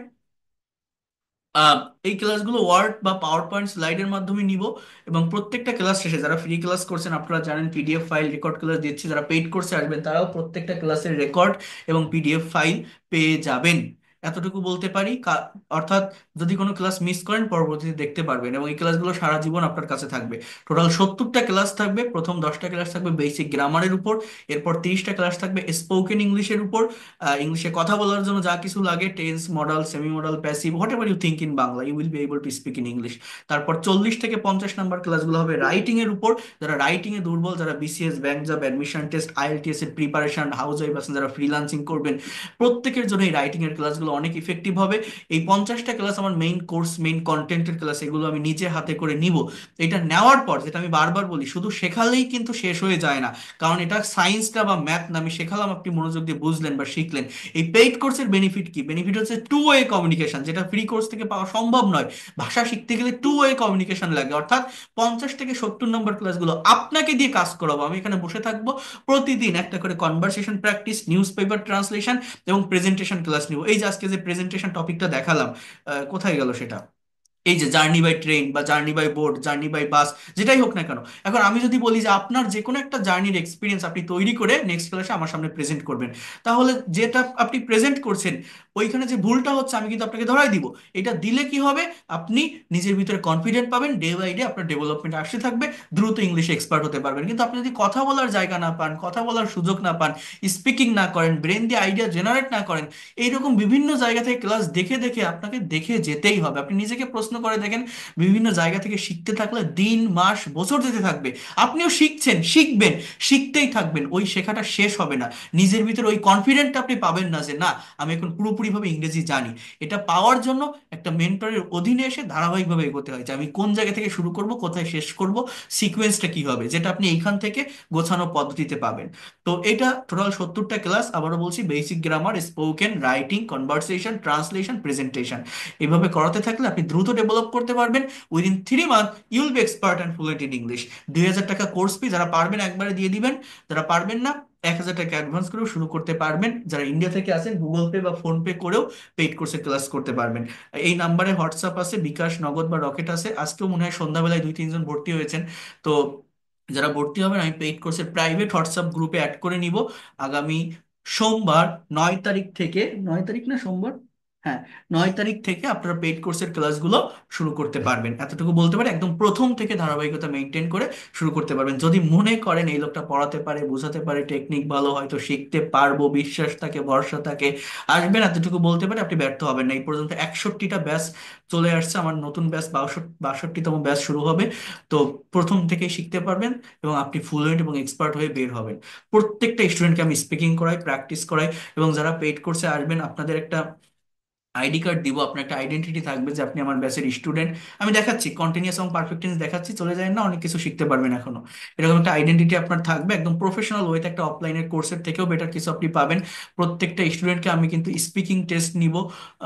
আহ, এই ক্লাসগুলো ওয়ার্ড বা পাওয়ার পয়েন্ট স্লাইডের মাধ্যমে নিব। এবং প্রত্যেকটা ক্লাস শেষে, যারা ফ্রি ক্লাস করছেন আপনারা জানেন পিডিএফ ফাইল রেকর্ড ক্লাস দিচ্ছি, যারা পেইড কোর্সে আসবেন তারাও প্রত্যেকটা ক্লাসের রেকর্ড এবং পিডিএফ ফাইল পেয়ে যাবেন। এতটুকু বলতে পারি। অর্থাৎ যদি কোনো ক্লাস মিস করেন পরবর্তীতে দেখতে পারবেন, এবং এই ক্লাসগুলো সারা জীবন আপনার কাছে থাকবে। টোটাল 70টা ক্লাস থাকবে। প্রথম 10টা ক্লাস থাকবে বেসিক গ্রামারের উপর, এরপর 30টা ক্লাস থাকবে স্পোকেন ইংলিশের উপর, ইংলিশে কথা বলার জন্য যা কিছু লাগে, tense, modal, semi modal, passive, whatever you think in Bangla, you will be able to speak in English. তারপর 40 থেকে 50 নাম্বার ক্লাসগুলো হবে রাইটিং এর উপর। যারা রাইটিং এ দুর্বল, যারা BCS, bank job, admission test, IELTS এর প্রিপারেশন, হাউস ওয়াইফ আছেন, যারা ফ্রিল্যান্সিং করবেন, প্রত্যেকের জন্য এই রাইটিং এর ক্লাসগুলো অনেক ইফেক্টিভ হবে। এই 50টা ক্লাস আমার মেইন কোর্স, মেইন কন্টেন্টের ক্লাস, এগুলো আমি নিজে হাতে করে নিব। এটা নেওয়ার পর, যেটা আমি বারবার বলি, শুধু শেখালেই কিন্তু শেষ হয়ে যায় না। কারণ এটা সায়েন্সটা বা ম্যাথ না, আমি শেখালাম, আপনি মনোযোগ দিয়ে বুঝলেন বা শিখলেন। এই পেইড কোর্সের বেনিফিট কি? বেনিফিট হচ্ছে টু ওয়ে কমিউনিকেশন, যেটা ফ্রি কোর্স থেকে পাওয়া সম্ভব নয়। ভাষা শিখতে গেলে টু ওয়ে কমিউনিকেশন লাগে, অর্থাৎ 50 থেকে 70 নম্বর ক্লাসগুলো আপনাকে দিয়ে কাজ করাবো। আমি এখানে বসে থাকবো, প্রতিদিন একটা করে conversation practice, news paper translation এবং প্রেজেন্টেশন ক্লাস নিব। এই যে আজকে যে প্রেজেন্টেশন টপিকটা দেখালাম, কোথায় গেল সেটা? এই যে জার্নি বাই ট্রেন বা journey by boat, journey by bus, যেটাই হোক না কেন। এখন আমি যদি বলি যে আপনার যে কোনো একটা জার্নির এক্সপিরিয়েন্স আপনি তৈরি করে নেক্সট ক্লাসে আমার সামনে প্রেজেন্ট করবেন, তাহলে যেটা আপনি প্রেজেন্ট করছেন ওইখানে যে ভুলটা হচ্ছে আমি কিন্তু আপনাকে ধরাই দিব। এটা দিলে কি হবে? আপনি নিজের ভিতরে কনফিডেন্ট পাবেন, ডে বাই ডে আপনার ডেভেলপমেন্ট আসতে থাকবে, দ্রুত ইংলিশে এক্সপার্ট হতে পারবেন। কিন্তু আপনি যদি কথা বলার জায়গা না পান, কথা বলার সুযোগ না পান, স্পিকিং না করেন, ব্রেন দিয়ে আইডিয়া জেনারেট না করেন, এইরকম বিভিন্ন জায়গা থেকে ক্লাস দেখে দেখে আপনাকে দেখে যেতেই হবে। আপনি নিজেকে প্রশ্ন করে দেখেন, বিভিন্ন জায়গা থেকে শিখতে থাকলে দিন, মাস, বছর যেতে থাকবে, আপনিও শিখছেন, শিখবেন, শিখতেই থাকবেন, ওই শেখাটা শেষ হবে না। নিজের ভিতরে ওই কনফিডেন্ট আপনি পাবেন না যে না, আমি এখন পুরোপুরিভাবে ইংরেজি জানি। এটা পাওয়ার জন্য একটা মেন্টরের অধীনে এসে ধারাবাহিকভাবে এগোতে হয়, যে আমি কোন জায়গা থেকে শুরু করব, কোথায় শেষ করব, সিকোয়েন্সটা কি হবে, যেটা আপনি এইখান থেকে গোছানো পদ্ধতিতে পাবেন। তো এটা টোটাল 70টা ক্লাস। আবারও বলছি, basic grammar, spoken, writing, conversation, translation, presentation, এভাবে করাতে থাকলে আপনি দ্রুত ডেভেলপ করতে পারবেন। Within 3 month you'll be expert and fluent in English. 2,000 টাকা কোর্স ফি, যারা পারবেন একবারে দিয়ে দিবেন, যারা পারবেন না 1,000 টাকা অ্যাডভান্স করেও শুরু করতে পারবেন। যারা ইন্ডিয়া থেকে আসেন গুগল পে বা ফোন পে করেও পেইড কোর্সে ক্লাস করতে পারবেন। এই নাম্বারে হোয়াটসঅ্যাপ আছে, বিকাশ, নগদ বা রকেট আছে। আজকেও মনে হয় সন্ধ্যাবেলায় 2-3 জন ভর্তি হয়েছেন। তো যারা ভর্তি হবেন আমি পেইড কোর্সের প্রাইভেট হোয়াটসঅ্যাপ গ্রুপে অ্যাড করে নিব। আগামী সোমবার 9 তারিখ থেকে, 9 তারিখ না সোমবার, হ্যাঁ, 9 তারিখ থেকে আপনারা পেইড কোর্সের ক্লাসগুলো শুরু করতে পারবেন। এতটুকু বলতে পারি, একদম প্রথম থেকে ধারাবাহিকতা মেনটেন করে শুরু করতে পারবেন। যদি মনে করেন এই লোকটা পড়াতে পারে, বোঝাতে পারে, টেকনিক ভালো, হয়তো শিখতে পারবো, বিশ্বাস থাকে, ভরসা থাকে, আসবেন, এতটুকু বলতে পারে, আপনি ব্যর্থ হবেন না। এই পর্যন্ত 61টা ব্যাচ চলে আসছে, আমার নতুন ব্যাচ 62তম ব্যাচ শুরু হবে। তো প্রথম থেকে শিখতে পারবেন এবং আপনি ফ্লুয়েন্ট এবং এক্সপার্ট হয়ে বের হবেন। প্রত্যেকটা স্টুডেন্টকে আমি স্পিকিং করাই, প্র্যাকটিস করাই। এবং যারা পেইড কোর্সে আসবেন আপনাদের একটা আইডি কার্ড দিব, আপনার একটা আইডেন্টিটি থাকবে যে আপনি আমার ব্যাচের স্টুডেন্ট। আমি দেখাচ্ছি কন্টিনিউয়াস এবং পারফেক্ট টেন্স দেখাচ্ছি, চলে যায় না, অনেক কিছু শিখতে পারবেন এখনো। এরকম একটা আইডেন্টিটি আপনার থাকবে, একদম প্রফেশনাল ওয়েতে, একটা অফলাইনের কোর্সের থেকেও বেটার কিছু আপনি পাবেন। প্রত্যেকটা স্টুডেন্টকে আমি কিন্তু স্পিকিং টেস্ট নিব।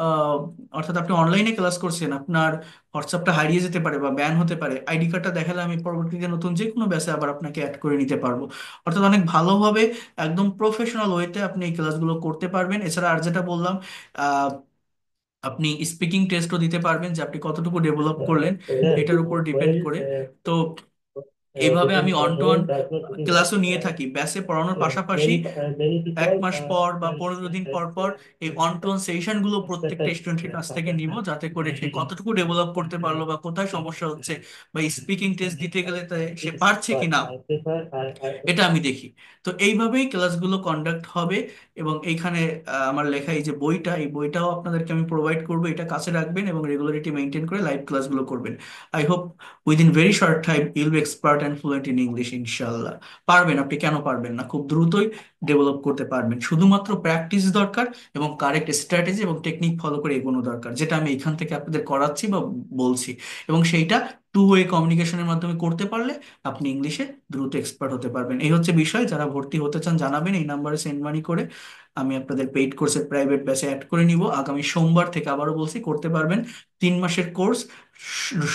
আহ, অর্থাৎ আপনি অনলাইনে ক্লাস করছেন, আপনার হোয়াটসঅ্যাপটা হারিয়ে যেতে পারে বা ব্যান হতে পারে, আইডি কার্ডটা দেখালে আমি পরবর্তীতে নতুন যে কোনো ব্যাচে আবার আপনাকে অ্যাড করে নিতে পারবো। অর্থাৎ অনেক ভালোভাবে, একদম প্রফেশনাল ওয়েতে আপনি এই ক্লাসগুলো করতে পারবেন। এছাড়া আর যেটা বললাম, আপনি স্পিকিং টেস্টও দিতে পারবেন, যে আপনি কতটুকু ডেভেলপ করলেন এটার উপর ডিপেন্ড করে। তো এইভাবে আমি Because on to on role does not remove ক্লাসও নিয়ে থাকি, ব্যাসে পড়ানোর পাশাপাশি many এক people মাস পর বা find 15 দিন পর stress পর এই অন টু অন সেশন গুলো প্রত্যেকটা exercise স্টুডেন্টের কাছ থেকে নিব, suffer যাতে করে সে কতটুকু ডেভেলপ করতে পারলো বা কোথায় সমস্যা হচ্ছে, বা স্পিকিং টেস্ট দিতে গেলে সে পারছে but কিনা, I prefer I এটা আমি দেখি। তো এইভাবেই ক্লাসগুলো কন্ডাক্ট হবে। এবং এইখানে আমার লেখা এই যে বইটা, এই বইটাও আপনাদেরকে আমি প্রোভাইড করবো, এটা কাছে রাখবেন এবং রেগুলারিটি মেনটেন করে লাইভ ক্লাসগুলো করবেন। I hope within very short time you'll be expert and fluent in English, ইনশাল্লাহ। পারবেন, আপনি কেন পারবেন না? খুব দ্রুতই ডেভেলপ করতে পারবেন, শুধুমাত্র প্র্যাকটিস দরকার এবং কারেক্ট স্ট্র্যাটেজি এবং টেকনিক ফলো করে এগোনো দরকার, যেটা আমি এখান থেকে আপনাদের করাচ্ছি বা বলছি। এবং সেইটা টু ওয়ে কমিউনিকেশনের মাধ্যমে করতে পারলে আপনি ইংলিশে দ্রুত এক্সপার্ট হতে পারবেন। এই হচ্ছে বিষয়। যারা ভর্তি হতে চান জানাবেন এই নাম্বারে সেন্ড মানি করে, আমি আপনাদের পেইড কোর্সে প্রাইভেট ব্যাচে অ্যাড করে নিব। আগামী সোমবার থেকে আবারও বলছি করতে পারবেন। 3 মাসের কোর্স।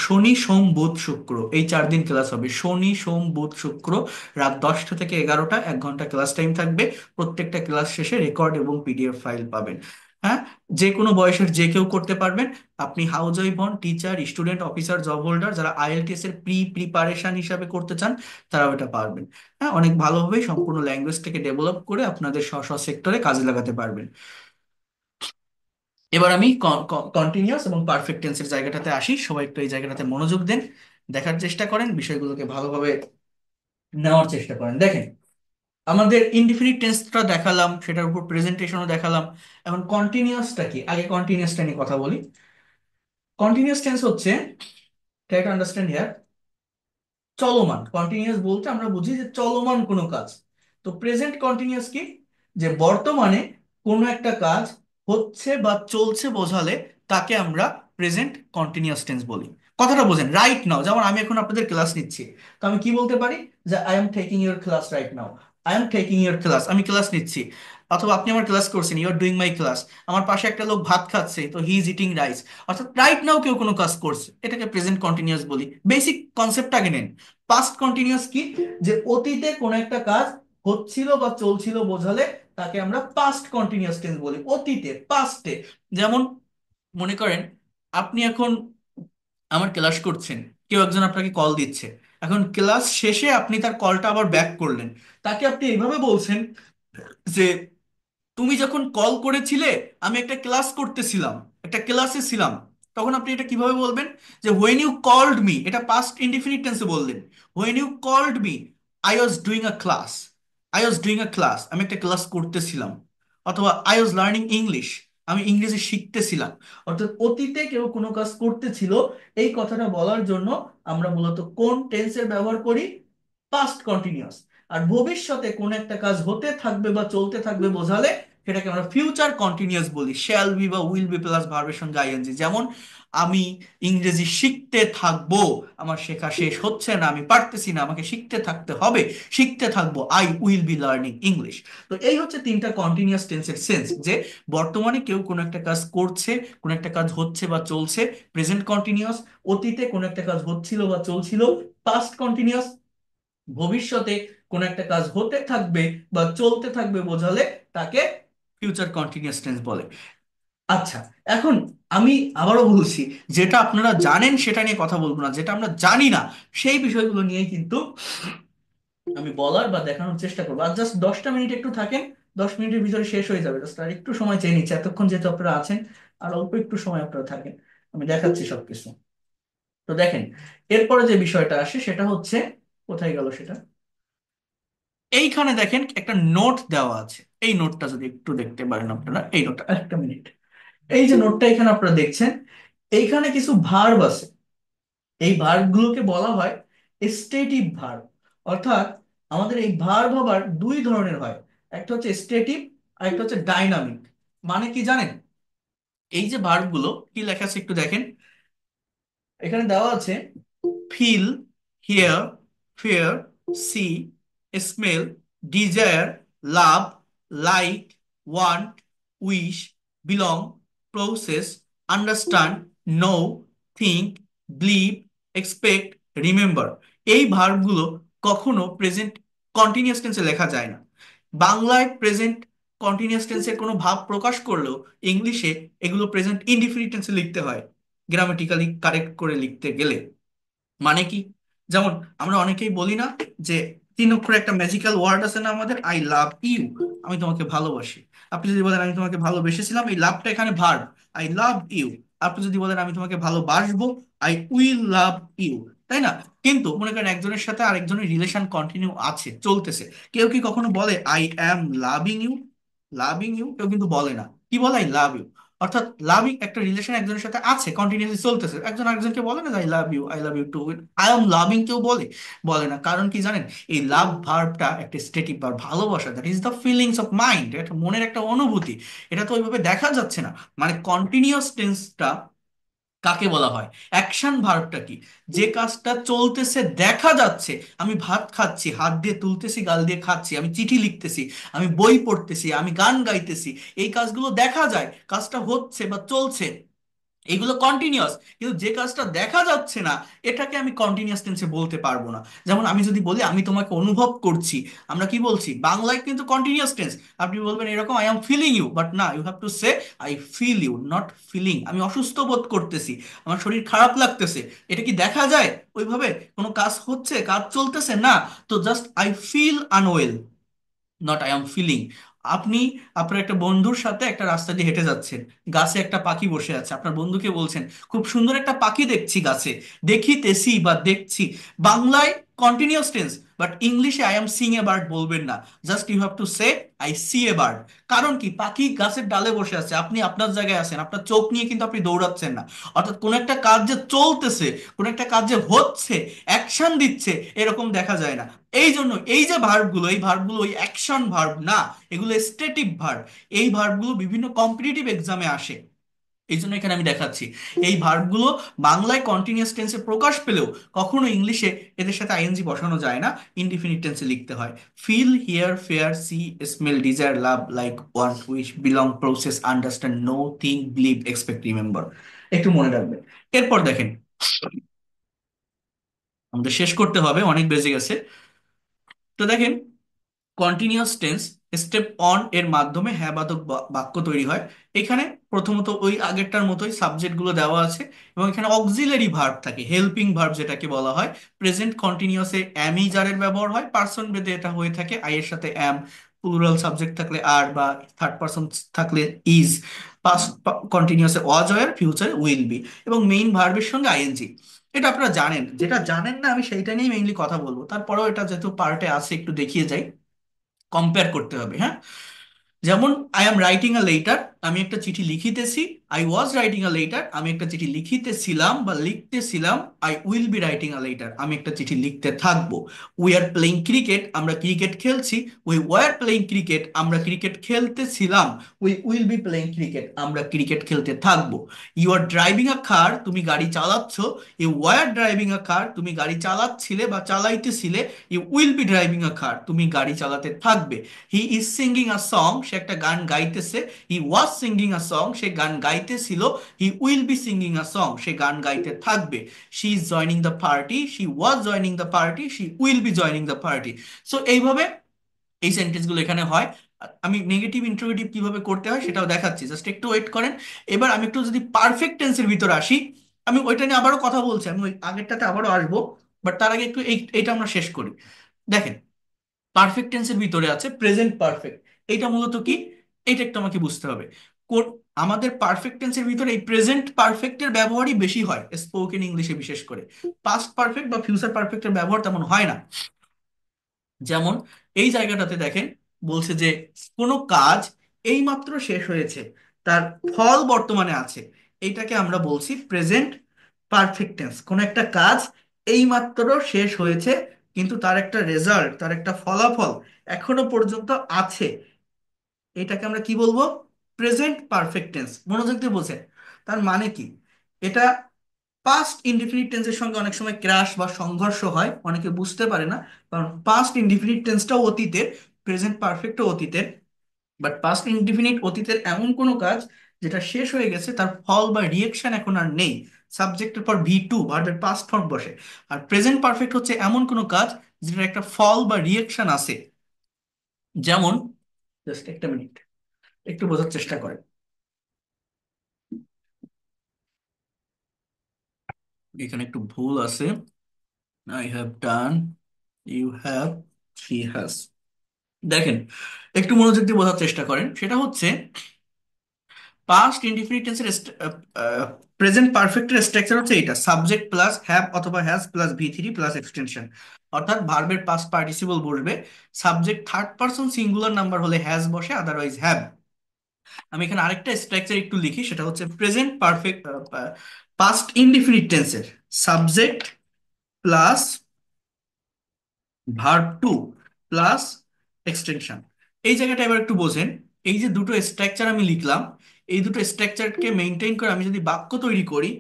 শনি সোম বুধ শুক্র এই 4 দিন ক্লাস হবে, শনি সোম বুধ শুক্র, রাত 10টা থেকে 11টা, 1 ঘন্টা ক্লাস টাইম থাকবে। প্রত্যেকটা ক্লাস শেষে রেকর্ড এবং পিডিএফ ফাইল পাবেন। হ্যাঁ, যে কোনো বয়সের যে কেউ করতে পারবেন। আপনি হাউস ওয়াইফ হন, teacher, student, officer, job holder, যারা আইএলটিএস এর প্রিপারেশন হিসাবে করতে চান, তারাও এটা পারবেন। হ্যাঁ, অনেক ভালোভাবে সম্পূর্ণ ল্যাঙ্গুয়েজটাকে ডেভেলপ করে আপনাদের স্ব স্ব সেক্টরে কাজে লাগাতে পারবেন। এবার আমি কন্টিনিউয়াস এবং পারফেক্ট টেন্সের জায়গাটাতে আসি। সবাই একটু এই জায়গাটাতে মনোযোগ দেন, দেখার চেষ্টা করেন, বিষয়গুলোকে ভালোভাবে নেওয়ার চেষ্টা করেন। দেখেন, আমাদের ইনডিফিনিট টেন্সটা দেখালাম, সেটার উপর প্রেজেন্টেশনও দেখালাম। এখন কন্টিনিউয়াসটা কি? আগে কন্টিনিউয়াসটা নিয়ে কথা বলি। কন্টিনিউয়াস টেন্স হচ্ছে, ট্রাই টু আন্ডারস্ট্যান্ড হিয়ার, চলমান। কন্টিনিউয়াস বলতে আমরা বুঝি যে চলমান কোনো কাজ। তো প্রেজেন্ট কন্টিনিউয়াস কি? যে বর্তমানে কোনো একটা কাজ হচ্ছে বা চলছে বোঝালে তাকে আমরা প্রেজেন্ট কন্টিনিউয়াস টেন্স বলি। কথাটা বোঝেন, রাইট নাও, যেমন আমি এখন আপনাদের ক্লাস নিচ্ছি, তো আমি কি বলতে পারি? যে I am taking your class right now. I am taking your class, আমি ক্লাস নিচ্ছি। অথবা আপনি আমার ক্লাস করছেন, you are doing my class. আমার পাশে একটা লোক ভাত খাচ্ছে, তো হি ইজ ইটিং রাইস। অর্থাৎ রাইট নাও কেউ কোনো কাজ করছে, এটাকে প্রেজেন্ট কন্টিনিউয়াস বলি। বেসিক কনসেপ্টটা আগে নেন। পাস্ট কন্টিনিউয়াস কি? যে অতীতে কোন একটা কাজ হচ্ছিল বা চলছিল বোঝালে তাকে আমরা পাস্ট কন্টিনিউয়াস টেন্স বলি, অতীতে, পাস্টে। যেমন মনে করেন আপনি এখন আমার ক্লাস করছেন, কেউ একজন আপনাকে কল দিচ্ছে, এখন ক্লাস শেষে আপনি তার কলটা আবার ব্যাক করলেন, তাকে আপনি এইভাবে বলছেন যে তুমি যখন কল করেছিলে আমি একটা ক্লাস করতেছিলাম, একটা ক্লাসে ছিলাম। তখন আপনি এটা কিভাবে বলবেন? যে হোয়েন ইউ কল্ড মি, এটা পাস্ট ইনডিফিনিট টেন্সে বললেন। When you called me, I was doing a class. I was doing a class, আমি একটা ক্লাস করতেছিলাম। অথবা আই ওয়াজ লার্নিং ইংলিশ, আমি ইংরেজি শিখতেছিলাম। অর্থাৎ অতীতে কেউ কোনো কাজ করতেছিল, এই কথাটা বলার জন্য আমরা মূলত কোন টেন্সের ব্যবহার করি? Past continuous. আর ভবিষ্যতে কোন একটা কাজ হতে থাকবে বা চলতে থাকবে বোঝালে সেটাকে আমরা ফিউচার কন্টিনিউয়াস বলি, শ্যাল বি বা উইল বি প্লাস ভার্বের সঙ্গে আইএনজি। যেমন আমি ইংরেজি শিখতে থাকবো, আমার শেখা শেষ হচ্ছে না, আমি পারতেছি না, আমাকে শিখতে থাকতে হবে, শিখতে থাকবো, I will be learning English. তো এই হচ্ছে 3টা কন্টিনিউয়াস টেন্সের সেন্স। যে বর্তমানে কেউ কোনো একটা কাজ করছে, কোনো একটা কাজ হচ্ছে বা চলছে, প্রেজেন্ট কন্টিনিউয়াস। অতীতে কোনো একটা কাজ হচ্ছিল বা চলছিল, পাস্ট কন্টিনিউয়াস। ভবিষ্যতে কোন একটা কাজ হতে থাকবে বা চলতে থাকবে বোঝালে তাকে ফিউচার কন্টিনিউয়াস টেন্স বলে। আচ্ছা, এখন আমি আবারও বলছি, যেটা আপনারা জানেন সেটা নিয়ে কথা বলবো না, যেটা আমরা জানি না সেই বিষয়গুলো নিয়ে কিন্তু আমি বলার বা দেখানোর চেষ্টা করবো। আর জাস্ট 10টা মিনিট একটু থাকেন, 10 মিনিটের ভিতরে শেষ হয়ে যাবে। জাস্ট আর একটু সময় চেয়ে নিচ্ছে, এতক্ষণ যেহেতু আপনারা আছেন, আর অল্প একটু সময় আপনারা থাকেন, আমি দেখাচ্ছি সবকিছু। তো দেখেন, এরপরে যে বিষয়টা আসে সেটা হচ্ছে, কোথায় গেল সেটা, এইখানে দেখেন একটা নোট দেওয়া আছে। এই নোটটা যদি একটু দেখতে পারেন আপনারা, এই নোটটা, একটা মিনিট। এই যে নোটটা এখানে আপনারা দেখছেন, এইখানে কিছু ভার্ব আছে। এই ভার্ব গুলোকে বলা হয় স্টেটিভ ভার্ব। অর্থাৎ আমাদের এই ভার্ব আবার 2 ধরনের হয়, একটা হচ্ছে স্টেটিভ আর একটা হচ্ছে ডাইনামিক। মানে কি জানেন? এই যে ভার্ব গুলো কি লেখা আছে একটু দেখেন, এখানে দেওয়া আছে feel, hear, fear, see, smell, desire, love, like, want, wish, belong, process, understand, know, think, believe, expect, remember. এই ভার্বগুলো কখনো প্রেজেন্ট কন্টিনিউয়াস টেন্সে লেখা যায় না। বাংলায় প্রেজেন্ট কন্টিনিউয়াস টেন্সের কোনো ভাব প্রকাশ করলেও ইংলিশে এগুলো প্রেজেন্ট ইনডিফিনিট টেন্সে লিখতে হয়, গ্রামাটিক্যালি কারেক্ট করে লিখতে গেলে। মানে কি? যেমন আমরা অনেকেই বলি না যে 3 অক্ষরে একটা ম্যাজিক্যাল ওয়ার্ড আছে না আমাদের, আই লাভ ইউ, আমি তোমাকে ভালোবাসি। আপনি যদি বলেন আমি তোমাকে ভালোবেসেছিলাম, এই লাভটা এখানে ভার্ব, আই লাভ ইউ। আপনি যদি বলেন আমি তোমাকে ভালোবাসবো, আই উইল লাভ ইউ। তাই না? কিন্তু মনে করেন একজনের সাথে আরেকজনের রিলেশন কন্টিনিউ আছে, চলতেছে, কেউ কি কখনো বলে I am loving you? Loving you কেউ কিন্তু বলে না, কি বলে, আই লাভ ইউ। অর্থাৎ লাভিং একটা রিলেশন একজনের সাথে আছে, কন্টিনিউসলি চলতেছে, একজন আরেকজনকে বলে না I love you, I love you too, I am loving কেউ বলে? বলে না। কারণ কি জানেন? এই লাভ ভার্বটা একটা স্টেটিক ভার্ব, ভালোবাসা, that is the feelings of mind, এটা মনের একটা অনুভূতি, এটা তো ওইভাবে দেখা যাচ্ছে না। মানে কন্টিনিউয়াস টেন্সটা কাকে বলা হয়? অ্যাকশন ভার্বটা কি? যে কাজটা চলতেছে, দেখা যাচ্ছে। আমি ভাত খাচ্ছি, হাত দিয়ে তুলতেছি, গাল দিয়ে খাচ্ছি, আমি চিঠি লিখতেছি, আমি বই পড়তেছি, আমি গান গাইতেছি, এই কাজগুলো দেখা যায়, কাজটা হচ্ছে বা চলছে, এগুলো কন্টিনিউয়াস। কিন্তু যে কাজটা দেখা যাচ্ছে না, এটাকে আমি কন্টিনিউয়াস টেন্সে বলতে পারবো না। যেমন আমি যদি বলি আমি তোমাকে অনুভব করছি, আমরা কি বলছি? বাংলায় কিন্তু কন্টিনিউয়াস টেন্স। আপনি বলবেন এরকম I am feeling you, but না, you have to say I feel you, not feeling. আমি অসুস্থ বোধ করতেছি, আমার শরীর খারাপ লাগতেছে, এটা কি দেখা যায় ওইভাবে? কোনো কাজ হচ্ছে, কাজ চলতেছে না, তো just I feel unwell, not I am feeling. আপনি আপনার একটা বন্ধুর সাথে একটা রাস্তা দিয়ে হেঁটে যাচ্ছেন, গাছে একটা পাখি বসে আছে, আপনার বন্ধুকে বলছেন খুব সুন্দর একটা পাখি দেখছি গাছে, দেখিতেছি বা দেখছি। বাংলায় কন্টিনিউয়াস টেন্স, বাট ইংলিশে I am sing a bird বলবেন না, just you have to say I see a bird. কারণ কি? পাখি গাছের ডালে বসে আছে, আপনি আপনার জায়গায় আছেন, আপনার চোখ নিয়ে কিন্তু আপনি দৌড়াচ্ছেন না। অর্থাৎ কোন একটা কাজ যে চলতেছে, কোন একটা কাজ যে হচ্ছে, অ্যাকশন দিচ্ছে, এরকম দেখা যায় না। এই জন্য এই যে ভার্বগুলো, এই ভার্বগুলো ওই অ্যাকশন ভার্ব না, এগুলো স্ট্যাটিক ভার্ব। এই ভার্বগুলো বিভিন্ন কম্পিটিটিভ এক্সামে আসে। এই জন্য এখানে আমি দেখাচ্ছি এই ভার্বগুলো বাংলায় কন্টিনিউয়াস টেন্সে প্রকাশ পেলেও কখনো ইংলিশে এদের সাথে আইএনজি বসানো যায় না, ইনডিফিনিট টেন্সে লিখতে হয়। Feel, hear, fear, see, smell, desire, love, like, want, wish, belong, process, understand, know, think, believe, expect, remember. একটু মনে রাখবেন। এরপর দেখেন, আমাদের শেষ করতে হবে, অনেক বেজে গেছে। তো দেখেন, কন্টিনিউয়াস টেন্স, স্টেপ অন এর মাধ্যমে হ্যাঁ বাদক বাক্য তৈরি হয়। এখানে প্রথমত ওই আগেরটার মতোই সাবজেক্ট গুলো দেওয়া আছে, এবং এখানে অক্সিলারি ভার্ব থাকে, হেল্পিং ভার্ব যেটাকে বলা হয়। প্রেজেন্ট কন্টিনিউয়াসে অ্যাম ইজ আর এর ব্যবহার হয়, পার্সন ভেদে এটা হয়ে থাকে আই এর সাথে অ্যাম, প্লুরাল সাবজেক্ট থাকলে আর, বা থার্ড পার্সন থাকলে ইজ, পাস্ট কন্টিনিউয়াসে ওয়াজ ওয়্যার, ফিউচারে উইল বি, এবং মেইন ভার্বের সঙ্গে আইএনজি। এটা আপনারা জানেন, যেটা জানেন না আমি সেইটা নিয়ে মেইনলি কথা বলবো, তারপরেও এটা যেহেতু পার্টে আছে একটু দেখিয়ে যাই, কম্পেয়ার করতে হবে, হ্যাঁ। যেমন I am writing a letter, আমি একটা চিঠি লিখিতেছি। I was writing a letter, আমি একটা চিঠি লিখিতেছিলাম বা লিখতেছিলাম। I will be writing a letter, আমি একটা চিঠি লিখতে থাকবো। উই আর প্লেইং ক্রিকেট, আমরা ক্রিকেট খেলছি। উই ওয়ার প্লেইং ক্রিকেট, আমরা ক্রিকেট খেলতেছিলাম। We will be playing cricket, আমরা ক্রিকেট খেলতে থাকবো। You are driving a car, তুমি গাড়ি চালাচ্ছ। You were driving a car, তুমি গাড়ি চালাচ্ছিলে বা চালাইতেছিলে। You will be driving a car, তুমি গাড়ি চালাতে থাকবে। He is singing a song, সে একটা গান গাইতেছে। হি ওয়াজ সিঙ্গিং আ সং, সে গান গাইতেছিল। He will be singing a song, সে গান গাইতে থাকবে। She is joining the party, she was joining the party, she will be joining the party. So এইভাবে এই সেন্টেন্সগুলো এখানে হয়। আমি নেগেটিভ ইন্টারোগেটিভ কিভাবে করতে হয় সেটাও দেখাচ্ছি, জাস্ট একটু ওয়েট করেন। এবার আমি একটু যদি পারফেক্ট টেন্সের ভিতর আসি, আমি ওইটা নিয়ে আবারও কথা বলছি, আমি ওই আগেরটাতে আবারও আসবো, বাট তার আগে একটু এইটা আমরা শেষ করি। দেখেন, পারফেক্ট টেন্সের ভিতরে আছে প্রেজেন্ট পারফেক্ট। এটা মূলত কি? এটা একটু আমাকে বুঝতে হবে। কোন, আমাদের পারফেক্ট টেন্সের ভিতরে এই প্রেজেন্ট পারফেক্টের ব্যবহারই বেশি হয়, স্পোকেন ইংলিশে বিশেষ করে। পাস্ট পারফেক্ট বা ফিউচার পারফেক্টের ব্যবহার তেমন হয় না। যেমন এই জায়গাটাতে দেখেন, বলছে যে কোনো কাজ এইমাত্র শেষ হয়েছে, তার ফল বর্তমানে আছে, এইটাকে আমরা বলছি প্রেজেন্ট পারফেক্ট টেন্স। কোনো একটা কাজ এইমাত্র শেষ হয়েছে, কিন্তু তার একটা রেজাল্ট, তার একটা ফলাফল এখনো পর্যন্ত আছে, এটাকে আমরা কি বলবো? Present perfect tense. মনোযোগ দিয়ে বোঝেন, তার মানে কি? এটা পাস্ট ইনডিফিনিট টেন্সের সঙ্গে অনেক সময় ক্র্যাশ বা সংঘর্ষ হয়, অনেকে বুঝতে পারে না। কারণ পাস্ট ইনডিফিনিট টেন্সটাও অতীতের, প্রেজেন্ট পারফেক্টও অতীতের। বাট পাস্ট ইনডিফিনিট অতীতের এমন কোনো কাজ যেটা শেষ হয়ে গেছে, তার ফল বা রিয়েকশন এখন আর নেই, সাবজেক্টের পর ভি টু ভার্বের পাস্ট ফর্ম বসে। আর প্রেজেন্ট পারফেক্ট হচ্ছে এমন কোনো কাজ যেটার একটা ফল বা রিয়েকশন আছে। যেমন, জাস্ট একটা মিনিট, একটু বোঝার চেষ্টা করেন। এখানে একটু ভুল আছে। I have done, you have, he has. দেখেন, একটু মনোযোগ দিয়ে বোঝার চেষ্টা করেন। সেটা হচ্ছে পাস্ট ইনডিফিনিট টেন্সের প্রেজেন্ট পারফেক্টের স্ট্রাকচার হচ্ছে এটা: সাবজেক্ট প্লাস হ্যাভ অথবা has plus V three plus extension. অর্থাৎ ভার্বের পাস্ট পার্টিসিপল বসবে, subject third person singular number হলে হ্যাজ বসে, আদারওয়াইজ হ্যাভ। আমি এখানে আরেকটা স্ট্রাকচার একটু লিখি, সেটা হচ্ছে প্রেজেন্ট পারফেক্ট পাস্ট ইনডিফিনিট টেন্সের subject plus verb two plus extension. এই জায়গাটা এবার একটু বোঝেন। এই যে দুটো স্ট্রাকচার আমি লিখলাম, এই দুটো স্ট্রাকচারকে মেনটেন করে আমি যদি বাক্য তৈরি করি,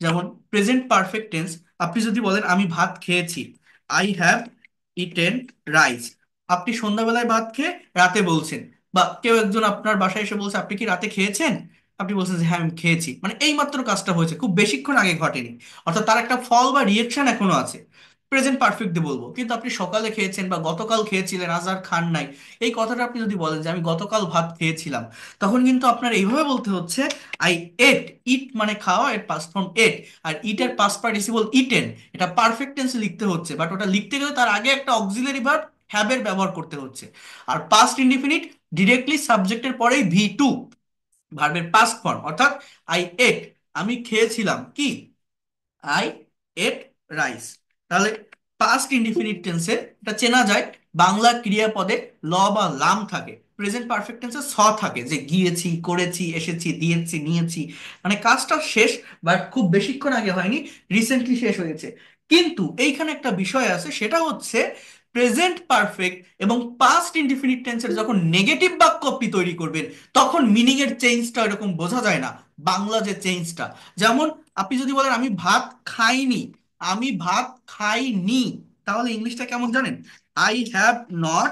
যেমন প্রেজেন্ট পারফেক্ট টেন্স, আপনি যদি বলেন আমি ভাত খেয়েছি, আই হ্যাভ ইটেন রাইস। আপনি সন্ধ্যাবেলায় ভাত খেয়ে রাতে বলছেন, বা কেউ একজন আপনার বাসায় এসে বলছে আপনি কি রাতে খেয়েছেন, আপনি বলছেন যে হ্যাঁ আমি খেয়েছি, মানে এই মাত্র কাজটা হয়েছে, খুব বেশিক্ষণ আগে ঘটেনি, অর্থাৎ তার একটা ফল বা রিয়েকশন এখনো আছে। প্রেজেন্ট পারফেক্ট দিয়ে বলবো, কিন্তু আপনি সকালে খেয়েছেন বা গতকাল খেয়েছিলেন, আজ আর খান নাই, এই কথাটা আপনি যদি বলেন যে আমি গতকাল ভাত খেয়েছিলাম, তখন কিন্তু আপনার এইভাবে বলতে হচ্ছে আই এট। ইট মানে খাওয়া, এর পাস্ট ফর্ম এট। আর ইট এর পাস্ট পার্টিসিপল ইটেন, এটা পারফেক্ট টেন্সে লিখতে হচ্ছে, বাট ওটা লিখতে গেলে তার আগে একটা অক্সিলারি ভার্ব হ্যাভ এর ব্যবহার করতে হচ্ছে। আর পাস্ট ইনডিফিনিট ডিরেক্টলি সাবজেক্টের পরেই ভি টু, ভার্বের পাস্ট ফর্ম, অর্থাৎ আই এট, আমি খেয়েছিলাম কি, আই এট রাইস। তাহলে পাস্ট ইনডিফিনিট টেন্সে এটা চেনা যায়, বাংলা ক্রিয়াপদে ল বা লাম থাকে, প্রেজেন্ট পারফেক্ট টেন্সে স থাকে, যে গিয়েছি, করেছি, এসেছি, দিয়েছি, নিয়েছি, মানে কাজটা শেষ, বাট খুব বেশিক্ষণ আগে হয়নি, রিসেন্টলি শেষ হয়েছে। কিন্তু এইখানে একটা বিষয় আছে, সেটা হচ্ছে প্রেজেন্ট পারফেক্ট এবং পাস্ট ইনডিফিনিট টেন্সের যখন নেগেটিভ বাক্য আপনি তৈরি করবেন, তখন মিনিং এর চেঞ্জটা এরকম বোঝা যায় না, বাংলা যে চেঞ্জটা। যেমন আপনি যদি বলেন আমি ভাত খাইনি, আমি ভাত খাইনি, তাহলে ইংলিশটা কেমন জানেন? I have not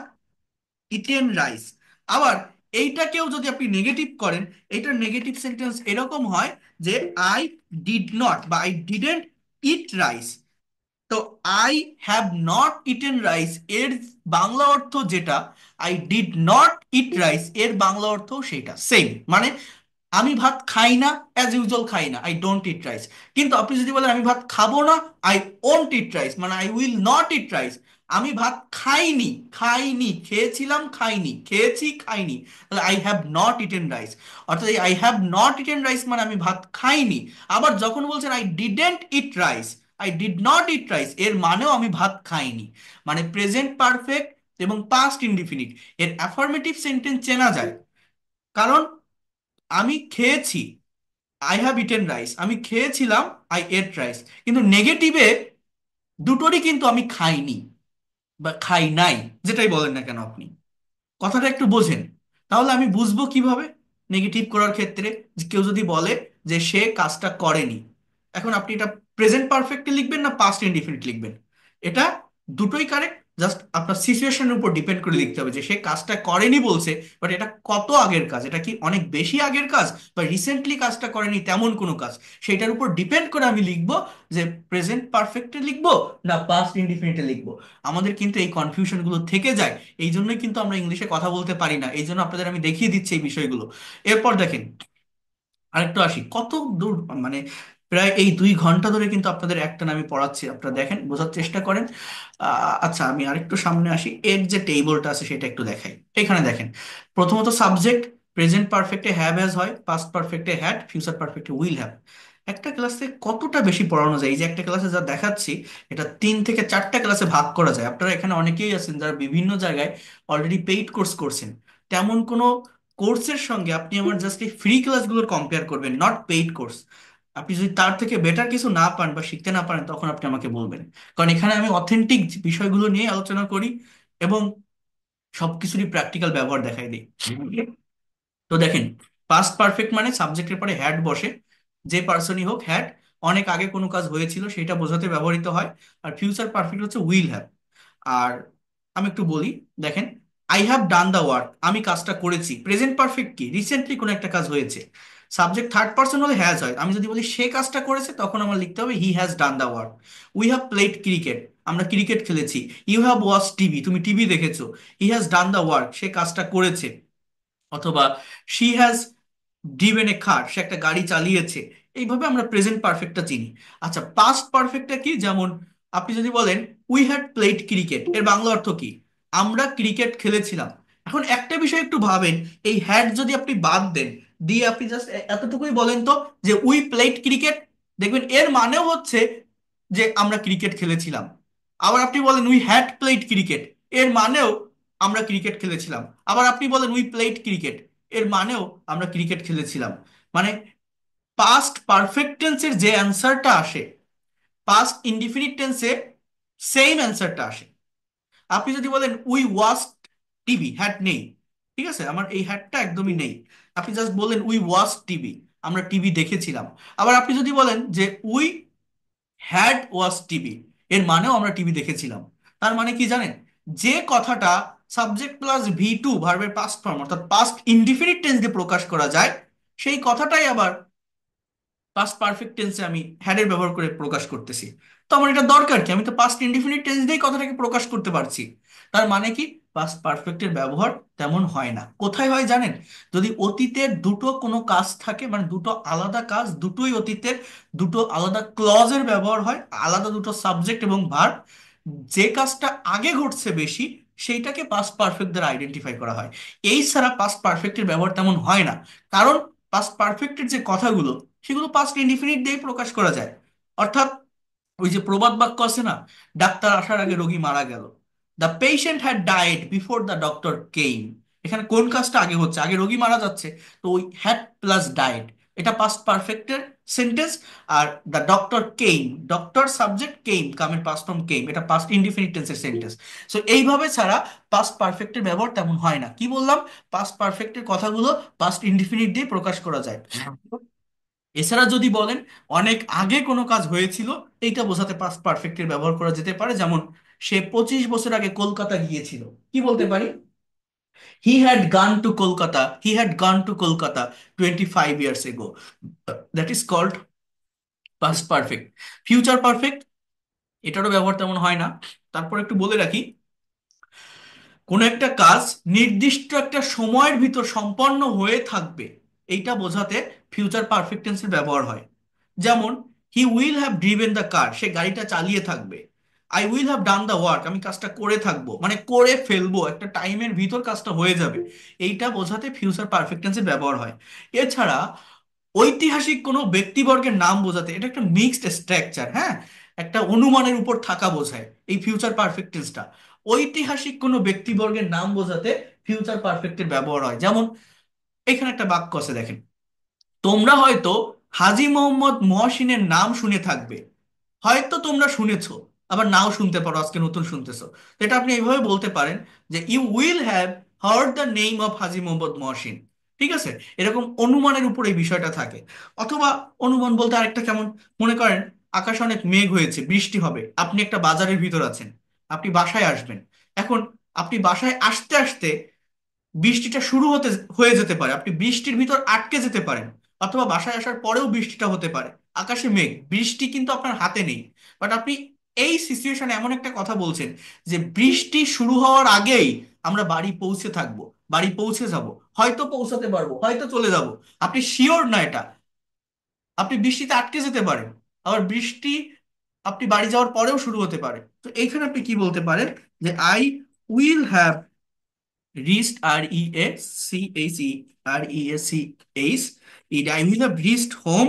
eaten rice. আবার এইটাকেও যদি আপনি নেগেটিভ করেন, এইটার নেগেটিভ সেন্টেন্স এরকম হয় যে আই ডিড নট বা আই ডিডেন্ট ইট রাইস। তো I have not eaten rice এর বাংলা অর্থ যেটা, I did not eat rice এর বাংলা অর্থ সেটা সেম, মানে আমি ভাত খাই না, অ্যাজ ইউজুয়াল খাই না, আই ডোন্ট ইট রাইস। কিন্তু আপনি যদি বলেন আমি ভাত খাবো না, আই ওন্ট ইট রাইস, মানে I will not eat rice. আমি ভাত খাইনি, খাইনি, খেয়েছিলাম, খাইনি, খেয়েছি, খাইনি, তাহলে I have not eaten rice. অর্থাৎ এই I have not eaten rice মানে আমি ভাত খাইনি। আবার যখন বলছেন I didn't eat rice, I did not eat rice, এর মানেও আমি ভাত খাইনি। মানে প্রেজেন্ট পারফেক্ট এবং পাস্ট ইনডিফিনিট এর অ্যাফার্মেটিভ সেন্টেন্স চেনা যায়, কারণ আমি খেয়েছি, আই হ্যাভ ইটেন রাইস, আমি খেয়েছিলাম, আই এট রাইস। কিন্তু নেগেটিভে দুটোরই কিন্তু আমি খাইনি বা খাই নাই, যেটাই বলেন না কেন আপনি, কথাটা একটু বোঝেন। তাহলে আমি বুঝবো কিভাবে নেগেটিভ করার ক্ষেত্রে, যে কেউ যদি বলে যে সে কাজটা করেনি, এখন আপনি এটা প্রেজেন্ট পারফেক্টে লিখবেন না পাস্ট ইনডিফিনিট লিখবেন? এটা দুটোই কারেক্ট, জাস্ট আপনার সিচুয়েশনের উপর ডিপেন্ড করে লিখতে হবে যে সে কাজটা করেনি বলছে, বাট এটা কত আগের কাজ, এটা কি অনেক বেশি আগের কাজ, বা রিসেন্টলি কাজটা করেনি তেমন কোনো কাজ, সেটার উপর ডিপেন্ড করে আমি লিখবো যে প্রেজেন্ট পারফেক্টে লিখবো না পাস্ট ইনডিফিনিটে লিখবো। আমাদের কিন্তু এই কনফিউশনগুলো থেকে যায়, এই জন্যই কিন্তু আমরা ইংলিশে কথা বলতে পারি না, এই জন্য আপনাদের আমি দেখিয়ে দিচ্ছি এই বিষয়গুলো। এরপর দেখেন, আরেকটু আসি, কত দূর, মানে প্রায় এই 2 ঘন্টা ধরে কিন্তু আপনাদের একটা আমি পড়াচ্ছি, আপনারা দেখেন, বোঝার চেষ্টা করেন। আচ্ছা, আমি আরেকটু সামনে আসি, এর যে টেবিলটা আছে সেটা একটু দেখাই। এখানে দেখেন, প্রথমত সাবজেক্ট প্রেজেন্ট পারফেক্টে হ্যাভ হ্যাজ হয়, পাস্ট পারফেক্টে হ্যাড, ফিউচার পারফেক্টে উইল হ্যাভ। একটা ক্লাসে কতটা বেশি পড়ানো যায়, এই যে একটা ক্লাসে যা দেখাচ্ছি, এটা 3 থেকে 4টা ক্লাসে ভাগ করা যায়। আপনারা এখানে অনেকেই আছেন যারা বিভিন্ন জায়গায় অলরেডি পেইড কোর্স করছেন, তেমন কোনো কোর্সের সঙ্গে আপনি আমার জাস্ট এই ফ্রি ক্লাসগুলোর কম্পেয়ার করবেন, নট পেইড কোর্স। আপনি যদি তার থেকে বেটার কিছু না পান বা শিখতে না পারেন, তখন আপনি আমাকে বলবেন, কারণ এখানে আমি অথেন্টিক বিষয়গুলো নিয়ে আলোচনা করি এবং সবকিছুরই প্র্যাকটিক্যাল ব্যবহার দেখাই দিই। তো দেখেন, পাস্ট পারফেক্ট মানে সাবজেক্টের পরে হ্যাড বসে, যে পার্সনই হোক, হ্যাড অনেক আগে কোনো কাজ হয়েছিল সেটা বোঝাতে ব্যবহৃত হয়। আর ফিউচার পারফেক্ট হচ্ছে উইল হ্যাভ। আর আমি একটু বলি, দেখেন, I have done the work, আমি কাজটা করেছি। প্রেজেন্ট পারফেক্ট কি, রিসেন্টলি কোনো একটা কাজ হয়েছে। সাবজেক্ট থার্ড পার্সন হলে হ্যাজ হয়, আমি যদি বলি সে কাজটা করেছে, তখন আমার লিখতে হবে he has done the work. We have played cricket, আমরা ক্রিকেট খেলেছি। ইউ হ্যাভ ওয়াচ টিভি, তুমি টিভি দেখেছো। He has done the work, সে কাজটা করেছে। অথবা she has driven a car, সে একটা গাড়ি চালিয়েছে। এইভাবে আমরা প্রেজেন্ট পারফেক্টটা চিনি। আচ্ছা, পাস্ট পারফেক্টটা কি? যেমন আপনি যদি বলেন উই হ্যাড প্লেড ক্রিকেট, এর বাংলা অর্থ কি? আমরা ক্রিকেট খেলেছিলাম। এখন একটা বিষয় একটু ভাবেন, এই হ্যাড যদি আপনি বাদ দেন, দিয়ে আপনি জাস্ট এতটুকুই বলেন তো যে উই প্লেড ক্রিকেট, দেখবেন এর মানেও হচ্ছে যে আমরা ক্রিকেট খেলেছিলাম। আবার আপনি বলেন উই হ্যাড প্লেড ক্রিকেট, এর মানেও আমরা ক্রিকেট খেলেছিলাম। আবার আপনি বলেন উই প্লেড ক্রিকেট, এর মানেও আমরা ক্রিকেট খেলেছিলাম। মানে পাস্ট পারফেক্ট টেন্সের যে অ্যান্সারটা আসে, পাস্ট ইনডিফিনিট টেন্সে সেম অ্যান্সারটা আসে। আপনি যদি বলেন উই ওয়াচড টিভি, হ্যাট নেই, ঠিক আছে, আমার এই হ্যাটটা একদমই নেই। আপনি জাস্ট বললেন উই ওয়াচ টিভি, আমরা টিভি দেখেছিলাম। আবার আপনি যদি বলেন যে উই হ্যাড ওয়াচ টিভি, এর মানেও আমরা টিভি দেখেছিলাম। তার মানে কি জানেন, যে কথাটা সাবজেক্ট প্লাস ভি টু ভার্বের পাস্ট ফর্ম অর্থাৎ পাস্ট ইনডিফিনিট টেন্স দিয়ে প্রকাশ করা যায়, সেই কথাটাই আবার পাস্ট পারফেক্ট টেন্সে আমি হ্যাডের ব্যবহার করে প্রকাশ করতেছি। তো আমার এটা দরকার কি, আমি তো পাস্ট ইনডিফিনিট টেন্স দিয়েই কথাটাকে প্রকাশ করতে পারছি। তার মানে কি, পাস্ট পারফেক্টের ব্যবহার তেমন হয় না। কোথায় হয় জানেন? যদি অতীতের দুটো কোনো কাজ থাকে, মানে দুটো আলাদা কাজ, দুটোই অতীতের, দুটো আলাদা ক্লজের ব্যবহার হয়, আলাদা দুটো সাবজেক্ট এবং ভার্ব, যে কাজটা আগে ঘটছে বেশি, সেইটাকে পাস্ট পারফেক্ট দ্বারা আইডেন্টিফাই করা হয়। এই ছাড়া পাস্ট পারফেক্টের ব্যবহার তেমন হয় না। কারণ পাস্ট পারফেক্টের যে কথাগুলো, সেগুলো পাস্ট ইনডিফিনিট দিয়ে প্রকাশ করা যায়। অর্থাৎ ওই যে প্রবাদ বাক্য আছে না, ডাক্তার আসার আগে রোগী মারা গেল, the patient had died before the doctor came. এখানে কোন কাজটা আগে হচ্ছে? আগে রোগী মারা যাচ্ছে, তো ওই হ্যাড প্লাস ডাইড, এটা পাস্ট পারফেক্টের সেন্টেন্স। আর the doctor came, doctor subject, came কামের পাস্ট ফর্ম কেইম, এটা পাস্ট ইনডিফিনিট টেন্সের সেন্টেন্স। সো এইভাবে ছাড়া পাস্ট পারফেক্টের ব্যবহার তেমন হয় না। কি বললাম? পাস্ট পারফেক্টের কথাগুলো পাস্ট ইনডিফিনিট দিয়ে প্রকাশ করা যায়। এছাড়া যদি বলেন অনেক আগে কোনো কাজ হয়েছিল, এইটা বোঝাতে পাস্ট পারফেক্টের ব্যবহার করা যেতে পারে। যেমন সে 25 বছর আগে কলকাতা গিয়েছিল, কি বলতে পারি? He had gone to Kolkata, he had gone to Kolkata 25 years ago, that is called past perfect. Future perfect, এটারও ব্যবহার তেমন হয় না। তারপর একটু বলে রাখি, কোনো একটা কাজ নির্দিষ্ট একটা সময়ের ভিতর সম্পন্ন হয়ে থাকবে, এইটা বোঝাতে ফিউচার পারফেক্ট টেন্সের ব্যবহার হয়। যেমন he will have driven the car, সে গাড়িটা চালিয়ে থাকবে। I will have done the work, আমি কাজটা করে থাকবো, মানে করে ফেলবো, একটা টাইমের ভিতর কাজটা হয়ে যাবে। এইটা বোঝাতে ফিউচার পারফেক্ট টেন্সের ব্যবহার হয়। এছাড়া ঐতিহাসিক কোনো ব্যক্তিবর্গের নাম বোঝাতে, এটা একটা মিক্সড স্ট্রাকচার, হ্যাঁ, একটা অনুমানের উপর থাকা বোঝায় এই ফিউচার পারফেক্ট টেন্সটা। ঐতিহাসিক কোনো ব্যক্তিবর্গের নাম বোঝাতে ফিউচার পারফেক্টের ব্যবহার হয়। যেমন এখানে একটা বাক্য আছে দেখেন, তোমরা হয়তো হাজী মোহাম্মদ মহসিনের নাম শুনে থাকবে। হয়তো তোমরা শুনেছো, আবার নাও শুনতে পারো, আজকে নতুন শুনতেছো। তো এটা আপনি এইভাবে বলতে পারেন যে you will have heard the name of Haji Mohammad Mohsin. ঠিক আছে, এরকম অনুমানের উপর এই বিষয়টা থাকে। অথবা অনুমান বলতে আরেকটা কেমন, মনে করেন আকাশে অনেক মেঘ হয়েছে, বৃষ্টি হবে, আপনি একটা বাজারের ভিতর আছেন, আপনি বাসায় আসবেন। এখন আপনি বাসায় আসতে আসতে বৃষ্টিটা শুরু হয়ে যেতে পারে, আপনি বৃষ্টির ভিতর আটকে যেতে পারেন। অথবা বাসায় আসার পরেও বৃষ্টিটা হতে পারে, আকাশে মেঘ, বৃষ্টি কিন্তু আপনার হাতে নেই। বাট আপনি এই সিচুয়েশনে এমন একটা কথা বলছেন যে বৃষ্টি শুরু হওয়ার আগেই আমরা বাড়ি পৌঁছে থাকবো, বাড়ি পৌঁছে যাব, হয়তো পৌঁছাতে পারবো, হয়তো চলে যাব, আপনি শিওর না এটা। আপনি বৃষ্টিতে আটকে যেতে পারেন, আবার বৃষ্টি আপনি বাড়ি যাওয়ার পরেও শুরু হতে পারে। তো এইখানে আপনি কি বলতে পারেন যে I will have reached, R E S C H E, R E S C H, it, I will have reached home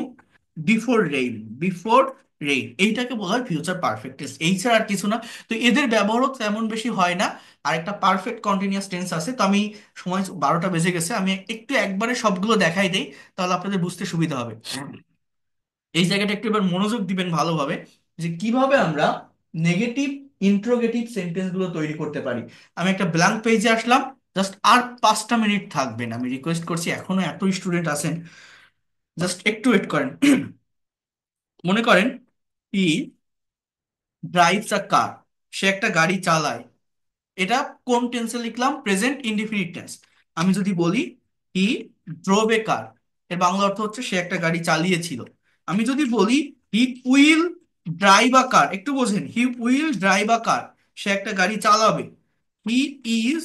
before rain, before rain, এইটাকে বলা হয় ফিউচার পারফেক্ট টেন্স। এই ছাড়া আর কিছু না। তো এদের ব্যবহারও তেমন বেশি হয় না। আর একটা পারফেক্ট কন্টিনিউয়াস টেন্স আছে। তো আমি, সময় 12টা বেজে গেছে, আমি একটু একবারে সবগুলো দেখাই দেই, তাহলে আপনাদের বুঝতে সুবিধা হবে। এই জায়গাটা একটু এবার মনোযোগ দিবেন ভালোভাবে, যে কিভাবে আমরা নেগেটিভ ইন্ট্রোগেটিভ সেন্টেন্স গুলো তৈরি করতে পারি। আমি একটা ব্ল্যাঙ্ক পেজে আসলাম, জাস্ট আর 5টা মিনিট থাকবেন, আমি রিকোয়েস্ট করছি, এখনো এত স্টুডেন্ট আছেন, জাস্ট একটু ওয়েট করেন। মনে করেন ই ড্রাইভস আ কার, সে একটা গাড়ি চালায়। এটা কোন টেন্সে লিখলাম? Present indefinite tense. আমি যদি বলি হি ড্রোভ এ কার, এর বাংলা অর্থ হচ্ছে সে একটা গাড়ি চালিয়েছিল। আমি যদি বলি হি উইল ড্রাইভ আ কার, একটু বোঝেন, he will drive a car, সে একটা গাড়ি চালাবে। হি ইজ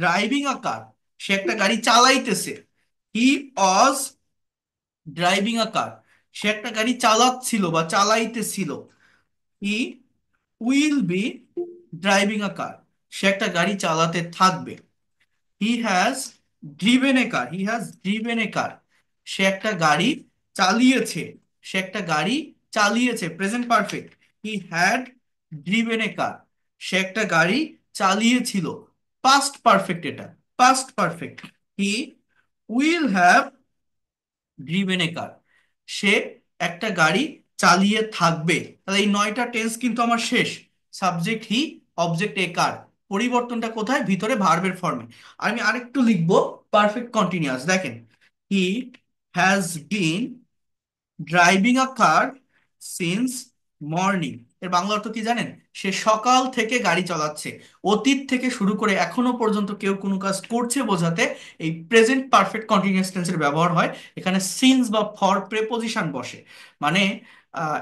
ড্রাইভিং আ কার, সে একটা গাড়ি চালাইতেছে। হি ওয়াজ ড্রাইভিং আ কার, সে একটা গাড়ি চালাচ্ছিল বা চালাইতেছিল। Will be driving a car, সে একটা গাড়ি চালাতে থাকবে। He has driven a car, he has driven a car, সে একটা গাড়ি চালিয়েছে, সে একটা গাড়ি চালিয়েছে, present perfect. He had driven a car, সে একটা গাড়ি চালিয়েছিল, পাস্ট পারফেক্ট এটা, past perfect. He will have driven a car, সে একটা গাড়ি চালিয়ে থাকবে। তাহলে এই 9টা টেন্স কিন্তু আমার শেষ। সাবজেক্ট হি, অবজেক্ট এ কার, পরিবর্তনটা কোথায়? ভিতরে ভার্বের ফর্মে। আমি আরেকটু লিখবো পারফেক্ট কন্টিনিউয়াস, দেখেন। He has been driving a car since morning, এর বাংলা অর্থ কি জানেন? সে সকাল থেকে গাড়ি চালাচ্ছে। অতীত থেকে শুরু করে এখনো পর্যন্ত কেউ কোনো কাজ করছে বোঝাতে এই প্রেজেন্ট পারফেক্ট কন্টিনিউয়াস টেন্সের ব্যবহার হয়। এখানে সিন্স বা ফর প্রেপোজিশন বসে, মানে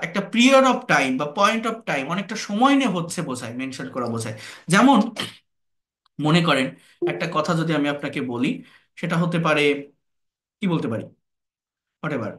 একটা পিরিয়ড অফ টাইম বা পয়েন্ট অফ টাইম, অনেকটা সময় নিয়ে হচ্ছে বোঝায়, মেনশন করা বোঝায়। যেমন মনে করেন একটা কথা যদি আমি আপনাকে বলি, সেটা হতে পারে, কি বলতে পারি, হোয়াট,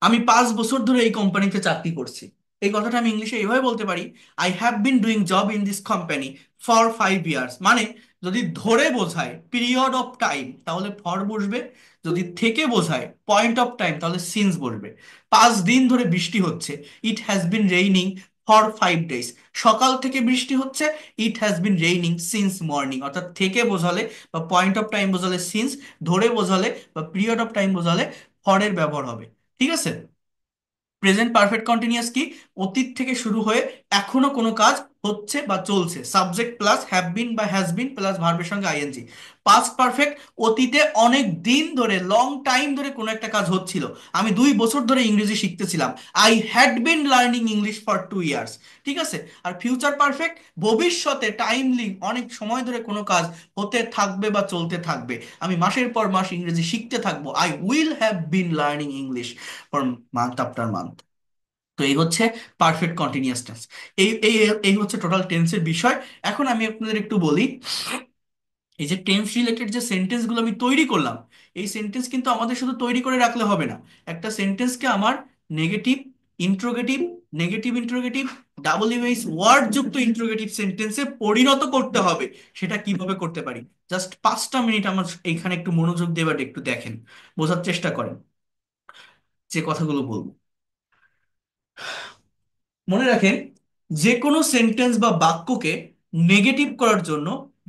আমি 5 বছর ধরে এই কোম্পানিতে চাকরি করছি। এই কথাটা আমি ইংলিশে এইভাবে বলতে পারি, I have been doing job in this company for 5 years. মানে যদি ধরে বোঝায় পিরিয়ড অফ টাইম তাহলে ফর বসবে, যদি থেকে বোঝায় পয়েন্ট অফ টাইম তাহলে সিন্স বসবে। 5 দিন ধরে বৃষ্টি হচ্ছে, it has been raining for 5 days. সকাল থেকে বৃষ্টি হচ্ছে, it has been raining since morning. অর্থাৎ থেকে বোঝালে বা পয়েন্ট অফ টাইম বোঝালে সিন্স, ধরে বোঝালে বা পিরিয়ড অফ টাইম বোঝালে ফরের ব্যবহার হবে। ঠিক আছে? প্রেজেন্ট পারফেক্ট কন্টিনিউয়াস কি? অতীত থেকে শুরু হয়ে এখনো কোনো কাজ হচ্ছে বা চলছে, সাবজেক্ট প্লাস হ্যাভ বিন বা হ্যাজ বিন প্লাস ভার্বের সঙ্গে আইএনজি। পাস্ট পারফেক্ট, অতীতে অনেক দিন ধরে, লং টাইম ধরে কোনো একটা কাজ হচ্ছিল। আমি 2 বছর ধরে ইংরেজি শিখতেছিলাম, I had been learning English for 2 years. ঠিক আছে? আর ফিউচার পারফেক্ট, ভবিষ্যতে টাইমলি, অনেক সময় ধরে কোনো কাজ হতে থাকবে বা চলতে থাকবে। আমি মাসের পর মাস ইংরেজি শিখতে থাকবো, I will have been learning English for month after month. তো এই হচ্ছে পারফেক্ট কন্টিনিউয়াস টেন্স। এই এই এই হচ্ছে টোটাল টেন্সের বিষয়। এখন আমি আপনাদের একটু বলি, এই যে টেন্স রিলেটেড যে সেন্টেন্স গুলো আমি তৈরি করলাম, এই সেন্টেন্স কিন্তু আমাদের শুধু তৈরি করে রাখলে হবে না। একটা সেন্টেন্সকে আমার negative interrogative, negative interrogative, double US word যুক্ত ইন্ট্রোগেটিভ সেন্টেন্সে পরিণত করতে হবে। সেটা কিভাবে করতে পারি? জাস্ট 5টা মিনিট আমার এইখানে একটু মনোযোগ দেবার একটু দেখেন, বোঝার চেষ্টা করেন যে কথাগুলো বলবো। মনে রাখেন, যে কোনো সেন্টেন্স বা বাক্যকে নেগেটিভ করার জন্য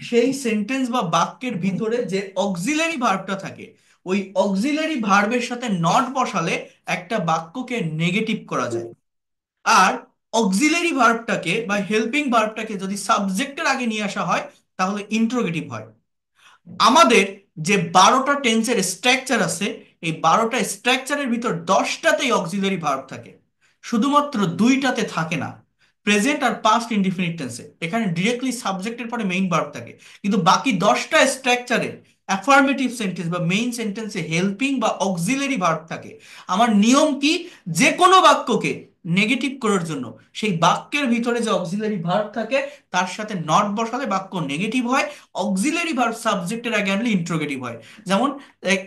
সেই সেন্টেন্স বা বাক্যের ভিতরে যে অক্সিলারি ভার্বটা থাকে, ওই অক্সিলারি ভার্বের সাথে নট বসালে একটা বাক্যকে নেগেটিভ করা যায়। আর অক্সিলারি ভার্বটাকে বা হেল্পিং ভার্বটাকে যদি সাবজেক্টের আগে নিয়ে আসা হয় তাহলে ইন্ট্রোগেটিভ হয়। আমাদের যে 12টা টেন্সের স্ট্রাকচার আছে, এই 12টা স্ট্রাকচারের ভিতর 10টাতেই অক্সিলারি ভার্ব থাকে, শুধুমাত্র 2টাতে থাকে না, প্রেজেন্ট আর পাস্ট ইনডিফিনিট টেন্সে। এখানে ডিরেক্টলি সাবজেক্টের পরে মেইন ভার্ব থাকে, কিন্তু বাকি 10টা স্ট্রাকচারে অ্যাফার্মেটিভ সেন্টেন্স বা মেইন সেন্টেন্সে হেল্পিং বা অক্সিলারি ভার্ব থাকে। আমার নিয়ম কি? যে কোনো বাক্যকে নেগেটিভ করার জন্য সেই বাক্যের ভিতরে যে অক্সিলারি ভার্ব থাকে তার সাথে নট বসালে বাক্য নেগেটিভ হয়। অক্সিলারি ভার্ব সাবজেক্টের আগে আনলে ইন্ট্রোগেটিভ হয়। যেমন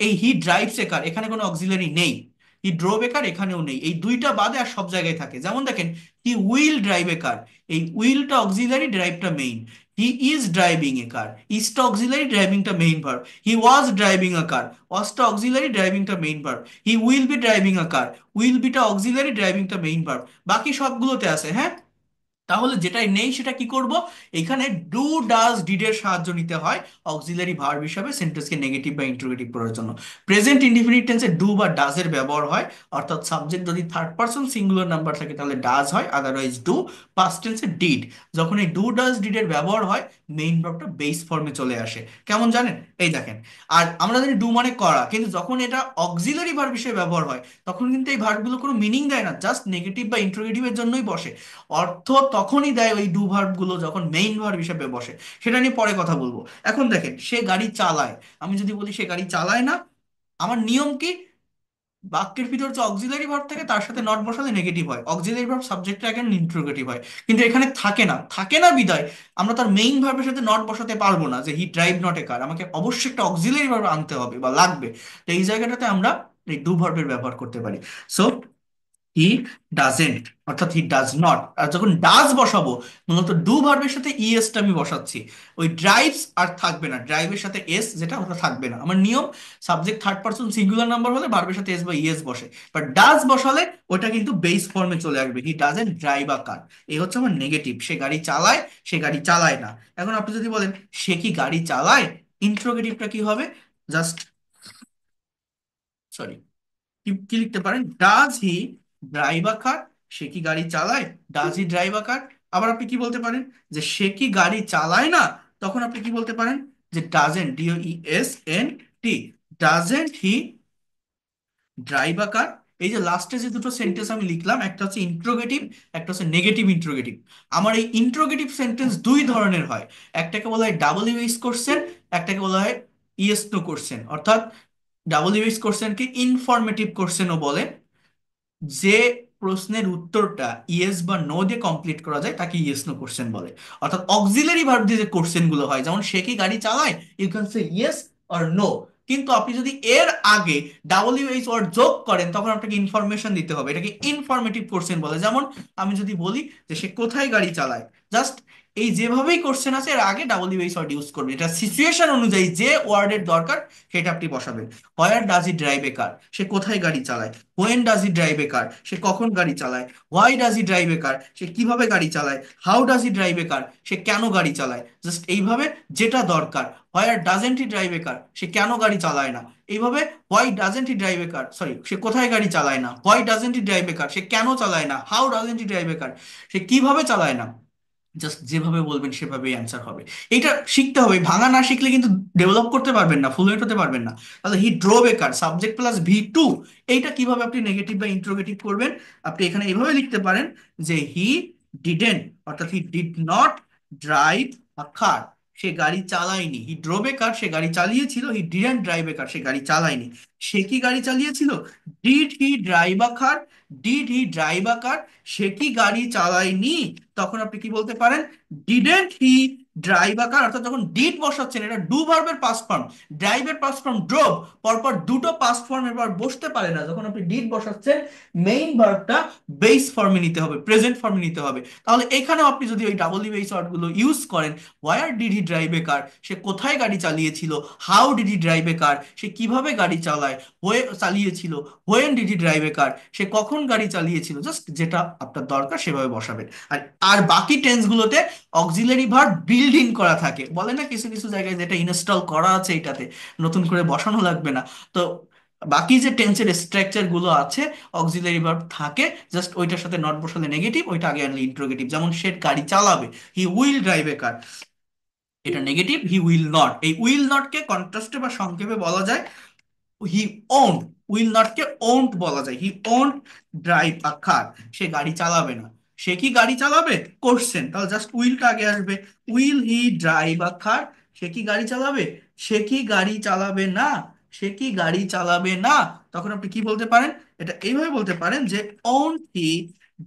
এই হি ড্রাইভস এ কার, এখানে কোনো অক্সিলারি নেই। হি ড্রোভ এ কার, এখানেও নেই। এই 2টা বাদে আর সব জায়গায় থাকে। যেমন দেখেন, he will drive a car, এই উইলটা অক্সিলারি, ড্রাইভটা main. He is driving a car, ইজটা অক্সিলারি, ড্রাইভিংটা main verb. He was driving a car, ওয়াজটা অক্সিলারি, ড্রাইভিংটা main verb. He will be driving a car, will বিটা অক্সিলারি, ড্রাইভিংটা মেইন ভার্ব। বাকি সবগুলোতে আছে, হ্যাঁ। তাহলে যেটাই নেই সেটা কি করব? এখানে ডু ডাজ ডিড এর সাহায্য নিতে হয় অক্সিলারি ভার্ব হিসাবে সেন্টেন্সকে নেগেটিভ বা ইন্টারোগেটিভ করার জন্য। প্রেজেন্ট ইনডিফিনিট টেন্সে ডু বা ডাজ এর ব্যবহার হয়, অর্থাৎ সাবজেক্ট যদি থার্ড পারসন সিঙ্গুলার নাম্বার থাকে তাহলে ডাজ হয়, আদারওয়াইজ ডু। পাস্ট টেন্সে ডিড। যখন এই ডু ডাজ ডিড এর ব্যবহার হয় মেইন ভার্বটা বেস ফর্মে চলে আসে। কেমন জানেন? এই দেখেন, আর আমরা জানি ডু মানে করা, কিন্তু যখন এটা অক্সিলারি ভার্ব হিসেবে ব্যবহার হয় তখন কিন্তু এই ভার্বগুলো কোনো মিনিং দেয় না, জাস্ট নেগেটিভ বা ইন্টারোগেটিভের জন্যই বসে। অর্থ তখনই দেয় ওই ডু ভার্ব গুলো যখন মেইন ভার্ব হিসেবে বসে। সেটা নিয়ে পরে কথা বলবো। এখন দেখেন, সে গাড়ি চালায়। আমি যদি বলি সে গাড়ি চালায় না, আমার নিয়ম কি? বাক্যের ভিতর যে অক্সিলারি ভার্ব থাকে তার সাথে নট বসালে নেগেটিভ হয়, অক্সিলারি ভার্ব সাবজেক্টের আগে ইন্টারোগেটিভ হয়। কিন্তু এখানে থাকে না, থাকে না বিদায় আমরা তার মেইন ভার্বের সাথে নট বসাতে পারবো না, যে হি ড্রাইভ নট এ কার, আমাকে অবশ্যই একটা অক্সিলারি ভার্ব আনতে হবে বা লাগবে। তো এই জায়গাটাতে আমরা এই ডু ভার্বের ব্যবহার করতে পারি। সো হি ডাজেন্ট অর্থাৎ হি ডাজ নট। আর যখন ডাজ বসাবো, মূলত ডু ভার্বের সাথে ইএসটা আমি বসাচ্ছি। ওই ড্রাইভস আর থাকবে না, ড্রাইভের সাথে এস যেটা ওটা থাকবে না। আমার নিয়ম, subject third person singular number হলে ভার্বের সাথে এস বা ইএস বসে, বাট ডাজ বসালে ওটা কিন্তু বেস ফর্মে চলে আসবে, he doesn't drive a car. এই হচ্ছে আমার নেগেটিভ, সে গাড়ি চালায়, সে গাড়ি চালায় না। এখন আপনি যদি বলেন সে কি গাড়ি চালায়, ইন্ট্রোগেটিভটা কি হবে? জাস্ট, সরি, কি কি লিখতে পারেন, does he drive a car, সে কি গাড়ি চালায়, ডাজ হি ড্রাইভ আ কার। আবার আপনি কি বলতে পারেন যে সে কি গাড়ি চালায় না, তখন আপনি কি বলতে পারেন যে doesn't, DOESNT, doesn't he drive a car. এই যে লাস্টে যে দুটো সেন্টেন্স আমি লিখলাম, একটা হচ্ছে ইন্ট্রোগেটিভ, একটা হচ্ছে নেগেটিভ ইন্ট্রোগেটিভ। আমার এই ইন্ট্রোগেটিভ সেন্টেন্স দুই ধরনের হয়, একটাকে বলা হয় WH কোশ্চেন, একটাকে বলা হয় ইয়েস নো কোশ্চেন। অর্থাৎ WH কোশ্চেনকে ইনফরমেটিভ কোশ্চেনও বলে, যে প্রশ্নের উত্তরটা ইয়েস বা নো দিয়ে কমপ্লিট করা যায় তাকে ইয়েস নো কোশ্চেন বলে। অর্থাৎ অক্সিলারি ভার্ব দিয়ে যে কোশ্চেন গুলো হয়, যেমন সে কি গাড়ি চালায়, you can say yes or no. কিন্তু আপনি যদি এর আগে WH ওয়ার্ড যোগ করেন, তখন আপনাকে ইনফরমেশন দিতে হবে, এটাকে ইনফরমেটিভ কোশ্চেন বলে। যেমন আমি যদি বলি যে সে কোথায় গাড়ি চালায়, জাস্ট এই যেভাবেই কোশ্চেন আছে এর আগে WH ওয়ার্ড ইউজ করবেন, এটা সিচুয়েশন অনুযায়ী যে ওয়ার্ডের দরকার সেটা আপনি বসাবেন। Where does he drive a car, সে কোথায় গাড়ি চালায়। When does he drive a car, সে কখন গাড়ি চালায়। Why does he drive a car, সে কিভাবে গাড়ি চালায়। How does he drive a car, সে কেন গাড়ি চালায়। জাস্ট এইভাবে যেটা দরকার। হোয়ার doesn't he drive a car, সে কেন গাড়ি চালায় না। এইভাবে why doesn't he drive a car, sorry, সে কোথায় গাড়ি চালায় না। Why doesn't he drive a car, সে কেন চালায় না। How doesn't he drive a car, সে কিভাবে চালায় না। জাস্ট যেভাবে বলবেন সেভাবেই অ্যান্সার হবে। এটা শিখতে হবে, ভাঙা না শিখলে কিন্তু ডেভেলপ করতে পারবেন না, ফ্লুয়েন্ট হতে পারবেন না। তাহলে হি ড্রোভ এ কার, সাবজেক্ট প্লাস V2, এইটা কিভাবে আপনি নেগেটিভ বা ইন্ট্রোগেটিভ করবেন? আপনি এখানে এইভাবে লিখতে পারেন যে হি ডিডেন্ট, অর্থাৎ he did not drive a car, সে গাড়ি চালায়নি। হি ড্রোভ এ কার, সে গাড়ি চালিয়েছিল। He didn't drive a car, সে গাড়ি চালায়নি। সে কি গাড়ি চালিয়েছিল, did he drive a car, did he drive a car, সে কি গাড়ি চালায়নি। তখন আপনি কি বলতে পারেন, ডিডেন্ট হি ড্রাইভ আ কার। অর্থাৎ যখন ডিড বসাচ্ছেন, এটা ডু ভার্বের পাস্ট ফর্ম, ড্রাইভের পাস্ট ফর্ম ড্রোভ, পরপর দুটো পাস্ট ফর্ম এবার বসতে পারে না। যখন আপনি ডিড বসাচ্ছেন, মেইন ভার্বটা বেস ফর্মে নিতে হবে, প্রেজেন্ট ফর্মে নিতে হবে। তাহলে এখানেও আপনি যদি ওই WH ওয়ার্ড গুলো ইউজ করেন, where did he drive a car, সে কোথায় গাড়ি চালিয়েছিল। How did he drive a car, সে কিভাবে গাড়ি চালায়, হয়ে চালিয়েছিল। When did he drive a car, সে কখন গাড়ি চালিয়েছিল। জাস্ট যেটা আপনার দরকার সেভাবে বসাবেন। আর আর বাকি টেন্স গুলোতে অক্সিলারি ভার্ব বিল্ড ইন করা থাকে, বলে না কিছু কিছু জায়গায়, যেটা ইনস্টল করা আছে এটাতে, নতুন করে বসানো লাগবে না। তো বাকি যে টেন্সের স্ট্রাকচার গুলো আছে, অক্সিলারি ভার্ব থাকে, জাস্ট ওইটার সাথে নট বসালে নেগেটিভ, ওইটা আগে আনলে ইন্ট্রোগেটিভ। যেমন সে গাড়ি চালাবে, হি উইল ড্রাইভ এ কার, এটা নেগেটিভ, হি উইল নট। এই উইল নট কে কন্ট্রাস্টে বা সংক্ষেপে বলা যায় হি won't. Will not K won't বলা যায়, হি ওন্ট ড্রাইভ আ কার, সে গাড়ি চালাবে না। সে কি গাড়ি চালাবে, কোশ্চেন, তাহলে জাস্ট উইলটা আগে আসবে। Will he drive a car, সে কি গাড়ি চালাবে, সে কি গাড়ি চালাবে না, সে কি গাড়ি চালাবে না। তখন আপনি কি বলতে পারেন, এটা এইভাবে বলতে পারেন যে won't he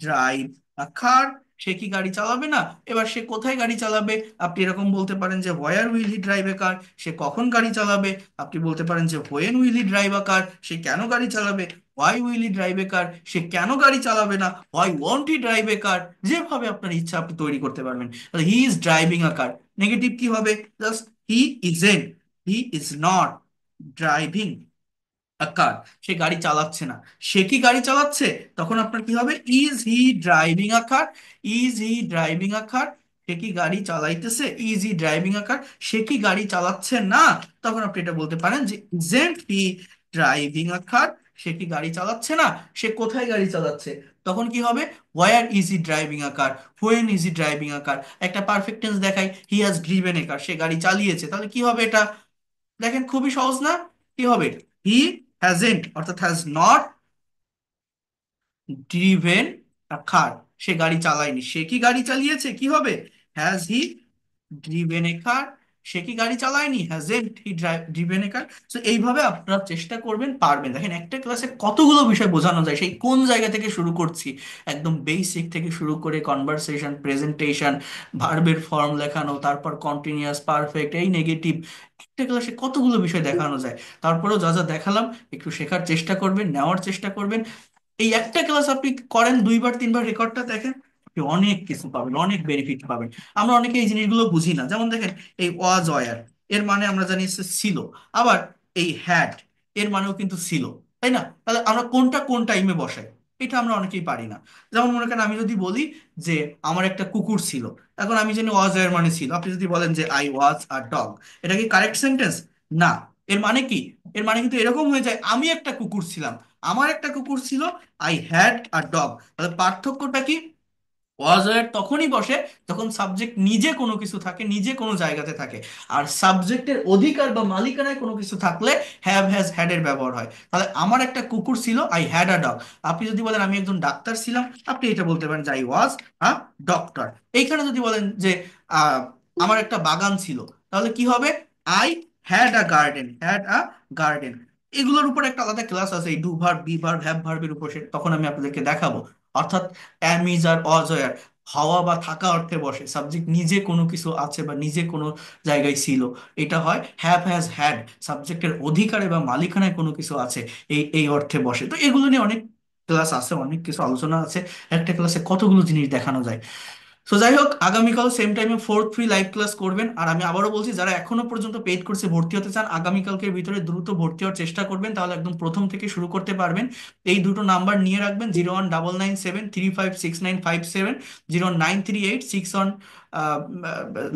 drive a car, সে কি গাড়ি চালাবে না। এবার সে কোথায় গাড়ি চালাবে, আপনি এরকম বলতে পারেন যে where will he drive a car, সে কখন গাড়ি চালাবে। আপনি বলতে পারেন যে when will he drive a car, সে কেন গাড়ি চালাবে। Why will he drive a car, সে কেন গাড়ি চালাবে না। Why won't he drive a car, যেভাবে আপনার ইচ্ছা আপনি তৈরি করতে পারবেন। He is driving a car, negative কি হবে, just he isn't, he is not driving a car, সে গাড়ি চালাচ্ছে না। সে কি গাড়ি চালাচ্ছে, তখন আপনার কি হবে, is he driving a car, is he driving a car, সে কি গাড়ি চালাইতেছে। Is he driving a car, সে কি গাড়ি চালাচ্ছে না। তখন আপনি এটা বলতে পারেন যে isn't he driving a car, সে কি গাড়ি চালাচ্ছে না। সে কোথায় গাড়ি চালাচ্ছে, তখন কি হবে, where is he driving a car, when is he driving a car. একটা পারফেক্ট টেন্স দেখাই, হি হ্যাজ ড্রিভেন এ কার, সে গাড়ি চালিয়েছে। তাহলে কি হবে এটা, দেখেন খুবই সহজ না। কি হবে, হি হ্যাজেন্ট, অর্থাৎ has not driven a car, সে গাড়ি চালায়নি। সে কি গাড়ি চালিয়েছে, কি হবে, has he driven a car, সে কি গাড়ি চালায়নি, হ্যাজেন্ট হি ড্রিভেন এ কার। তো এইভাবে আপনারা চেষ্টা করবেন, পারবেন। দেখেন একটা ক্লাসে কতগুলো বিষয় বোঝানো যায়, সেই কোন জায়গা থেকে শুরু করছি, একদম বেসিক থেকে শুরু করে কনভারসেশন, প্রেজেন্টেশন, ভার্বের ফর্ম লেখানো, তারপর কন্টিনিউয়াস, পারফেক্ট, এই নেগেটিভ, একটা ক্লাসে কতগুলো বিষয় দেখানো যায়। তারপরেও যা যা দেখালাম একটু শেখার চেষ্টা করবেন, নেওয়ার চেষ্টা করবেন। এই একটা ক্লাস আপনি করেন, 2 বার 3 বার রেকর্ডটা দেখেন, আপনি অনেক কিছু পাবেন, অনেক বেনিফিট পাবেন। আমরা অনেকে এই জিনিসগুলো বুঝি না। যেমন দেখেন, এই ওয়াজ ওয়ার এর মানে আমরা জানি যে ছিল, আবার এই হ্যাড এর মানেও কিন্তু ছিল, তাই না? তাহলে আমরা কোনটা কোন টাইমে বসাই, এটা আমরা অনেকেই পারি না। যেমন মনে করেন আমি যদি বলি যে আমার একটা কুকুর ছিল, এখন আমি জানি ওয়াজ এর মানে ছিল। আপনি যদি বলেন যে আই ওয়াজ আ ডগ, এটা কি কারেক্ট সেন্টেন্স? না। এর মানে কি? এর মানে কিন্তু এরকম হয়ে যায়, আমি একটা কুকুর ছিলাম, আমার একটা কুকুর ছিল, আই হ্যাড আ ডগ। তাহলে পার্থক্যটা কি? ওয়াজ ওয়্যার তখনই বসে যখন সাবজেক্ট নিজে কোনো কিছু থাকে, নিজে কোনো জায়গাতে থাকে। আর সাবজেক্টের অধিকার বা মালিকানায় কোনো কিছু থাকলে হ্যাভ হ্যাজ হ্যাড এর ব্যবহার হয়। তাহলে আমার একটা কুকুর ছিল, আই হ্যাড আ ডগ। আপনি যদি বলেন আমি একজন ডাক্তার ছিলাম, আপনি এটা বলতে পারেন যে আই ওয়াজ আ ডক্টর। এইখানে যদি বলেন যে আহ, আমার একটা বাগান ছিল, তাহলে কি হবে? I had a garden, had a garden. এগুলোর উপর একটা আলাদা ক্লাস আছে, এই do verb, be verb, have ভার্বের উপর, তখন আমি আপনাদেরকে দেখাবো। অর্থাৎ অ্যাম, ইজ আর ওয়াজ ওয়্যার হওয়া বা থাকা অর্থে বসে, সাবজেক্ট নিজে কোনো কিছু আছে বা নিজে কোনো জায়গায় ছিল, এটা হয় হ্যাভ হ্যাজ হ্যাড সাবজেক্টের অধিকারে বা মালিকানায় কোনো কিছু আছে, এই এই অর্থে বসে। তো এগুলো নিয়ে অনেক ক্লাস আছে, অনেক কিছু আলোচনা আছে, একটা ক্লাসে কতগুলো জিনিস দেখানো যায়। সো যাই হোক, আগামীকাল সেম টাইমে ফোর্থ ফ্রি লাইভ ক্লাস করবেন। আর আমি আবারও বলছি, যারা এখনো পর্যন্ত পেইড কোর্সে ভর্তি হতে চান, আগামীকালকের ভিতরে দ্রুত ভর্তি হওয়ার চেষ্টা করবেন, তাহলে একদম প্রথম থেকে শুরু করতে পারবেন। এই দুটো নাম্বার নিয়ে রাখবেন, 01997356957, 09386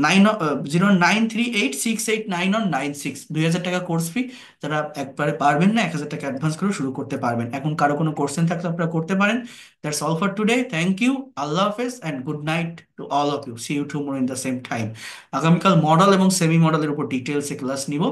নাইন 09386899196। 2,000 টাকা কোর্স ফি। যারা একবারে পারবেন না, 1,000 টাকা অ্যাডভান্স করে শুরু করতে পারবেন। এখন কারো কোনো কোশ্চেন থাকলে আপনারা করতে পারেন। That's all for today. Thank you. Allah Hafiz and good night to all of you. See you tomorrow in the same time. আগামীকাল মডেল এবং সেমি মডেলের উপর ডিটেলসে ক্লাস নিব।